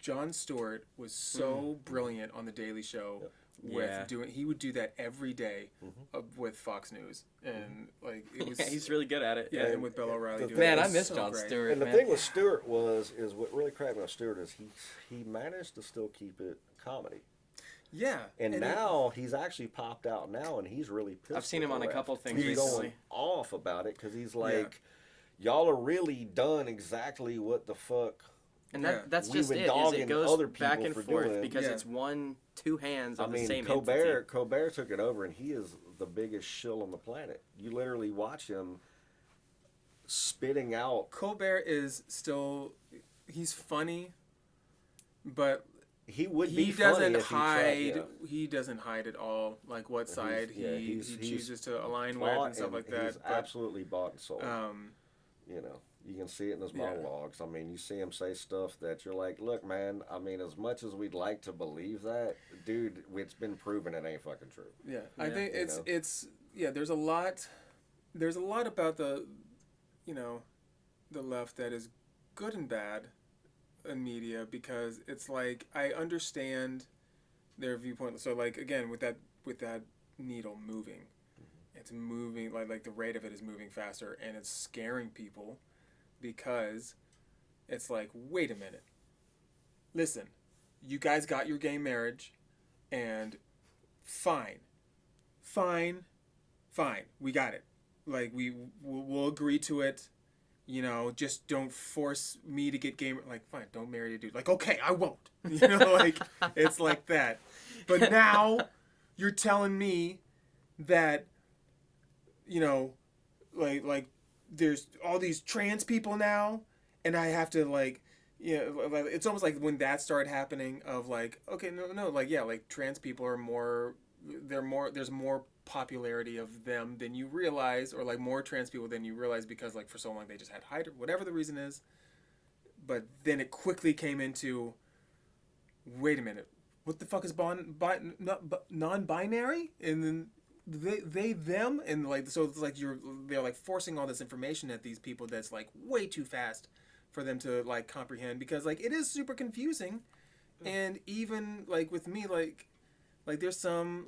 Jon Stewart was so brilliant on the Daily Show with doing. He would do that every day with Fox News, and like it was. He's really good at it. Yeah, and with Bill O'Reilly. doing Man, it. I It was miss so Jon great. Stewart. And the man. thing with Stewart is what really cracked me on Stewart is he managed to still keep it comedy. Yeah, And now he's actually popped out now, and he's really pissed. I've seen him with on the a left. couple things He's recently. going off about it because he's like, y'all are really done exactly what the fuck. And that's We've just been it. Is dogging it goes other back people and for forth doing it. because Yeah. it's two hands of I mean, the same Colbert entity. took it over, and he is the biggest shill on the planet. You literally watch him spitting out. Colbert is still. He's funny, but He would he be funny doesn't if he tried, hide. yeah. He doesn't hide at all. Like what side he chooses to align with Bought and stuff like that. He's absolutely bought and sold. But, You know, you can see it in his Yeah. monologues. I mean, you see him say stuff that you're like, look, man, I mean, as much as we'd like to believe that, dude, it's been proven it ain't fucking true. yeah, I think You it's there's a lot about the the left that is good and bad in media, because it's like I understand their viewpoint. So like again with that needle moving, it's moving like the rate of it is moving faster, and it's scaring people because it's like, wait a minute. Listen, you guys got your gay marriage, and fine, we got it. Like we'll agree to it. You know, just don't force me to get gay. Like, fine, don't marry a dude. Like, okay, I won't. You know, like it's like that. But now you're telling me that, you know, like there's all these trans people now, and I have to like, like it's almost like when that started happening of like, okay, no, like yeah, like trans people are more, there's more popularity of them than you realize, or like more trans people than you realize because like for so long they just had hide, whatever the reason is. But then it quickly came into, wait a minute, what the fuck is non-binary? And then they them, and like so it's like they're like forcing all this information at these people that's like way too fast for them to like comprehend, because like it is super confusing. And even like with me, like there's some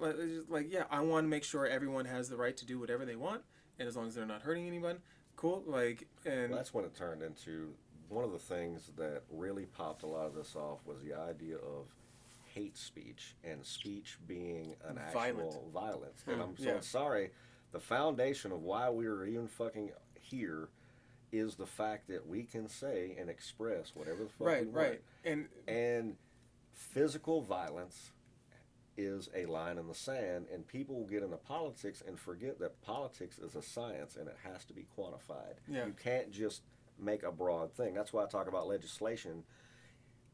like yeah, I want to make sure everyone has the right to do whatever they want, and as long as they're not hurting anyone, cool. Like, and Well, that's when it turned into one of the things that really popped a lot of this off was the idea of hate speech and speech being an actual violence. And I'm so sorry, the foundation of why we are even fucking here is the fact that we can say and express whatever the fuck we want. And physical violence is a line in the sand, and people will get into politics and forget that politics is a science and it has to be quantified. You can't just make a broad thing. That's why I talk about legislation.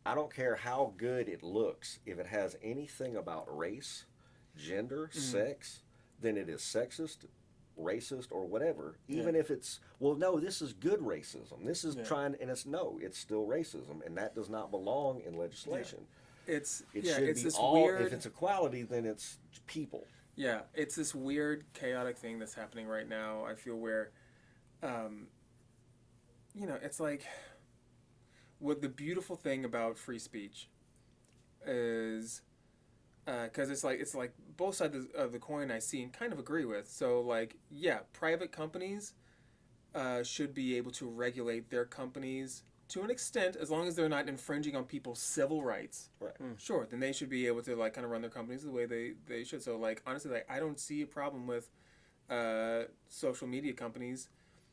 I don't care how good it looks. If it has anything about race, gender, sex, then it is sexist, racist, or whatever. Even if it's, well, no, this is good racism. This is trying, and it's still racism, and that does not belong in legislation. It should be all, weird, if it's equality, then it's people. Yeah, it's this weird, chaotic thing that's happening right now, I feel, where, you know, it's like, what the beautiful thing about free speech is, because it's like both sides of the coin I see and kind of agree with. So, like, yeah, private companies should be able to regulate their companies to an extent, as long as they're not infringing on people's civil rights. Right. Sure, then they should be able to like kind of run their companies the way they should. So like honestly, like I don't see a problem with social media companies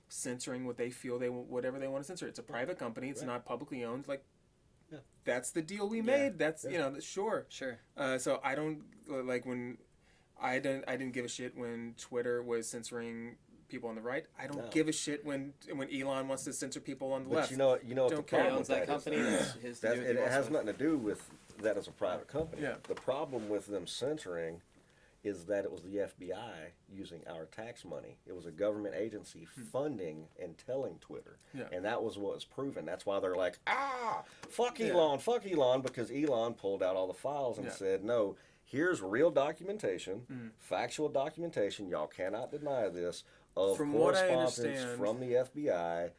censoring what they feel whatever they want to censor. It's a private company. It's not publicly owned. Like that's the deal we made. That's you know sure. So I don't like when I didn't give a shit when Twitter was censoring people on the right. I don't give a shit when Elon wants to censor people on the left. You know what the problem with that company is. It has nothing to do with that as a private company. Yeah. The problem with them censoring is that it was the FBI using our tax money. It was a government agency funding and telling Twitter. And that was what was proven. That's why they're like, fuck Elon, because Elon pulled out all the files and said, no, here's real documentation, factual documentation, y'all cannot deny this, of from what I correspondence understand, from the FBI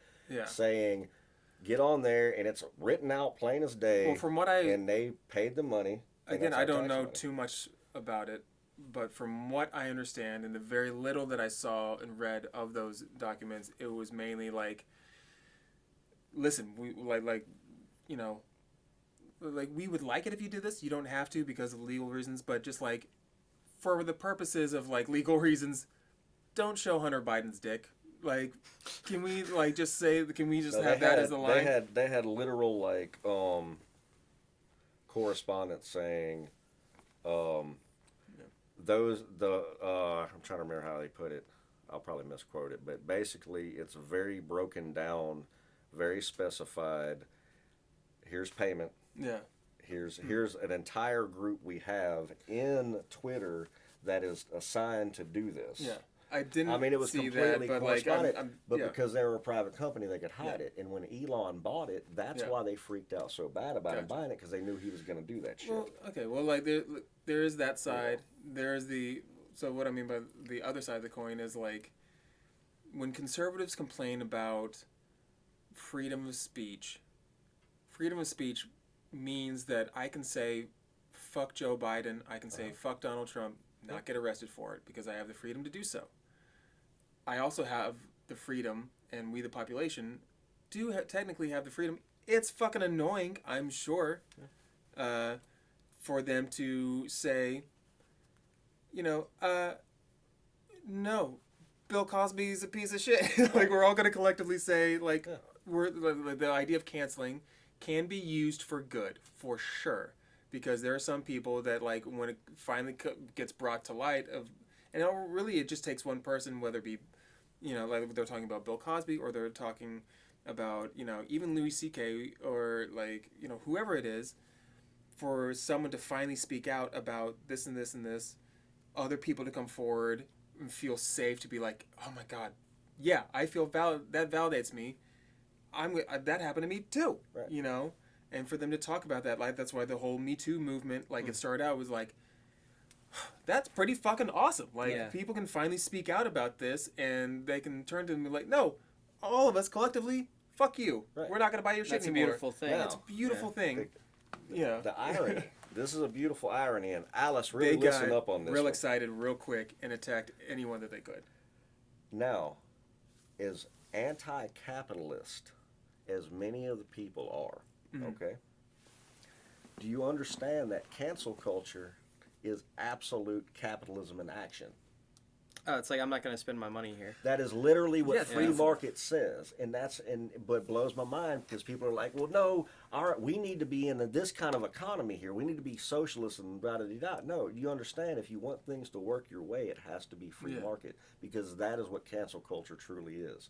saying, get on there, and it's written out plain as day. Well, from what and they paid the money. Again, I don't know too much about it, but from what I understand, and the very little that I saw and read of those documents, it was mainly like, listen, we like you know, like we would like it if you did this. You don't have to because of legal reasons, but just like for the purposes of like legal reasons, don't show Hunter Biden's dick. Like, can we like just say? Can we just have that as the line? They had literal like correspondence saying those I'm trying to remember how they put it. I'll probably misquote it, but basically it's very broken down, very specified. Here's payment. Here's an entire group we have in Twitter that is assigned to do this. I didn't. I mean, it was see completely that, but correspondent, but because they were a private company, they could hide it. And when Elon bought it, that's why they freaked out so bad about him buying it, because they knew he was going to do that shit. Well, okay. Well, like there is that side. There's the so what I mean by the other side of the coin is like when conservatives complain about freedom of speech. Freedom of speech means that I can say fuck Joe Biden. I can say fuck Donald Trump. Not get arrested for it because I have the freedom to do so. I also have the freedom, and we the population do technically have the freedom it's fucking annoying, I'm sure, for them to say, no, Bill Cosby's a piece of shit. Like, we're all going to collectively say, like, the idea of canceling can be used for good, for sure. Because there are some people that, like, when it finally gets brought to light and it just takes one person, whether it be, like they're talking about Bill Cosby, or they're talking about, even Louis C.K., or, like, whoever it is, for someone to finally speak out about this and this and this, other people to come forward and feel safe to be like, oh my God, yeah, I feel that validates me. That happened to me too, right. And for them to talk about that, like, that's why the whole Me Too movement, like, it started out was like, that's pretty fucking awesome. Like, people can finally speak out about this, and they can turn to them and be like, no, all of us collectively, fuck you. Right. We're not gonna buy your shit anymore. That's a beautiful thing. That's a beautiful thing. The irony. This is a beautiful irony, and Alice really listened up on this. Real excited, real quick, and attacked anyone that they could. Now, as anti-capitalist as many of the people are, okay, do you understand that cancel culture is absolute capitalism in action? Oh, it's like, I'm not going to spend my money here. That is literally what free market says, but it blows my mind, because people are like, well, no, we need to be in this kind of economy here. We need to be socialist and da-da-da-da. No, you understand, if you want things to work your way, it has to be free market, because that is what cancel culture truly is.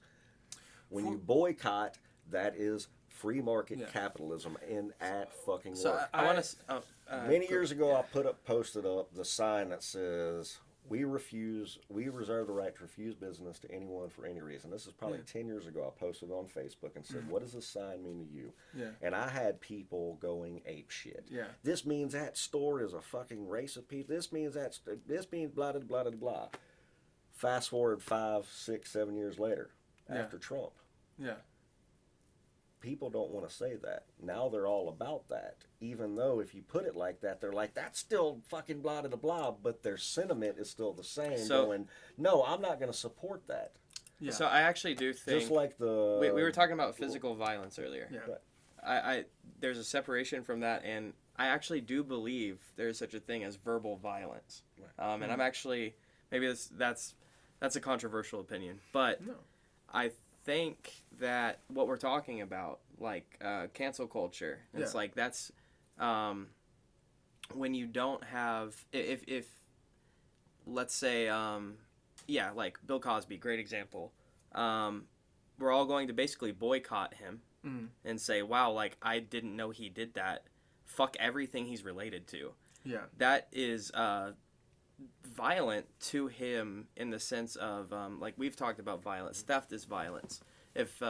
When you boycott, that is free market capitalism at fucking work. So I want to. Many years ago, I posted up the sign that says, we reserve the right to refuse business to anyone for any reason. This is probably 10 years ago. I posted on Facebook and said, what does this sign mean to you? Yeah. And I had people going ape shit. Yeah. This means that store is a fucking race of people. This means blah, blah, blah, blah, blah. Fast forward 5, 6, 7 years later, after Trump. Yeah. People don't want to say that. Now they're all about that. Even though if you put it like that, they're like, that's still fucking blah, blah, blah, but their sentiment is still the same. So, going, no, I'm not going to support that. Yeah. So I actually do think... Just like we were talking about physical violence earlier. Yeah. Right. There's a separation from that, and I actually do believe there's such a thing as verbal violence. Right. And I'm actually... Maybe that's a controversial opinion, but I think that what we're talking about, like cancel culture, it's like that's when you don't have, if let's say like Bill Cosby, great example, we're all going to basically boycott him and say, wow, like, I didn't know he did that, fuck everything he's related to. That is violent to him, in the sense of like we've talked about violence. Theft is violence. If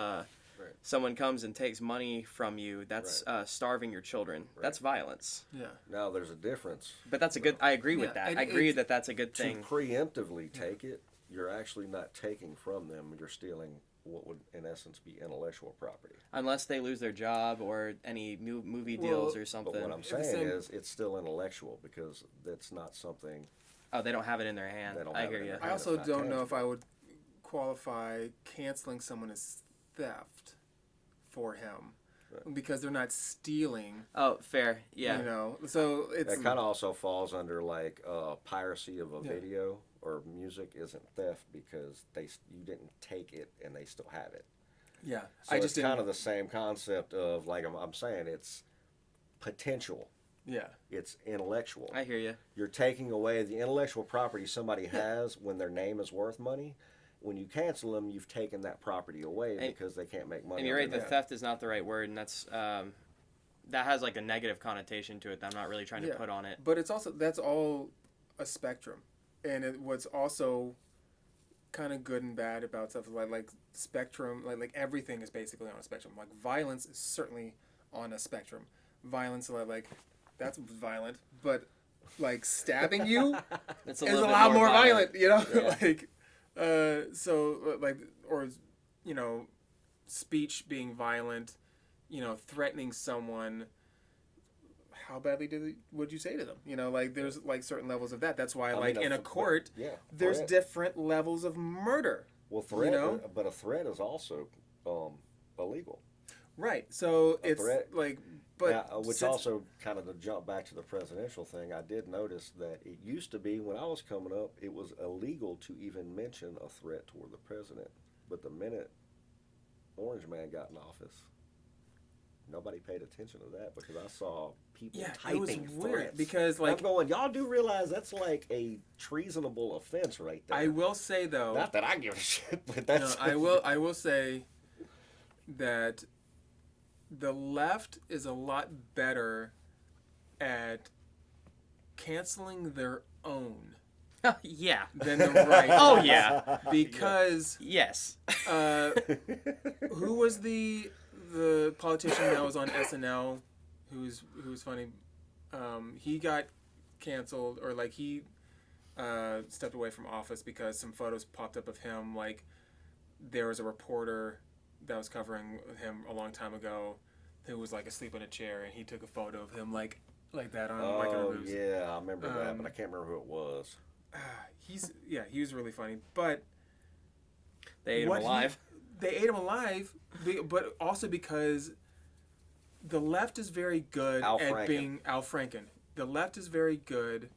someone comes and takes money from you, that's starving your children. That's violence. Now there's a difference. But that's a good... I agree with that. I agree that that's a good thing. To preemptively take it, you're actually not taking from them. You're stealing what would, in essence, be intellectual property. Unless they lose their job or any movie deals or something. But what I'm saying is, it's still intellectual, because that's not something... Oh, they don't have it in their hand. I hear you. I also don't know if I would qualify canceling someone as theft for him, because they're not stealing. Oh, fair. Yeah. So it's... That kind of also falls under, like, piracy of a video or music isn't theft, because you didn't take it and they still have it. Yeah. So it's kind of the same concept of, like I'm saying, it's potential. Yeah. It's intellectual. I hear you. You're taking away the intellectual property somebody has when their name is worth money. When you cancel them, you've taken that property away because they can't make money. And you're right, the theft is not the right word, and that's that has like a negative connotation to it that I'm not really trying to put on it. But it's also, that's all a spectrum. And what's also kind of good and bad about stuff like spectrum, like everything is basically on a spectrum. Like violence is certainly on a spectrum. Violence, like that's violent, but like stabbing you is a lot more violent, like so like, or speech being violent, threatening someone. How badly would you say to them? Like there's like certain levels of that. That's why in a court, there's different levels of murder. Well, threat, but a threat is also illegal. Right. So A it's threat. like, but Now, which since- also kind of to jump back to the presidential thing, I did notice that it used to be when I was coming up, it was illegal to even mention a threat toward the president. But the minute Orange Man got in office, nobody paid attention to that because I saw people yeah, typing it was weird threats. because I'm like going, y'all do realize that's like a treasonable offense right there. I will say though, Not that I give a shit, but no, that's. I will say that the left is a lot better at canceling their own Yeah. than the right. Oh yeah. Because Yes. who was the politician that was on SNL who's funny? He got canceled or like he stepped away from office because some photos popped up of him. Like there was a reporter that was covering him a long time ago who was like asleep in a chair, and he took a photo of him like that on like Oh news. yeah, I remember that, but I can't remember who it was. He was really funny, but They ate him alive. They ate him alive, but also because the left is very good Al at Franken. being Al Franken. The left is very good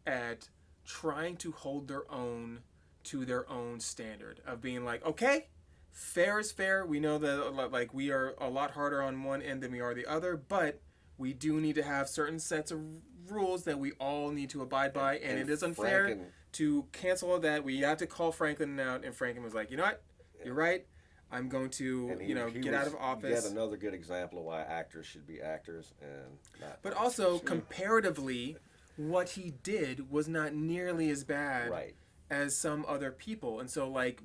at trying to hold their own to their own standard of being like, okay, fair is fair. We know that like we are a lot harder on one end than we are the other, but we do need to have certain sets of rules that we all need to abide by, and it is unfair Franken- to cancel all that. We have to call Franklin out, and Franklin was like, you know what, you're right. I'm going to, and he get out was of office. Yet another good example of why actors should be actors and not. But also, comparatively, what he did was not nearly as bad Right. as some other people. And so, like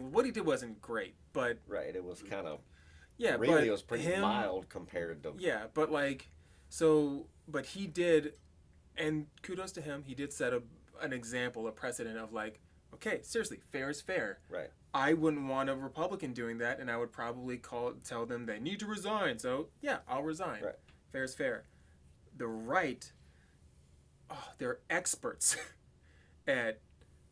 what he did wasn't great. But, Right. It was kind of. yeah, Really, but it was pretty mild compared to. Yeah, but, but he did, and kudos to him, he did set an example, a precedent of, like, okay, seriously, fair is fair. Right. I wouldn't want a Republican doing that, and I would probably tell them they need to resign. So, yeah, I'll resign. Right. Fair is fair. The right, they're experts at,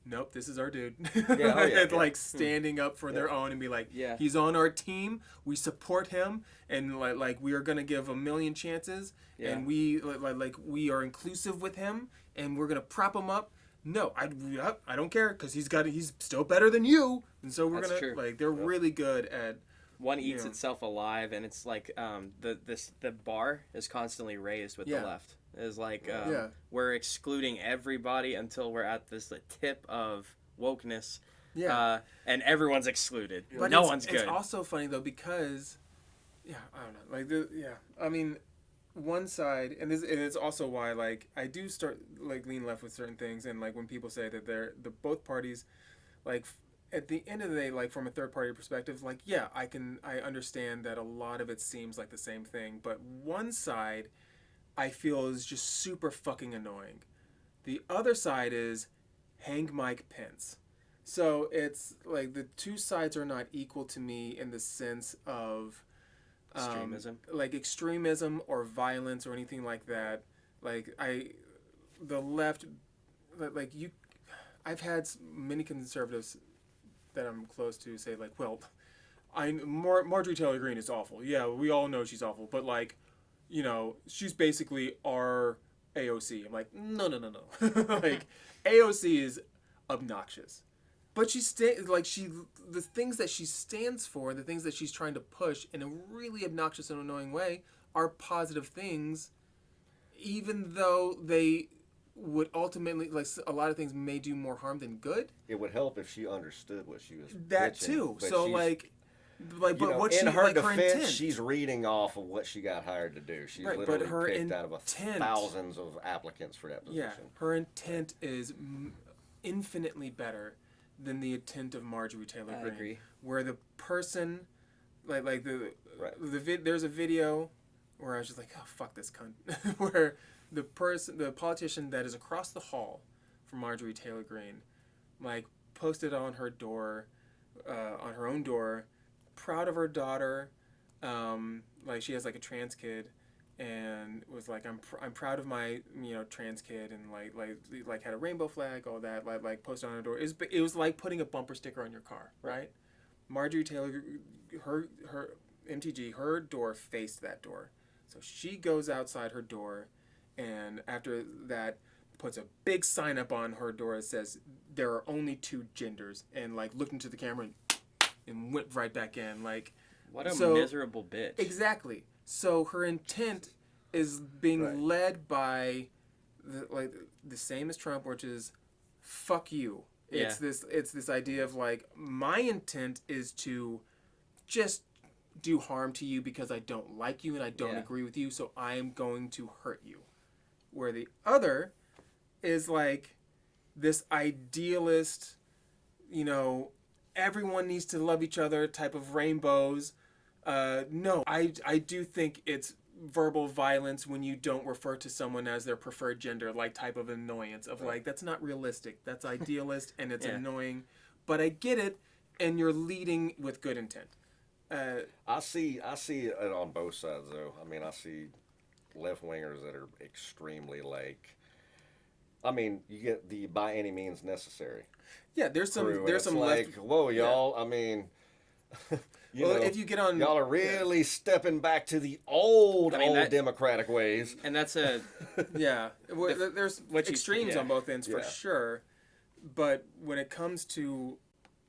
nope, this is our dude. Yeah. Like standing up for their own and be like, Yeah. he's on our team, we support him, and like we are gonna give a million chances, Yeah. and we we are inclusive with him, and we're gonna prop him up. No, I don't care because he's still better than you, and so we're That's gonna true. they're really good at. One eats Yeah. itself alive, and it's like the bar is constantly raised with Yeah. the left. Is like Yeah. we're excluding everybody until we're at this tip of wokeness. Yeah. And everyone's excluded. But No it's, one's good. It's also funny though because, I don't know. I mean, one side, and it's also why like I do start like lean left with certain things, and like when people say that the both parties, like at the end of the day, like from a third party perspective, like yeah, I understand that a lot of it seems like the same thing, but one side, I feel is just super fucking annoying. The other side is hang Mike Pence. So it's like the two sides are not equal to me in the sense of Extremism. like extremism or violence or anything like that. Like the left, like you, I've had many conservatives that I'm close to say like, well, Marjorie Taylor Greene is awful. Yeah, we all know she's awful, but like, she's basically our AOC. I'm like, no. Like, AOC is obnoxious. But the things that she stands for, the things that she's trying to push in a really obnoxious and annoying way are positive things, even though they would ultimately, like, a lot of things may do more harm than good. It would help if she understood what she was. That pitching, too. but So she's- but what in she, her like, defense, her intent. she's reading off of what she got hired to do. She's Right, but literally her picked out of intent- thousands of applicants for that position. Yeah, her intent is infinitely better than the intent of Marjorie Taylor I Greene. agree. Where the person, like Right. there's a video where I was just like, oh fuck this cunt, where the politician that is across the hall from Marjorie Taylor Greene, like posted on her door, on her own door, proud of her daughter, like she has like a trans kid, and was like, I'm proud of my trans kid, and like had a rainbow flag, all that, like posted on her door. It was like putting a bumper sticker on your car, right? Marjorie Taylor, her MTG, her door faced that door. So she goes outside her door, and after that, puts a big sign up on her door that says, there are only two genders, and like looked into the camera and went right back in. Like, what a miserable bitch. Exactly. So her intent is being led by the same as Trump, which is fuck you. It's this idea of like, my intent is to just do harm to you because I don't like you and I don't agree with you, so I am going to hurt you. Where the other is like this idealist, everyone needs to love each other type of rainbows. No, I do think it's verbal violence when you don't refer to someone as their preferred gender, like type of annoyance of like, that's not realistic. That's idealist and it's annoying, but I get it, and you're leading with good intent. I see it on both sides though. I mean, I see left wingers that are extremely like, I mean, you get the by any means necessary. Yeah, there's some like, left. Whoa, y'all! I mean, if you get on, y'all are really stepping back to the old democratic ways. And that's there's extremes on both ends for sure. But when it comes to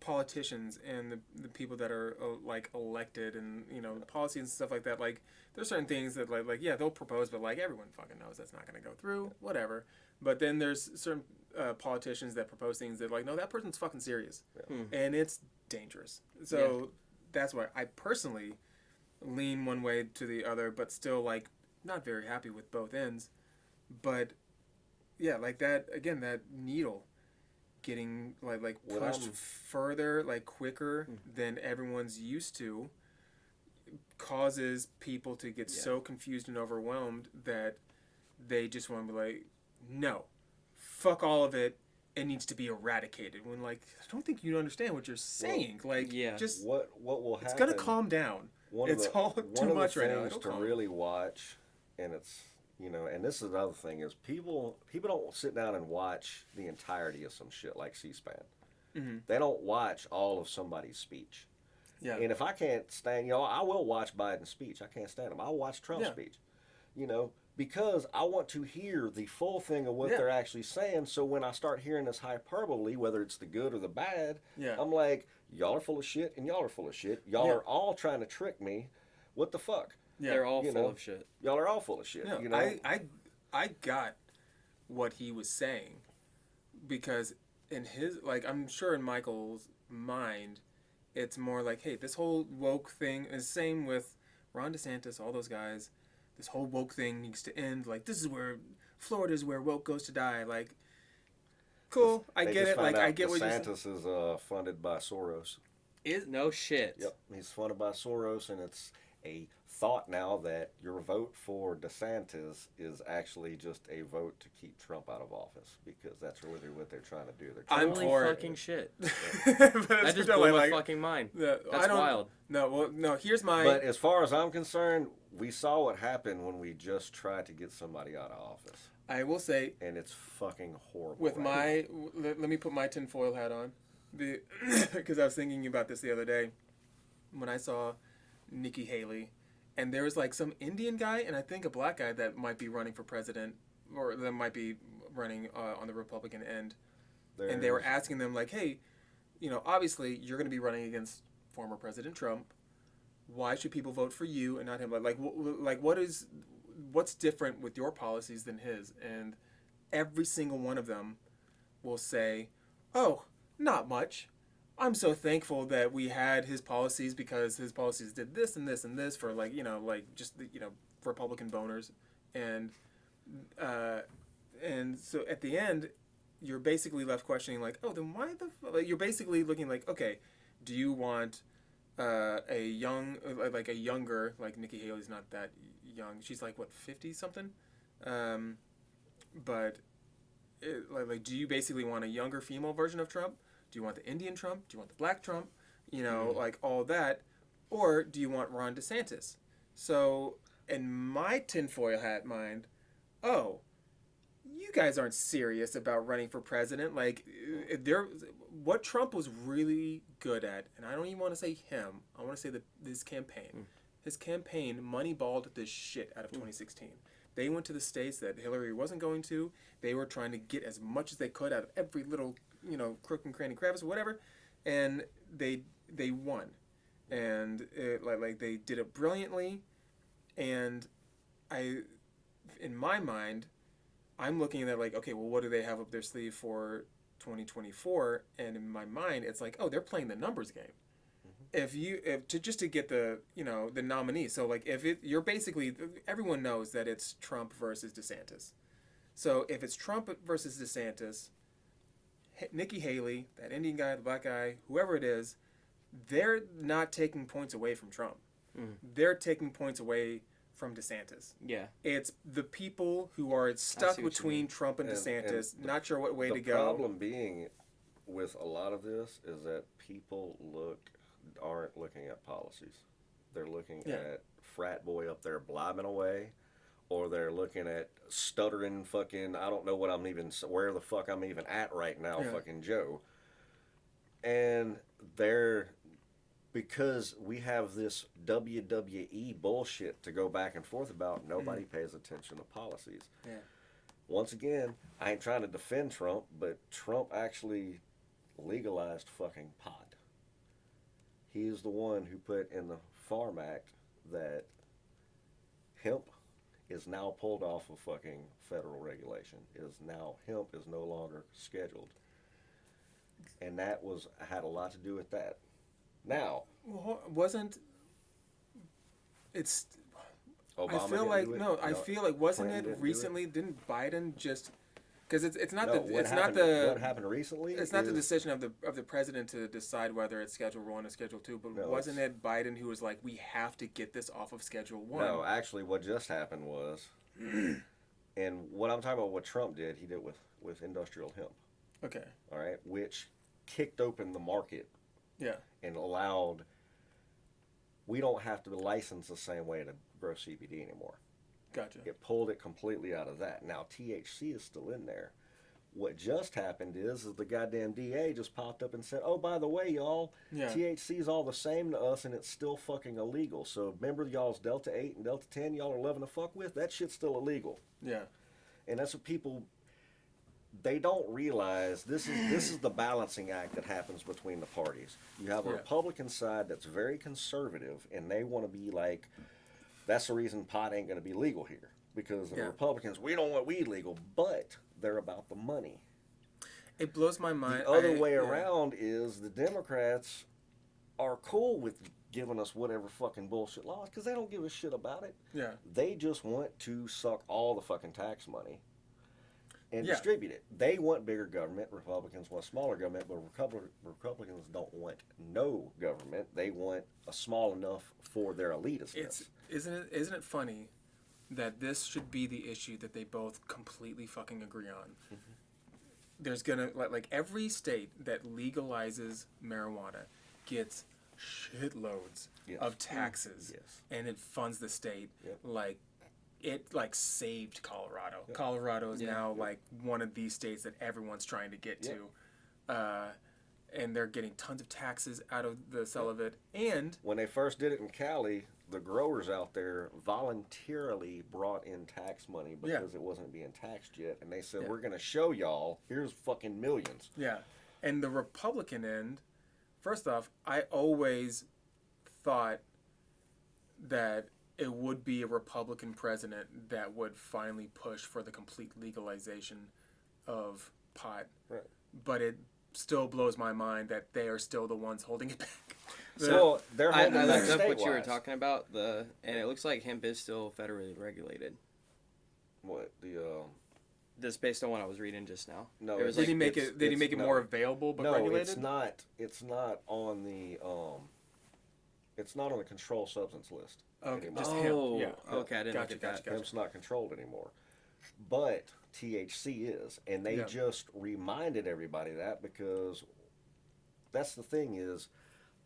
politicians and the people that are like elected and policies and stuff like that, like there's certain things that like they'll propose, but like everyone fucking knows that's not going to go through, whatever. But then there's certain politicians that propose things that like, no, that person's fucking serious, and it's dangerous. So that's why I personally lean one way to the other, but still like not very happy with both ends. But yeah, like that again, that needle getting like pushed further, like quicker than everyone's used to, causes people to get so confused and overwhelmed that they just want to be like, no, fuck all of it. It needs to be eradicated. When like, I don't think you understand what you're saying. Just what will happen? It's gonna calm down. It's all too much right now. One of the things to really watch, and it's and this is the other thing, is people don't sit down and watch the entirety of some shit like C-SPAN. Mm-hmm. They don't watch all of somebody's speech. Yeah. And if I can't stand, I will watch Biden's speech. I can't stand him. I'll watch Trump's speech. Because I want to hear the full thing of what they're actually saying. So when I start hearing this hyperbole, whether it's the good or the bad, I'm like, y'all are full of shit and y'all are full of shit. Y'all are all trying to trick me. What the fuck? Yeah. They're all full of shit. Y'all are all full of shit. I got what he was saying, because in his, like, I'm sure in Michael's mind, it's more like, hey, this whole woke thing is the same with Ron DeSantis, all those guys. This whole woke thing needs to end. Like, this is where Florida's where woke goes to die. Like, cool, I get it. Like, I get what you're saying. DeSantis is funded by Soros. No shit. Yep, he's funded by Soros, and it's a thought now that your vote for DeSantis is actually just a vote to keep Trump out of office, because that's really what they're trying to do. I'm for fucking shit. That just blew my fucking mind. That's wild. No, here's my... But as far as I'm concerned, we saw what happened when we just tried to get somebody out of office. I will say... And it's fucking horrible. With let me put my tinfoil hat on. Because I was thinking about this the other day when I saw Nikki Haley, and there was like some Indian guy and I think a black guy that might be running for president, or that might be running on the Republican end. And they were asking them like, hey, obviously you're going to be running against former President Trump. Why should people vote for you and not him? What's different with your policies than his? And every single one of them will say, oh, not much. I'm so thankful that we had his policies, because his policies did this and this and this for just Republican boners. And so at the end, you're basically left questioning like, oh, then why you're basically looking like, okay, do you want a younger, like Nikki Haley's not that young. She's like, what, 50 something? But do you basically want a younger female version of Trump? Do you want the Indian Trump? Do you want the black Trump? Like all that. Or do you want Ron DeSantis? So in my tinfoil hat mind, oh, you guys aren't serious about running for president. Like, what Trump was really good at, and I don't even want to say him, I want to say his campaign. his campaign moneyballed the shit out of 2016. They went to the states that Hillary wasn't going to. They were trying to get as much as they could out of every little, crook and cranny crevice or whatever, and they won, and like they did it brilliantly, and in my mind, I'm looking at that like, okay, well, what do they have up their sleeve for 2024? And in my mind, it's like, oh, they're playing the numbers game. Just to get the the nominee. So like you're basically, everyone knows that it's Trump versus DeSantis. So if it's Trump versus DeSantis, Nikki Haley, that Indian guy, the black guy, whoever it is, they're not taking points away from Trump. They're taking points away from DeSantis. Yeah. It's the people who are stuck between Trump and DeSantis, not sure what way to go. The problem being with a lot of this is that people aren't looking at policies. They're looking at frat boy up there blabbing away, or they're looking at stuttering fucking, I don't know where the fuck I'm even at right now, fucking Joe. And because we have this WWE bullshit to go back and forth about, nobody pays attention to policies. Yeah. Once again, I ain't trying to defend Trump, but Trump actually legalized fucking pot. He is the one who put in the Farm Act that hemp is now pulled off of fucking federal regulation. Hemp is no longer scheduled. And that had a lot to do with that. Now, wasn't it's Obama I feel like no, I feel like wasn't Clinton it recently? Didn't Biden just because it's not what happened recently? It's not the decision of the president to decide whether it's Schedule 1 or Schedule 2, but wasn't it Biden who was like, we have to get this off of Schedule 1? No, actually, what just happened was, and what I'm talking about, what Trump did, he did with industrial hemp. Okay. All right, which kicked open the market. Yeah. And allowed, we don't have to license the same way to grow CBD anymore. Gotcha. It pulled it completely out of that. Now THC is still in there. What just happened is the goddamn DA just popped up and said, oh, by the way, y'all, THC is all the same to us and it's still fucking illegal. So remember y'all's Delta 8 and Delta 10 y'all are loving to fuck with? That shit's still illegal. Yeah. And that's what people, they don't realize this is the balancing act that happens between the parties. You have a Republican side that's very conservative, and they want to be like, that's the reason pot ain't going to be legal here. Because the Republicans, we don't want weed legal, but they're about the money. It blows my mind. The other way around is the Democrats are cool with giving us whatever fucking bullshit laws because they don't give a shit about it. Yeah. They just want to suck all the fucking tax money and distribute it. They want bigger government. Republicans want smaller government, but Republicans don't want no government. They want a small enough for their elitistness. Isn't it funny that this should be the issue that they both completely fucking agree on? Mm-hmm. There's gonna like every state that legalizes marijuana gets shitloads of taxes, and it funds the state like. It saved Colorado. Yep. Colorado is now like one of these states that everyone's trying to get to, and they're getting tons of taxes out of the sale of it. And when they first did it in Cali, the growers out there voluntarily brought in tax money because it wasn't being taxed yet, and they said, "We're going to show y'all. Here's fucking millions." Yeah, and the Republican end. First off, I always thought that it would be a Republican president that would finally push for the complete legalization of pot. Right. But it still blows my mind that they are still the ones holding it back. So they're holding I it back looked up what you were state-wise. talking about, and it looks like hemp is still federally regulated. What This based on what I was reading just now. No, it was did he make it more available but regulated? No, it's not on the it's not on the controlled substance list. Okay, anymore. just hemp. Yeah. Okay, I didn't look at that. Gotcha. Hemp's not controlled anymore. But THC is. And they just reminded everybody that because that's the thing is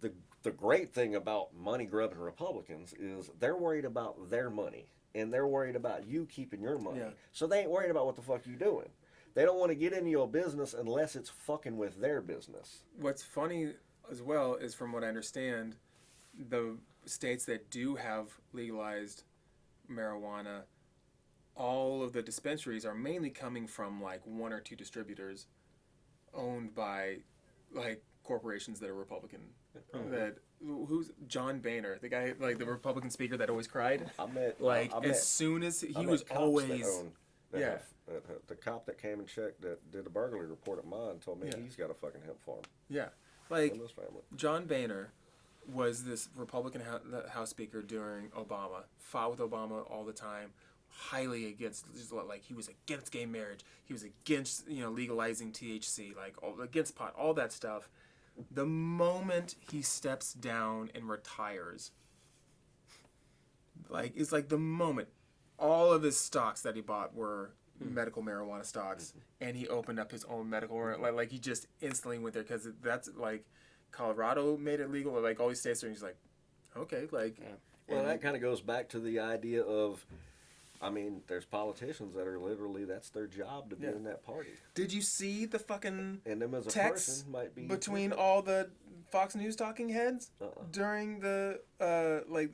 the great thing about money grubbing Republicans is they're worried about their money and they're worried about you keeping your money. Yeah. So they ain't worried about what the fuck you doing. They don't want to get into your business unless it's fucking with their business. What's funny as well is from what I understand, states that do have legalized marijuana, all of the dispensaries are mainly coming from like one or two distributors owned by like corporations that are Republican. That who's John Boehner, the guy like the Republican speaker that always cried. I met Like I as met- soon as he I met was cops that always own- that yeah. have- the cop that came and checked that did a burglary report at mine told me Yeah. he's got a fucking hemp farm yeah, like in his family. John Boehner was this Republican House Speaker during Obama, fought with Obama all the time, highly against, like he was against gay marriage, he was against legalizing THC, like against pot, all that stuff. The moment he steps down and retires, like it's like the moment all of his stocks that he bought were medical marijuana stocks, and he opened up his own medical like he just instantly went there because that's like Colorado made it legal, or like all these states are. And he's like, okay, like. Yeah. Well, that kind of goes back to the idea of, I mean, there's politicians that are literally that's their job to be in that party, Did you see the fucking and them as a text person might be between different. all the Fox News talking heads Uh-uh. during the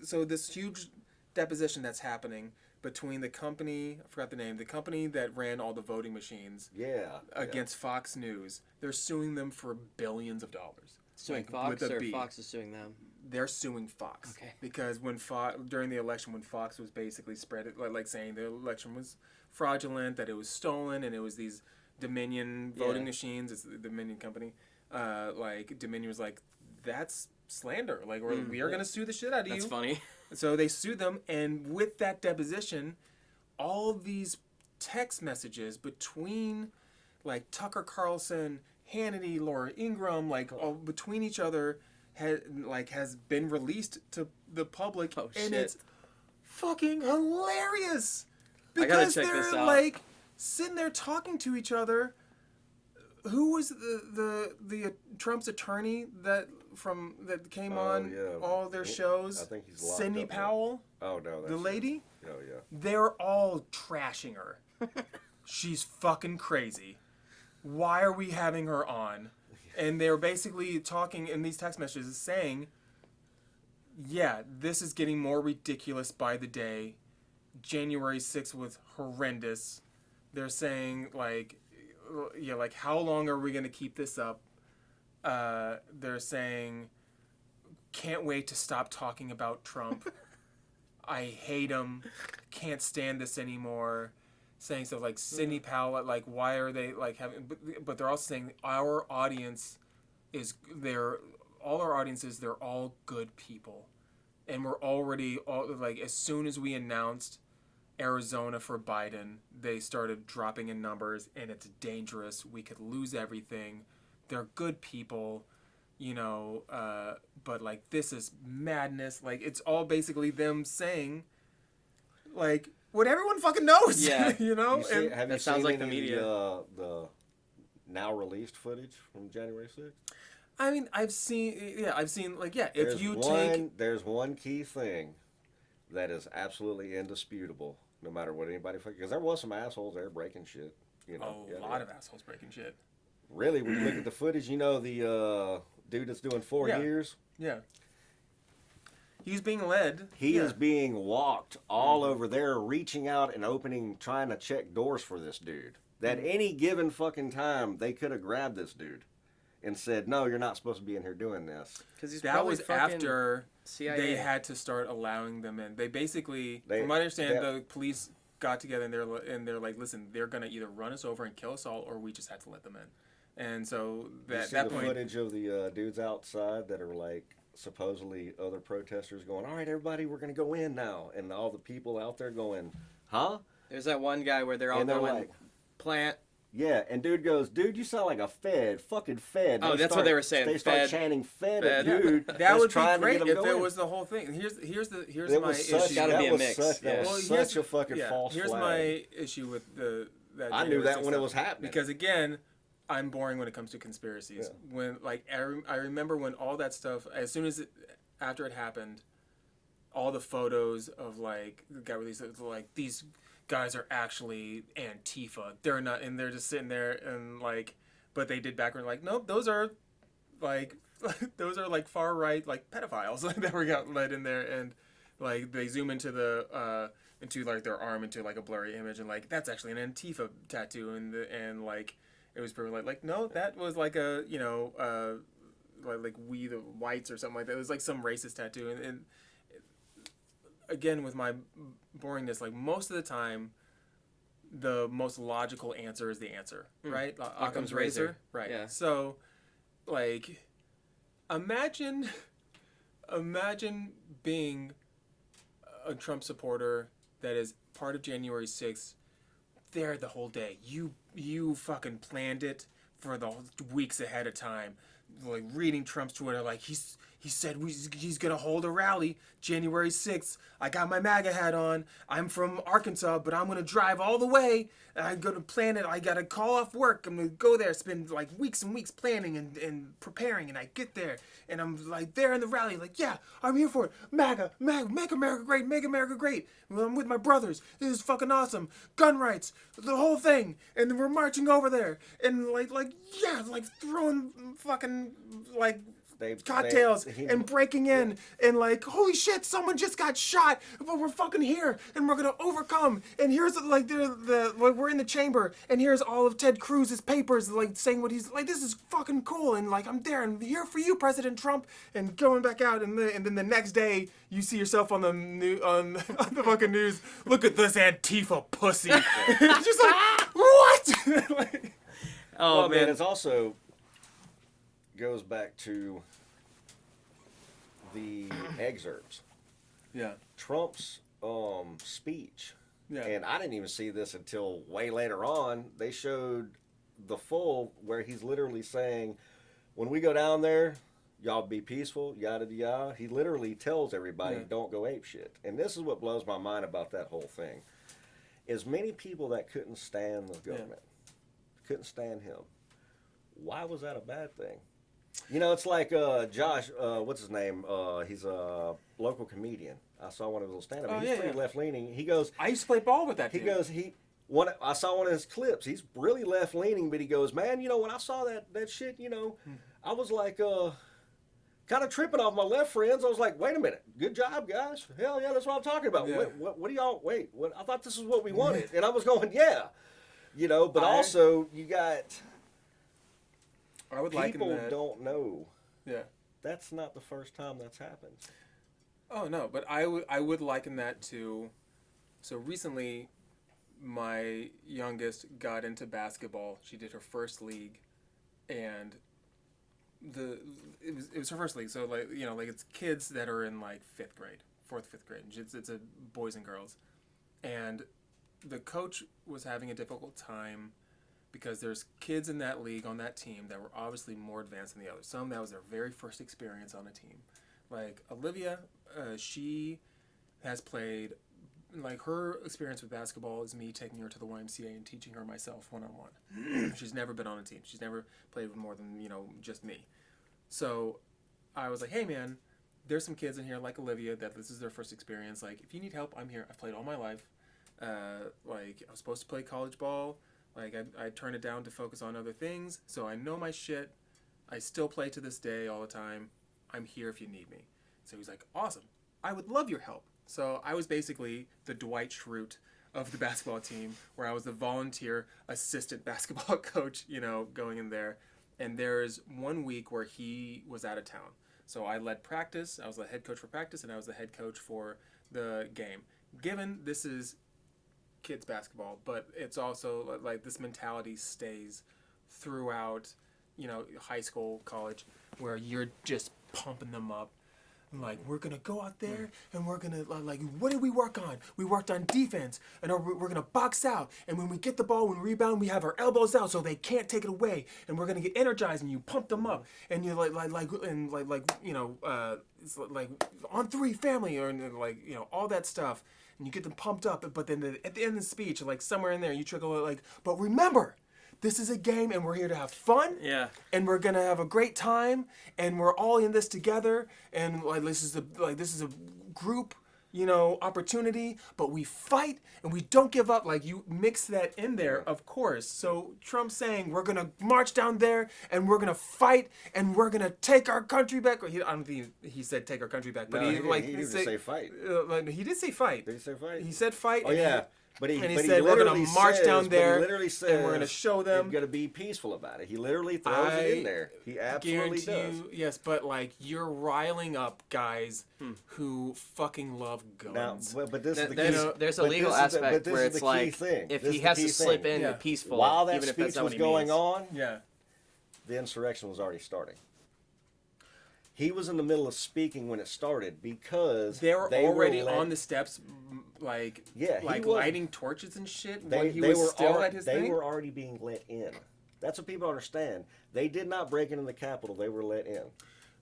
so this huge deposition that's happening between the company, I forgot the name, the company that ran all the voting machines Yeah. against Fox News. They're suing them for billions of dollars. Suing Like, Fox with a or B. Fox is suing them? They're suing Fox. Okay. Because when during the election, when Fox was basically spread it, like saying the election was fraudulent, that it was stolen, and it was these Dominion voting Yeah. machines. It's the Dominion company. Like Dominion was like, that's slander. Like we are gonna sue the shit out of That's you. funny. So they sued them, and with that deposition, all these text messages between like Tucker Carlson, Hannity, Laura Ingraham, like all between each other, has been released to the public, Oh, and shit. it's fucking hilarious I gotta check they're this out. like sitting there talking to each other. Who was the Trump's attorney that came on yeah. all their shows? I think he's locked Cindy up now. Powell, Oh no, that's the lady. Oh yeah. They're all trashing her. She's fucking crazy. Why are we having her on? And they're basically talking in these text messages saying, yeah, this is getting more ridiculous by the day. January 6th was horrendous. They're saying, like, yeah, like, how long are we going to keep this up? They're saying, can't wait to stop talking about Trump. I hate him. Can't stand this anymore. Saying stuff like Sidney Powell, like why are they like having? But they're also saying our audience they're all good people, and we're already all like as soon as we announced Arizona for Biden, they started dropping in numbers, and it's dangerous. We could lose everything. They're good people, but like this is madness. Like it's all basically them saying, like. What everyone fucking knows, Yeah. Have you That sounds seen like the any media. of the now released footage from January 6th? I mean, I've seen, like, yeah, if There's one key thing that is absolutely indisputable, no matter what anybody, because there was some assholes there breaking shit. a lot of assholes breaking shit. Really, when you look at the footage, the dude that's doing 4 Yeah. years, Yeah. He's being led. he yeah. is being walked all over there, reaching out and opening, trying to check doors for this dude. That any given fucking time, they could have grabbed this dude and said, no, you're not supposed to be in here doing this. Because he's That probably was fucking after CIA. they had to start allowing them in. They basically, from what I understand, the police got together and they're like, listen, they're gonna either run us over and kill us all, or we just had to let them in. And so You see that the point, footage of the dudes outside that are like supposedly other protesters going, all right, everybody, we're going to go in now. And all the people out there going, huh? There's that one guy where they're all And they're going, like, plant. yeah. And dude goes, dude, you sound like a Fed. Fucking Fed. Oh, that's what they were saying, They start Fed. chanting Fed at Fed. dude. that that's would be trying to great get him if going. it was the whole thing. Here's It my was such, issue. Gotta that be a was mix, Such, yeah. that Well, was here's- such a fucking yeah, false here's flag. my issue with that. I knew January that 6th when it stuff. was happening. Because again, I'm boring when it comes to conspiracies. Yeah. When like I remember when all that stuff, as soon as after it happened, all the photos of like got released. It was like these guys are actually Antifa. They're not, and they're just sitting there and like, but they did background like, nope, those are like those are like far right like pedophiles that were got let in there, and like they zoom into the into like their arm into like a blurry image, and like that's actually an Antifa tattoo, and like it was pretty like no, that was like a like we the whites or something like that. It was like some racist tattoo, and again with my boringness, like most of the time the most logical answer is the answer, right? Occam's razor, right? Yeah. So like imagine being a Trump supporter that is part of January 6th there the whole day. You fucking planned it for the weeks ahead of time. Like reading Trump's Twitter, like he said he's gonna hold a rally January 6th. I got my MAGA hat on. I'm from Arkansas, but I'm gonna drive all the way. I'm gonna plan it. I gotta call off work. I'm gonna go there, spend like weeks and weeks planning and preparing, and I get there and I'm like there in the rally, like yeah, I'm here for it. MAGA, make America great, make America great. I'm with my brothers. This is fucking awesome. Gun rights, the whole thing, and then we're marching over there and like yeah, like throwing fucking like cocktails and breaking in and like holy shit, someone just got shot, but we're fucking here and we're gonna overcome. And here's like like we're in the chamber and here's all of Ted Cruz's papers like saying what he's like, this is fucking cool, and like I'm there and here for you, President Trump, and going back out, and then the next day you see yourself on the on the fucking news. Look at this Antifa pussy. It's just like what? Like, oh well, man, it's also goes back to the excerpts. yeah. Trump's speech. Yeah. And I didn't even see this until way later on. They showed the full where he's literally saying, when we go down there, y'all be peaceful, yada yada. He literally tells everybody, don't go ape shit. And this is what blows my mind about that whole thing. Is many people that couldn't stand the government, couldn't stand him. Why was that a bad thing? You know, it's like Josh, what's his name? He's a local comedian. I saw one of his little stand-up. He's pretty left-leaning. He goes, I used to play ball with that he dude. goes, I saw one of his clips. He's really left-leaning, but he goes, man, you know, when I saw that shit, you know, I was like, kind of tripping off my left friends. I was like, wait a minute, good job, guys. Hell yeah, that's what I'm talking about. Yeah. What do y'all, I thought this is what we wanted. And I was going, yeah. You know, but also you got... I would people don't know. Yeah. That's not the first time that's happened. Oh no, but I would liken that to, so recently, my youngest got into basketball. She did her first league, and it was her first league. So like you know like it's kids that are in like 5th grade, 5th grade. It's a boys and girls, and the coach was having a difficult time. Because there's kids in that league on that team that were obviously more advanced than the others. Some that was their very first experience on a team. Like Olivia, she has played, like her experience with basketball is me taking her to the YMCA and teaching her myself one-on-one. She's never been on a team. She's never played with more than, just me. So I was like, hey man, there's some kids in here like Olivia that this is their first experience. Like if you need help, I'm here. I've played all my life. Like I was supposed to play college ball. Like, I turned it down to focus on other things, so I know my shit. I still play to this day all the time. I'm here if you need me. So he's like, awesome. I would love your help. So I was basically the Dwight Schrute of the basketball team, where I was the volunteer assistant basketball coach, going in there. And there's 1 week where he was out of town. So I led practice. I was the head coach for practice, and I was the head coach for the game. Given this is kids basketball, but it's also like this mentality stays throughout, high school, college, where you're just pumping them up. Like, we're going to go out there and we're going to, like, what did we work on? We worked on defense, and we're going to box out. And when we get the ball, when we rebound, we have our elbows out so they can't take it away. And we're going to get energized, and you pump them up. And you're it's like on 3 family, or like, all that stuff. And you get them pumped up. But then at the end of the speech, like somewhere in there, you trickle like, but remember, this is a game, and we're here to have fun. Yeah. And we're gonna have a great time, and we're all in this together. And like this is a group opportunity, but we fight and we don't give up. Like, you mix that in there, of course. So Trump saying we're gonna march down there and we're gonna fight and we're gonna take our country back. I don't think he said take our country back, but No, he didn't say fight. He did say fight. Did he say fight? He said fight. Oh yeah. But he said we're gonna literally march says, down there, he literally says, and we're gonna show them. We're gonna be peaceful about it. He literally throws it in there. He absolutely does. Yes, but like, you're riling up guys who fucking love guns. Now, but this is the there's, key. there's a but legal this is the- aspect but this where is it's the key like thing. if This he is the has key to slip thing. in Yeah. the peaceful, While that even if that's speech not what was he going means. on, Yeah. the insurrection was already starting. He was in the middle of speaking when it started because They were already led- on the steps, like Yeah, he like was- lighting torches and shit They, when he they was were still al- at his they thing. were already being let in. That's what people understand. They did not break into the Capitol. They were let in.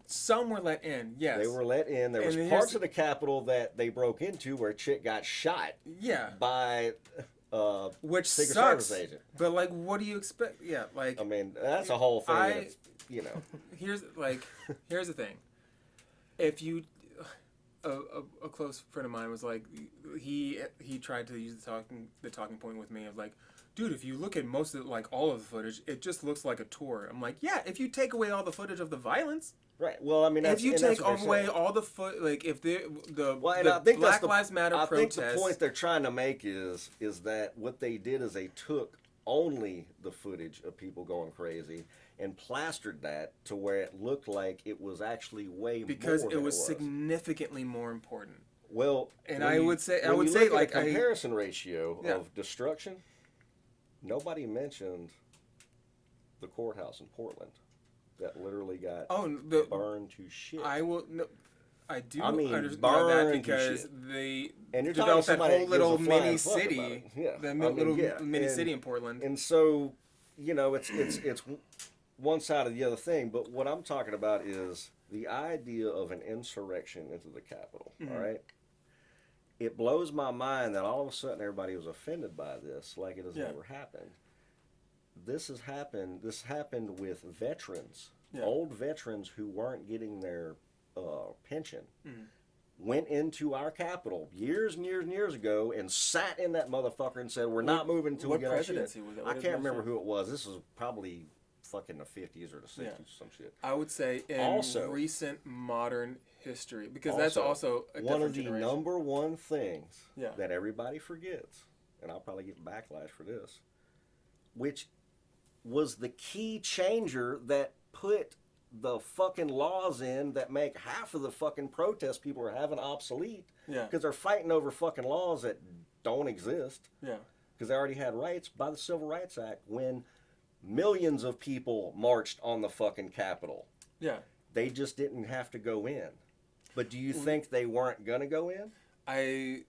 Some were let in. Yes. They were let in. There was And parts here's- of the Capitol that they broke into where a chick got shot Yeah. by Which Secret sucks. Service agent. But like, what do you expect? Yeah. Like, I mean, that's a whole thing. I- here's the thing. If you, a close friend of mine was like, he tried to use the talking point with me of like, dude, if you look at most of all of the footage, it just looks like a tour. I'm like, yeah, if you take away all the footage of the violence. Right. Well, I mean, If you and take that's what they're away saying. all like if the Well, and I think Black that's Lives Matter I protests. think the point they're trying to make is that what they did is they took only the footage of people going crazy and plastered that to where it looked like it was actually way because more it than was significantly more important. Well, And when I you- would say when you look at like a comparison ratio Yeah. of destruction. Nobody mentioned the courthouse in Portland that literally got burned to shit. I will. No, I do I mean, understand burned that to because shit. they And you're developed talking that somebody whole that gives little a flying mini fuck about city, it. Yeah, the I mean, little yeah. mini And- city in Portland. And so, it's one side of the other thing. But what I'm talking about is the idea of an insurrection into the Capitol. Mm-hmm. All right. It blows my mind that all of a sudden everybody was offended by this, like it has never happened. This happened with veterans, old veterans who weren't getting their pension. Mm-hmm. Went into our Capitol years and years and years ago and sat in that motherfucker and said, "We're not moving until we what get our shit." presidency was that? I What can't remember administration? who it was. This was probably fucking the 50s or the 60s or some shit. I would say in Also- recent modern history, because that's also a one of different the generation. number one things Yeah. that everybody forgets, and I'll probably get backlash for this, which was the key changer that put the fucking laws in that make half of the fucking protests people are having obsolete. Yeah. Because they're fighting over fucking laws that don't exist. Yeah. Because they already had rights by the Civil Rights Act when millions of people marched on the fucking Capitol. Yeah. They just didn't have to go in. But do you think they weren't going to go in? Are you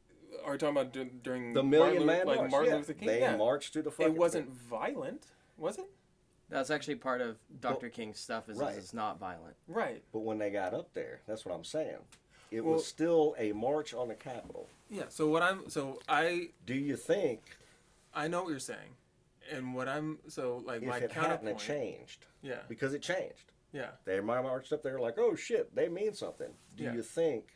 talking about during The Million Man like March? Martin Yeah. Luther King? They Yeah. marched to the fucking It wasn't violent, was it? That's actually part of Dr. King's stuff. Is right. it's not violent. Right. But when they got up there, that's what I'm saying. It Well- was still a march on the Capitol. Yeah. So Do you think I know what you're saying, and what I'm like if my it hadn't have counterpoint. changed? Yeah. Because it changed. Yeah. They marched up there like, oh shit, they mean something. Do Yeah. you think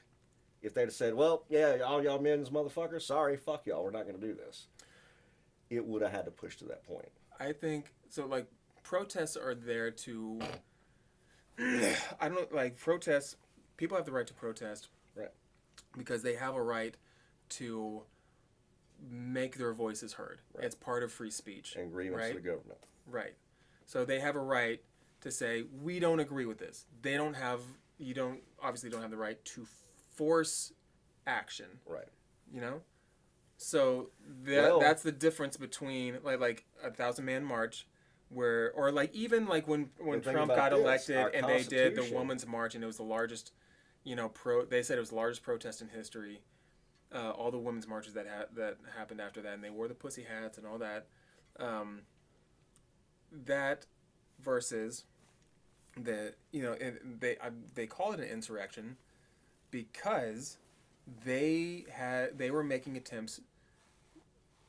if they'd have said, well, yeah, all y'all men's motherfuckers, sorry, fuck y'all, we're not going to do this, it would have had to push to that point. I think so. Like, protests are there to. I don't like protests. People have the right to protest, Right. because they have a right to make their voices heard. Right. It's part of free speech. And grievance right? to the government. Right. So they have a right to say, we don't agree with this. You obviously don't have the right to force action, Right. you know? So Well- that's the difference between like a 1,000-man march or like even like when think Trump about got this, elected our and they did the Constitution- Women's March and it was the largest, they said it was the largest protest in history. All the women's marches that happened after that, and they wore the pussy hats and all that. That versus they call it an insurrection because they were making attempts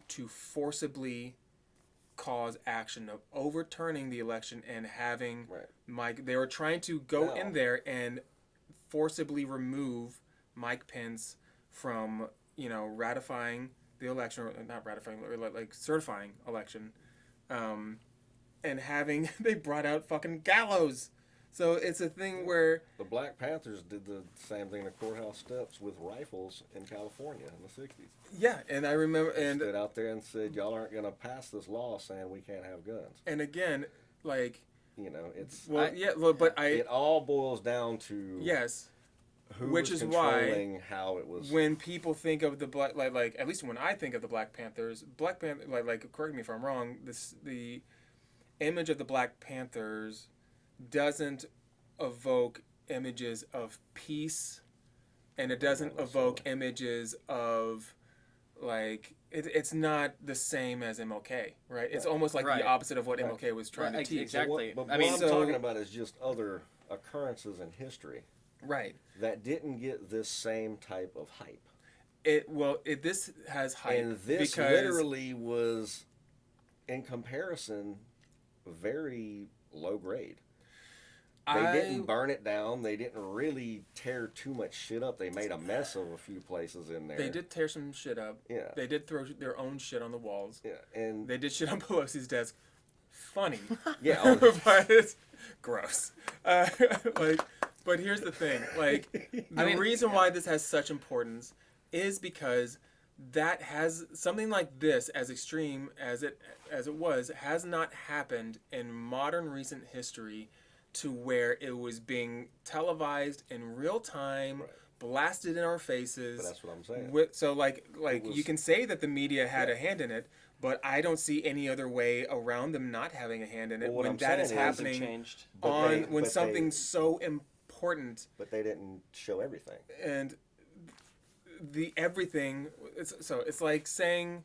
to forcibly cause action of overturning the election and having Right. they were trying to go Now- in there and forcibly remove Mike Pence from ratifying the election, or not ratifying, or like certifying election, and having they brought out fucking gallows. So it's a thing where the Black Panthers did the same thing to courthouse steps with rifles in California in the 60s. yeah, and I remember They and stood out there and said, y'all aren't going to pass this law saying we can't have guns. and again, like, It's it all boils down to yes, who which was is why controlling how it was. when people think of the black, like at least when I think of the Black Panthers, like correct me if I'm wrong, the image of the Black Panthers doesn't evoke images of peace, and it doesn't evoke images of like it's not the same as MLK, right? It's almost like Right. the opposite of what Right. MLK was trying to teach. Exactly. But I what mean, I'm so- talking about is just other occurrences in history Right. that didn't get this same type of hype. This has hype And this because literally was, in comparison, very low grade. They didn't burn it down. They didn't really tear too much shit up. They made a mess of a few places in there. They did tear some shit up. Yeah. They did throw their own shit on the walls. Yeah, and They did shit on Pelosi's desk. Funny. yeah, oh, But it's gross. But here's the thing. Like, the reason why this has such importance is because that has something like this, as extreme as it was, has not happened in modern recent history, to where it was being televised in real time, Right. blasted in our faces. but that's what I'm saying. So was- you can say that the media had a hand in it, but I don't see any other way around them not having a hand in it Well, what when I'm that is saying is- hasn't happening changed. when something's so important But they didn't show everything. and the everything. It's like saying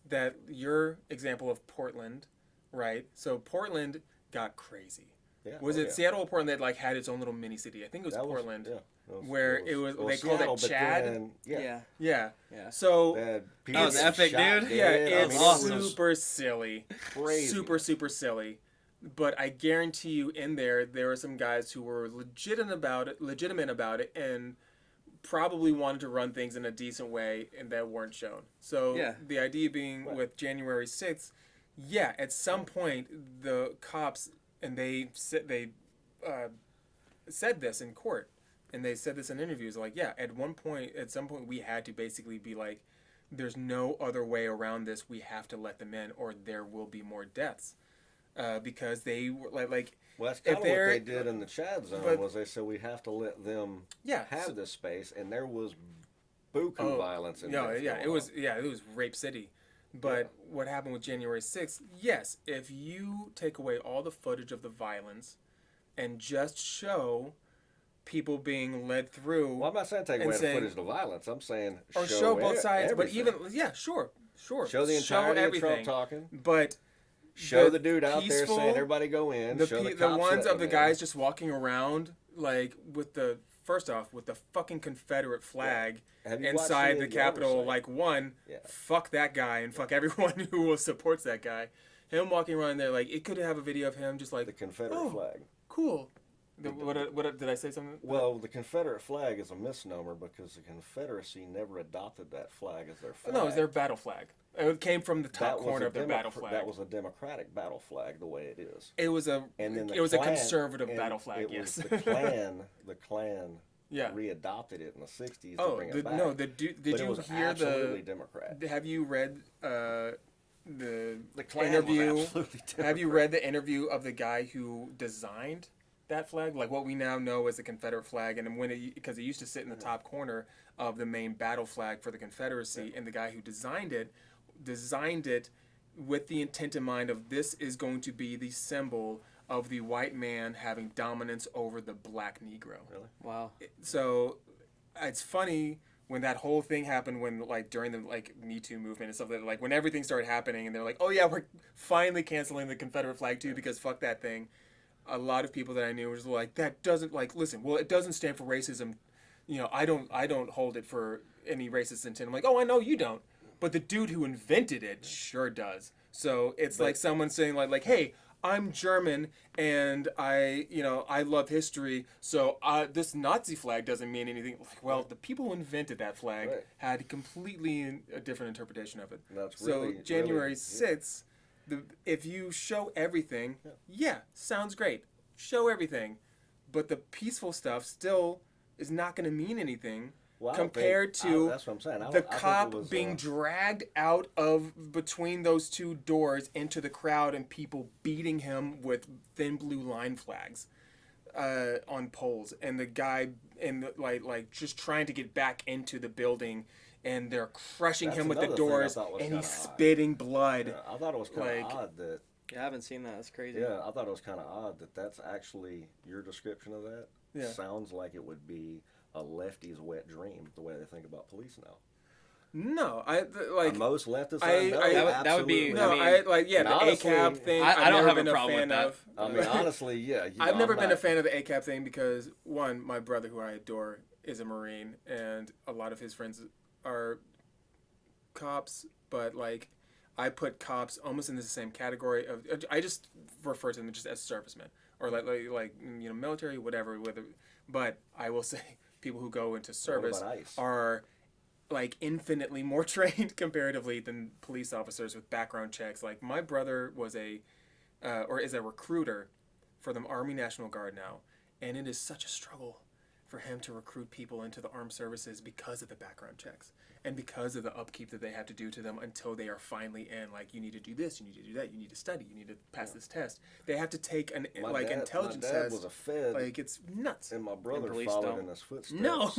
that your example of Portland, right? So Portland got crazy. Yeah. Was oh, it yeah. Seattle or Portland that like had its own little mini city? I think it was That was- Portland. yeah, that where it was- they called it Seattle, but Chad? then, Yeah. Yeah. Yeah. So They had Oh, people the epic shot dude? dead. yeah, I it's mean, awesome. it was super silly. crazy. Super silly. But I guarantee you in there were some guys who were legitimate about it and probably wanted to run things in a decent way and that weren't shown. So Yeah. the idea being Right. with January 6th, yeah, at some point the cops, and they said this in court, and they said this in interviews, like, yeah, at some point we had to basically be like, there's no other way around this. We have to let them in or there will be more deaths. Because they were like Well, that's if kind of what they're- they did in the Chad zone. but- Was they said we have to let them yeah, have so- this space, and there was buku Oh, violence. In yeah, there yeah, for a it was while. Rape City. But what happened with January 6th? Yes, if you take away all the footage of the violence and just show people being led through, Well, I'm not saying take and away saying- the footage of the violence. I'm saying or show both sides, everything. but even yeah, sure, show the entirety of Trump everything, talking. but Show the dude out there peaceful- saying everybody go in. the show the the cops ones letting of the them guys in. just walking around like with the first off with the fucking Confederate flag Have you watched inside any the of Capitol, oversight? like one, Yeah. fuck that guy and fuck everyone who supports that guy. Him walking around there, like it could have a video of him just like the Confederate oh, flag. cool. What did I say something? Well, the Confederate flag is a misnomer because the Confederacy never adopted that flag as their flag. No, it was their battle flag. It came from the top That was corner a of their battle flag. That was a Democratic battle flag, the way it is. It was a And then it was Klan, a conservative and battle flag. It Yes. was the Klan yeah. readopted it in the '60s to Oh, bring it back. no. Did but you it was hear absolutely Democrat. Have you read the The Klan interview? was absolutely Democrat. Have you read the interview of the guy who designed that flag? Like what we now know as the Confederate flag, and because it used to sit in the top corner of the main battle flag for the Confederacy, and the guy who designed it with the intent in mind of this is going to be the symbol of the white man having dominance over the black Negro. Really? Wow. So it's funny when that whole thing happened, when like during the like Me Too movement and stuff like when everything started happening and they're like, oh yeah, we're finally canceling the Confederate flag too because fuck that thing. A lot of people that I knew was like, that doesn't like listen. Well, it doesn't stand for racism. You know, I don't hold it for any racist intent. I'm like, oh, I know you don't, but the dude who invented it sure does. So it's like someone saying like, hey, I'm German and I love history, so this Nazi flag doesn't mean anything. Well, the people who invented that flag had completely a different interpretation of it. That's So really, January really, 6th, if you show everything, sounds great. Show everything. But the peaceful stuff still is not going to mean anything compared to that's what I'm saying. the cop being dragged out of between those two doors into the crowd and people beating him with thin blue line flags on poles, and the guy like just trying to get back into the building, and they're crushing him with the doors, and he's spitting blood. Yeah, I thought it was kind of odd that. Yeah, I haven't seen that. That's crazy. Yeah, I thought it was kind of odd that that's actually your description of that. Yeah. Sounds like it would be a lefty's wet dream, the way they think about police now. No, most leftists. That would be. No, the ACAB thing. I don't have a problem with that. I mean, honestly, yeah. I've never been a fan of the ACAB thing because one, my brother, who I adore, is a Marine, and a lot of his friends are cops, but like. I put cops almost in the same category of. I just refer to them just as servicemen or like military, whatever. But I will say people who go into service are like infinitely more trained comparatively than police officers with background checks. Like my brother was is a recruiter for the Army National Guard now, and it is such a struggle for him to recruit people into the armed services because of the background checks and because of the upkeep that they have to do to them until they are finally in. Like, you need to do this, you need to do that, you need to study, you need to pass this test. They have to take an intelligence test. My dad was a Fed. Like, it's nuts. And my brother followed in his footsteps. No.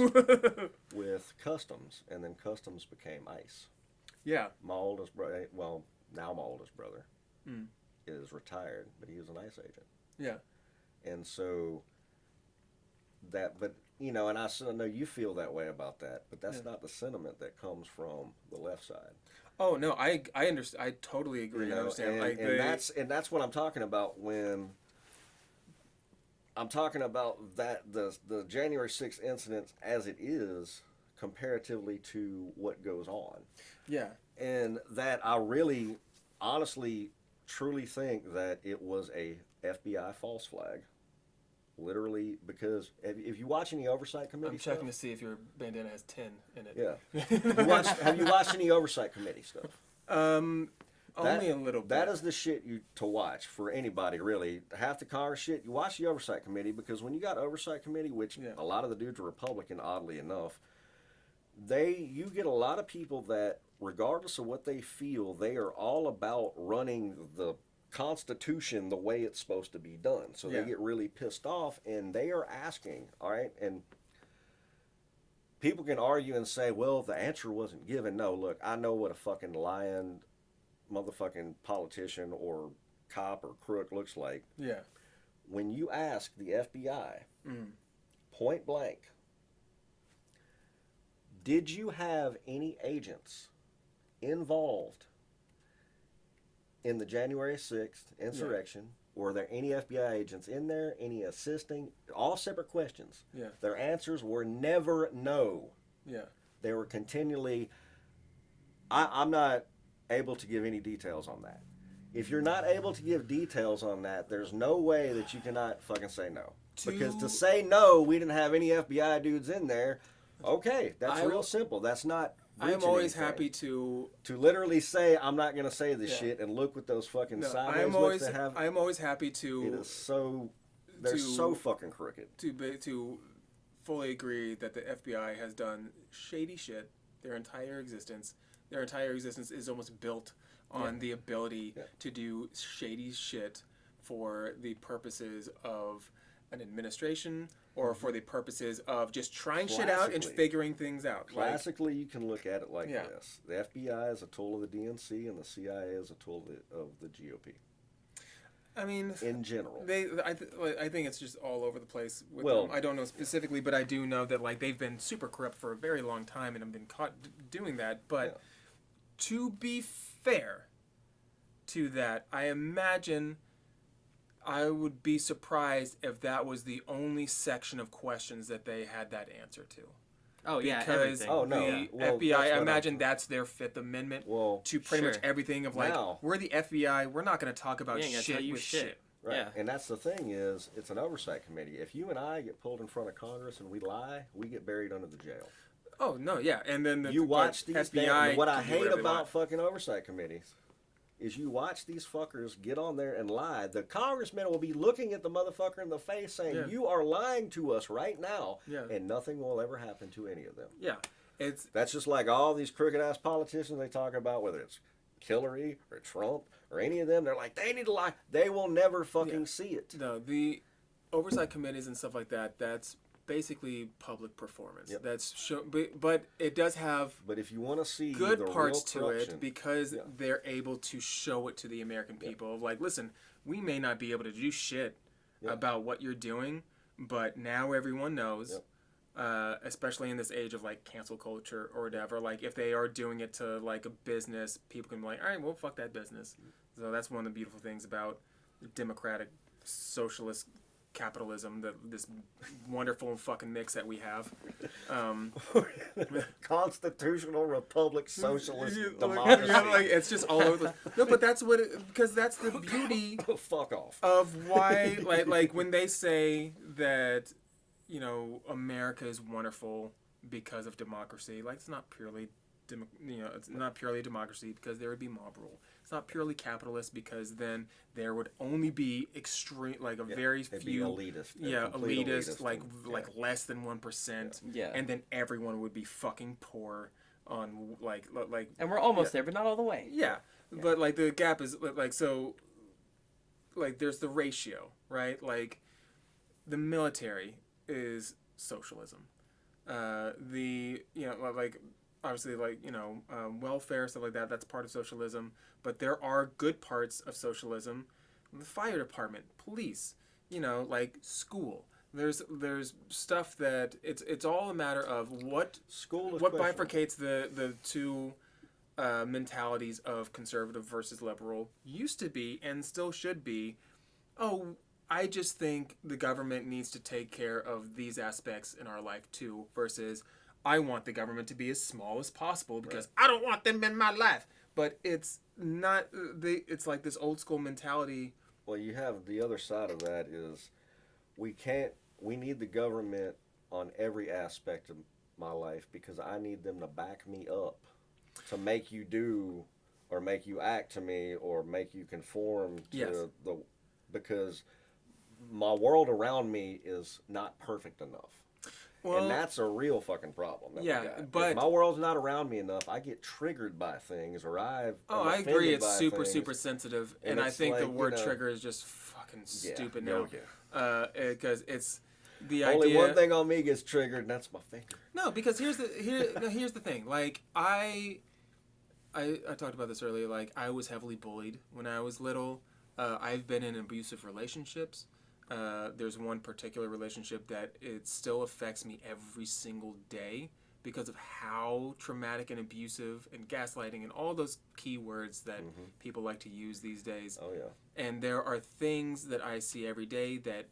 with customs, and then customs became ICE. Yeah. My oldest brother, now my oldest brother, is retired, but he was an ICE agent. Yeah. And so but and I know you feel that way about that, but that's not the sentiment that comes from the left side. Oh no, I understand. I totally agree. I understand. That's what I'm talking about when I'm talking about that the January 6th incidents as it is comparatively to what goes on. Yeah. And that I really, honestly, truly think that it was a FBI false flag. Literally, because if you watch any oversight committee I'm checking to see if your bandana has 10 in it. Yeah. Have you watched any oversight committee stuff? Only a little bit. That is the shit to watch for anybody, really. Half the Congress shit, you watch the oversight committee, because when you got oversight committee, which a lot of the dudes are Republican, oddly enough, you get a lot of people that, regardless of what they feel, they are all about running the Constitution the way it's supposed to be done. So they get really pissed off, and they are asking, all right, and people can argue and say, well, the answer wasn't given. No, look, I know what a fucking lying motherfucking politician or cop or crook looks like. Yeah. When you ask the FBI, point blank, did you have any agents involved in the January 6th insurrection? Were there any FBI agents in there? Any assisting? All separate questions. Yeah. Their answers were never no. Yeah. They were continually, I'm not able to give any details on that. If you're not able to give details on that, there's no way that you cannot fucking say no. Because to say no, we didn't have any FBI dudes in there, okay, that's real simple. That's not I'm always happy to literally say I'm not going to say this shit and look with those fucking sideways looks they have. I'm always happy to. It is so they're so fucking crooked. To fully agree that the FBI has done shady shit their entire existence. Their entire existence is almost built on the ability to do shady shit for the purposes of an administration or for the purposes of just trying shit out and figuring things out. Classically, you can look at it like this. The FBI is a tool of the DNC and the CIA is a tool of the GOP. I mean, in general, I think it's just all over the place with them. I don't know specifically, but I do know that they've been super corrupt for a very long time and have been caught doing that. But to be fair to that, I imagine I would be surprised if that was the only section of questions that they had that answer to. Oh yeah, because everything. Oh, no. the Well, FBI, that's I what I'm- imagine that's their Fifth Amendment Well, to pretty much Sure. everything of like, Now- we're the FBI, we're not going to talk about We ain't gonna shit tell you with shit. shit. Right. Yeah. And that's the thing is, it's an oversight committee. If you and I get pulled in front of Congress and we lie, we get buried under the jail. Oh, no, yeah. And then You watch these FBI. what I can do hate whatever they about want. fucking oversight committees is you watch these fuckers get on there and lie. The congressman will be looking at the motherfucker in the face saying, Yeah. you are lying to us right now, Yeah. and nothing will ever happen to any of them. Yeah. It's That's just like all these crooked ass politicians they talk about, whether it's Hillary or Trump or any of them, they're like, they need to lie. They will never fucking see it. no, the oversight committees and stuff like that, that's basically public performance. Yep. That's but it does have But if you want to see good the parts to real corruption, it because Yeah. they're able to show it to the American people of like, listen, we may not be able to do shit Yeah. about what you're doing, but now everyone knows. Yep. Especially in this age of like cancel culture or whatever, like if they are doing it to like a business, people can be like, all right, well, fuck that business. So that's one of the beautiful things about democratic socialist capitalism, this wonderful fucking mix that we have. constitutional republic socialist Yeah, democracy. like, it's just all over the no, but that's what because that's the beauty Fuck off. of why like when they say that America is wonderful because of democracy, like it's not purely it's not purely democracy because there would be mob rule. It's not purely capitalist because then there would only be extreme like a very It'd be few elitist. elitist, Elitist like and- like less than 1%. Yeah. And then everyone would be fucking poor on like And we're almost there, but not all the way. yeah. But like the gap is like so like there's the ratio, right? Like the military is socialism. The like obviously like welfare stuff like that, that's part of socialism, but there are good parts of socialism. The fire department, police, like school. There's stuff that it's all a matter of what School is what questionable. bifurcates the two mentalities of conservative versus liberal used to be and still should be. Oh, I just think the government needs to take care of these aspects in our life too, versus I want the government to be as small as possible because I don't want them in my life. But it's not. It's like this old school mentality. Well, you have the other side of that is we need the government on every aspect of my life because I need them to back me up to make you do or make you act to me or make you conform to Yes. because my world around me is not perfect enough. Well, And that's a real fucking problem. that we Yeah, got. but- if my world's not around me enough, I get triggered by things, or I'm I agree. offended It's by super things. super sensitive, And and I it's think the like, word trigger is just fucking stupid Yeah, now. Because it's the Only idea. one thing on me gets triggered, and that's my finger. No, because here's the thing. Like I talked about this earlier. Like I was heavily bullied when I was little. I've been in abusive relationships. There's one particular relationship that it still affects me every single day because of how traumatic and abusive and gaslighting and all those key words that people like to use these days. Oh yeah. And there are things that I see every day that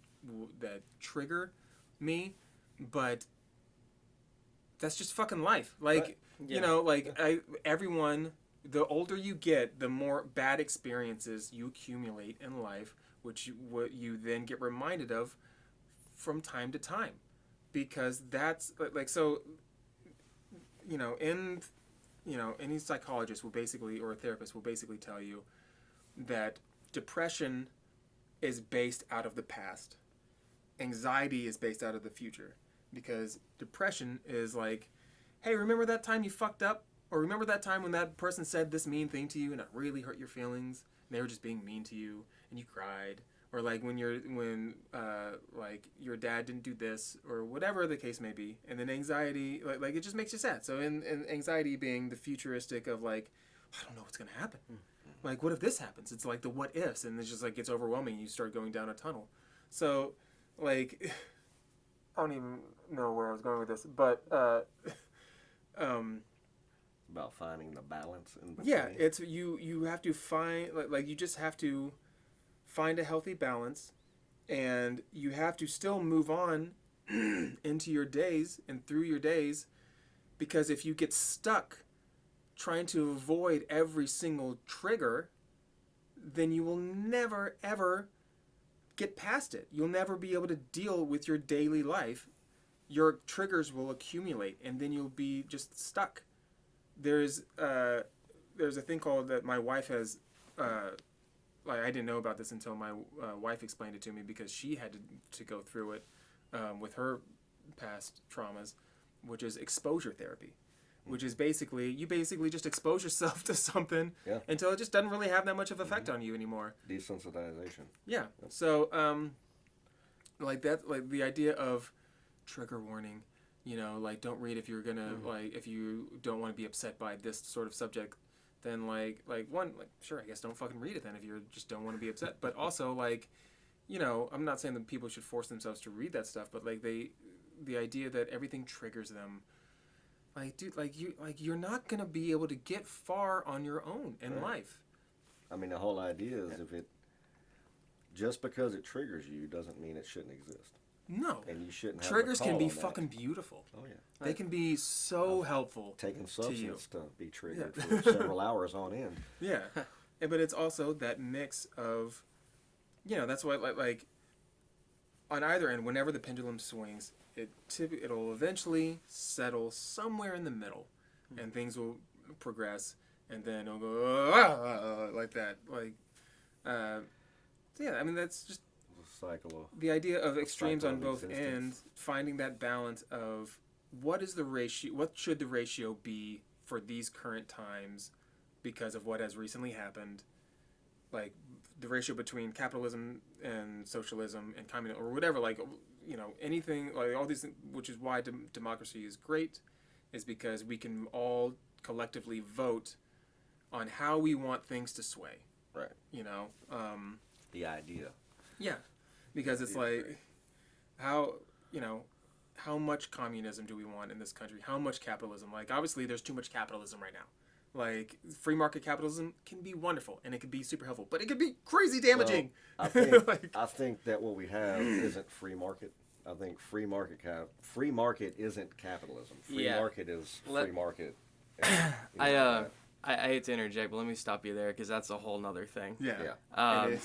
trigger me, but that's just fucking life. Like Yeah. everyone. The older you get, the more bad experiences you accumulate in life, what you then get reminded of from time to time, because that's like so. Any psychologist will basically, or a therapist will basically tell you that depression is based out of the past. Anxiety is based out of the future, because depression is like, hey, remember that time you fucked up? Or remember that time when that person said this mean thing to you and it really hurt your feelings? And they were just being mean to you and you cried. Or like when like your dad didn't do this, or whatever the case may be. And then anxiety, like it just makes you sad. So in anxiety being the futuristic of like, I don't know what's gonna happen. Like what if this happens? It's like the what ifs, and it's just like gets overwhelming. You start going down a tunnel. So like I don't even know where I was going with this, but About finding the balance in between. yeah, it's you have to find like you just have to find a healthy balance, and you have to still move on into your days and through your days Because if you get stuck trying to avoid every single trigger, then you will never, ever get past it. You'll never be able to deal with your daily life. Your triggers will accumulate, and then you'll be just stuck. There's a thing called that my wife has. Like, I didn't know about this until my wife explained it to me, because she had to go through it with her past traumas, which is exposure therapy, which is you basically just expose yourself to something until it just doesn't really have that much of effect on you anymore. Desensitization. Yeah. So, like the idea of trigger warning, like, don't read if you're gonna like, if you don't want to be upset by this sort of subject, then sure, I guess don't fucking read it then if you just don't want to be upset. But also, like, I'm not saying that people should force themselves to read that stuff, but like the idea that everything triggers them, like, dude, you're not gonna be able to get far on your own in life. I mean, the whole idea is just because it triggers you doesn't mean it shouldn't exist. No. And you shouldn't have triggers the call can be on that. fucking beautiful. Oh yeah. They can be so helpful. Taking substance to be triggered Yeah. for several hours on end. Yeah. But it's also that mix of, that's why like on either end, whenever the pendulum swings, it'll eventually settle somewhere in the middle, and things will progress, and then it'll go like that. Like, yeah. I mean, that's just Cycle the idea of extremes on both existence. ends, finding that balance of what should the ratio be for these current times because of what has recently happened, like the ratio between capitalism and socialism and communism or whatever, like, anything, like all these things, which is why democracy is great, is because we can all collectively vote on how we want things to sway. Right. The idea. Yeah. Because it's like, how much communism do we want in this country? How much capitalism? Like, obviously, there's too much capitalism right now. Like, free market capitalism can be wonderful, and it can be super helpful, but it can be crazy damaging. Well, I think that what we have isn't free market. I think free market isn't capitalism. Free market is free market. I hate to interject, but let me stop you there because that's a whole nother thing. Yeah.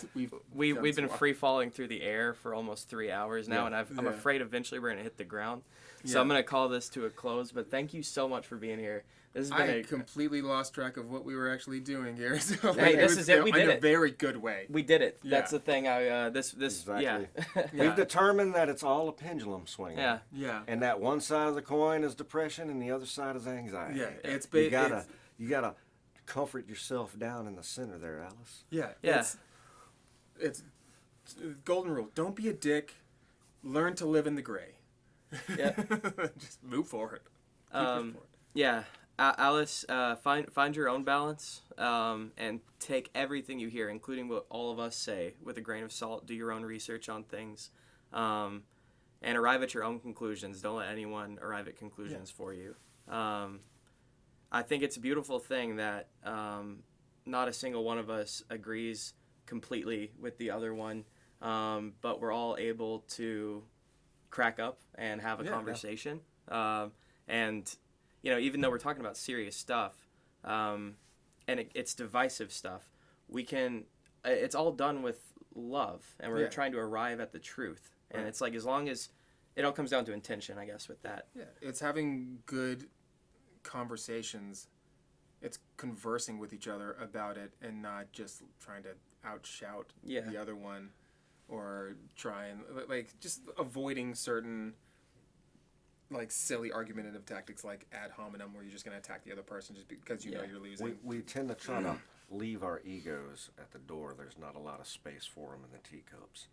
We've been free falling through the air for almost 3 hours now, and I'm Yeah. afraid eventually we're gonna hit the ground. So I'm gonna call this to a close. But thank you so much for being here. This has been completely lost track of what we were actually doing here. So, Hey, this is it. We did in it. a very good way. We did it. Yeah. That's the thing. Exactly. Yeah. We've determined that it's all a pendulum swinging. Yeah. Yeah. And that one side of the coin is depression, and the other side is anxiety. Yeah. You gotta comfort yourself down in the center there, Alice. Yeah. Yeah. It's golden rule. Don't be a dick. Learn to live in the gray. Yeah. Just move forward. Keep pushing forward. Yeah. Alice, find your own balance, and take everything you hear, including what all of us say, with a grain of salt. Do your own research on things, and arrive at your own conclusions. Don't let anyone arrive at conclusions for you. I think it's a beautiful thing that not a single one of us agrees completely with the other one, but we're all able to crack up and have a conversation. And, even though we're talking about serious stuff, and it's divisive stuff, it's all done with love, and we're trying to arrive at the truth. And it's like, as long as it all comes down to intention, I guess, with that. Yeah, it's having good conversations. It's conversing with each other about it and not just trying to outshout the other one, or try and just avoiding certain silly argumentative tactics like ad hominem, where you're just going to attack the other person just because you know you're losing. We tend to try to leave our egos at the door. There's not a lot of space for them in the teacups.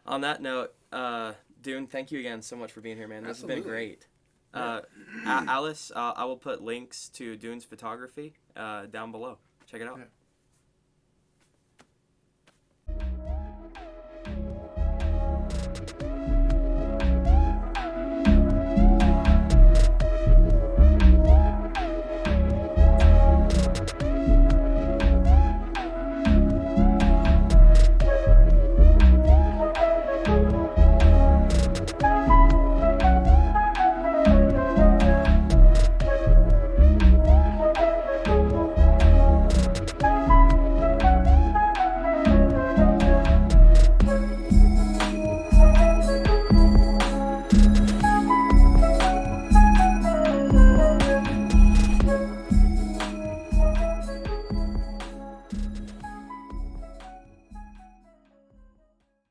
On that note, Dune, thank you again so much for being here, man. This has been great. Alice, I will put links to Dune's photography down below. Check it out. Yeah.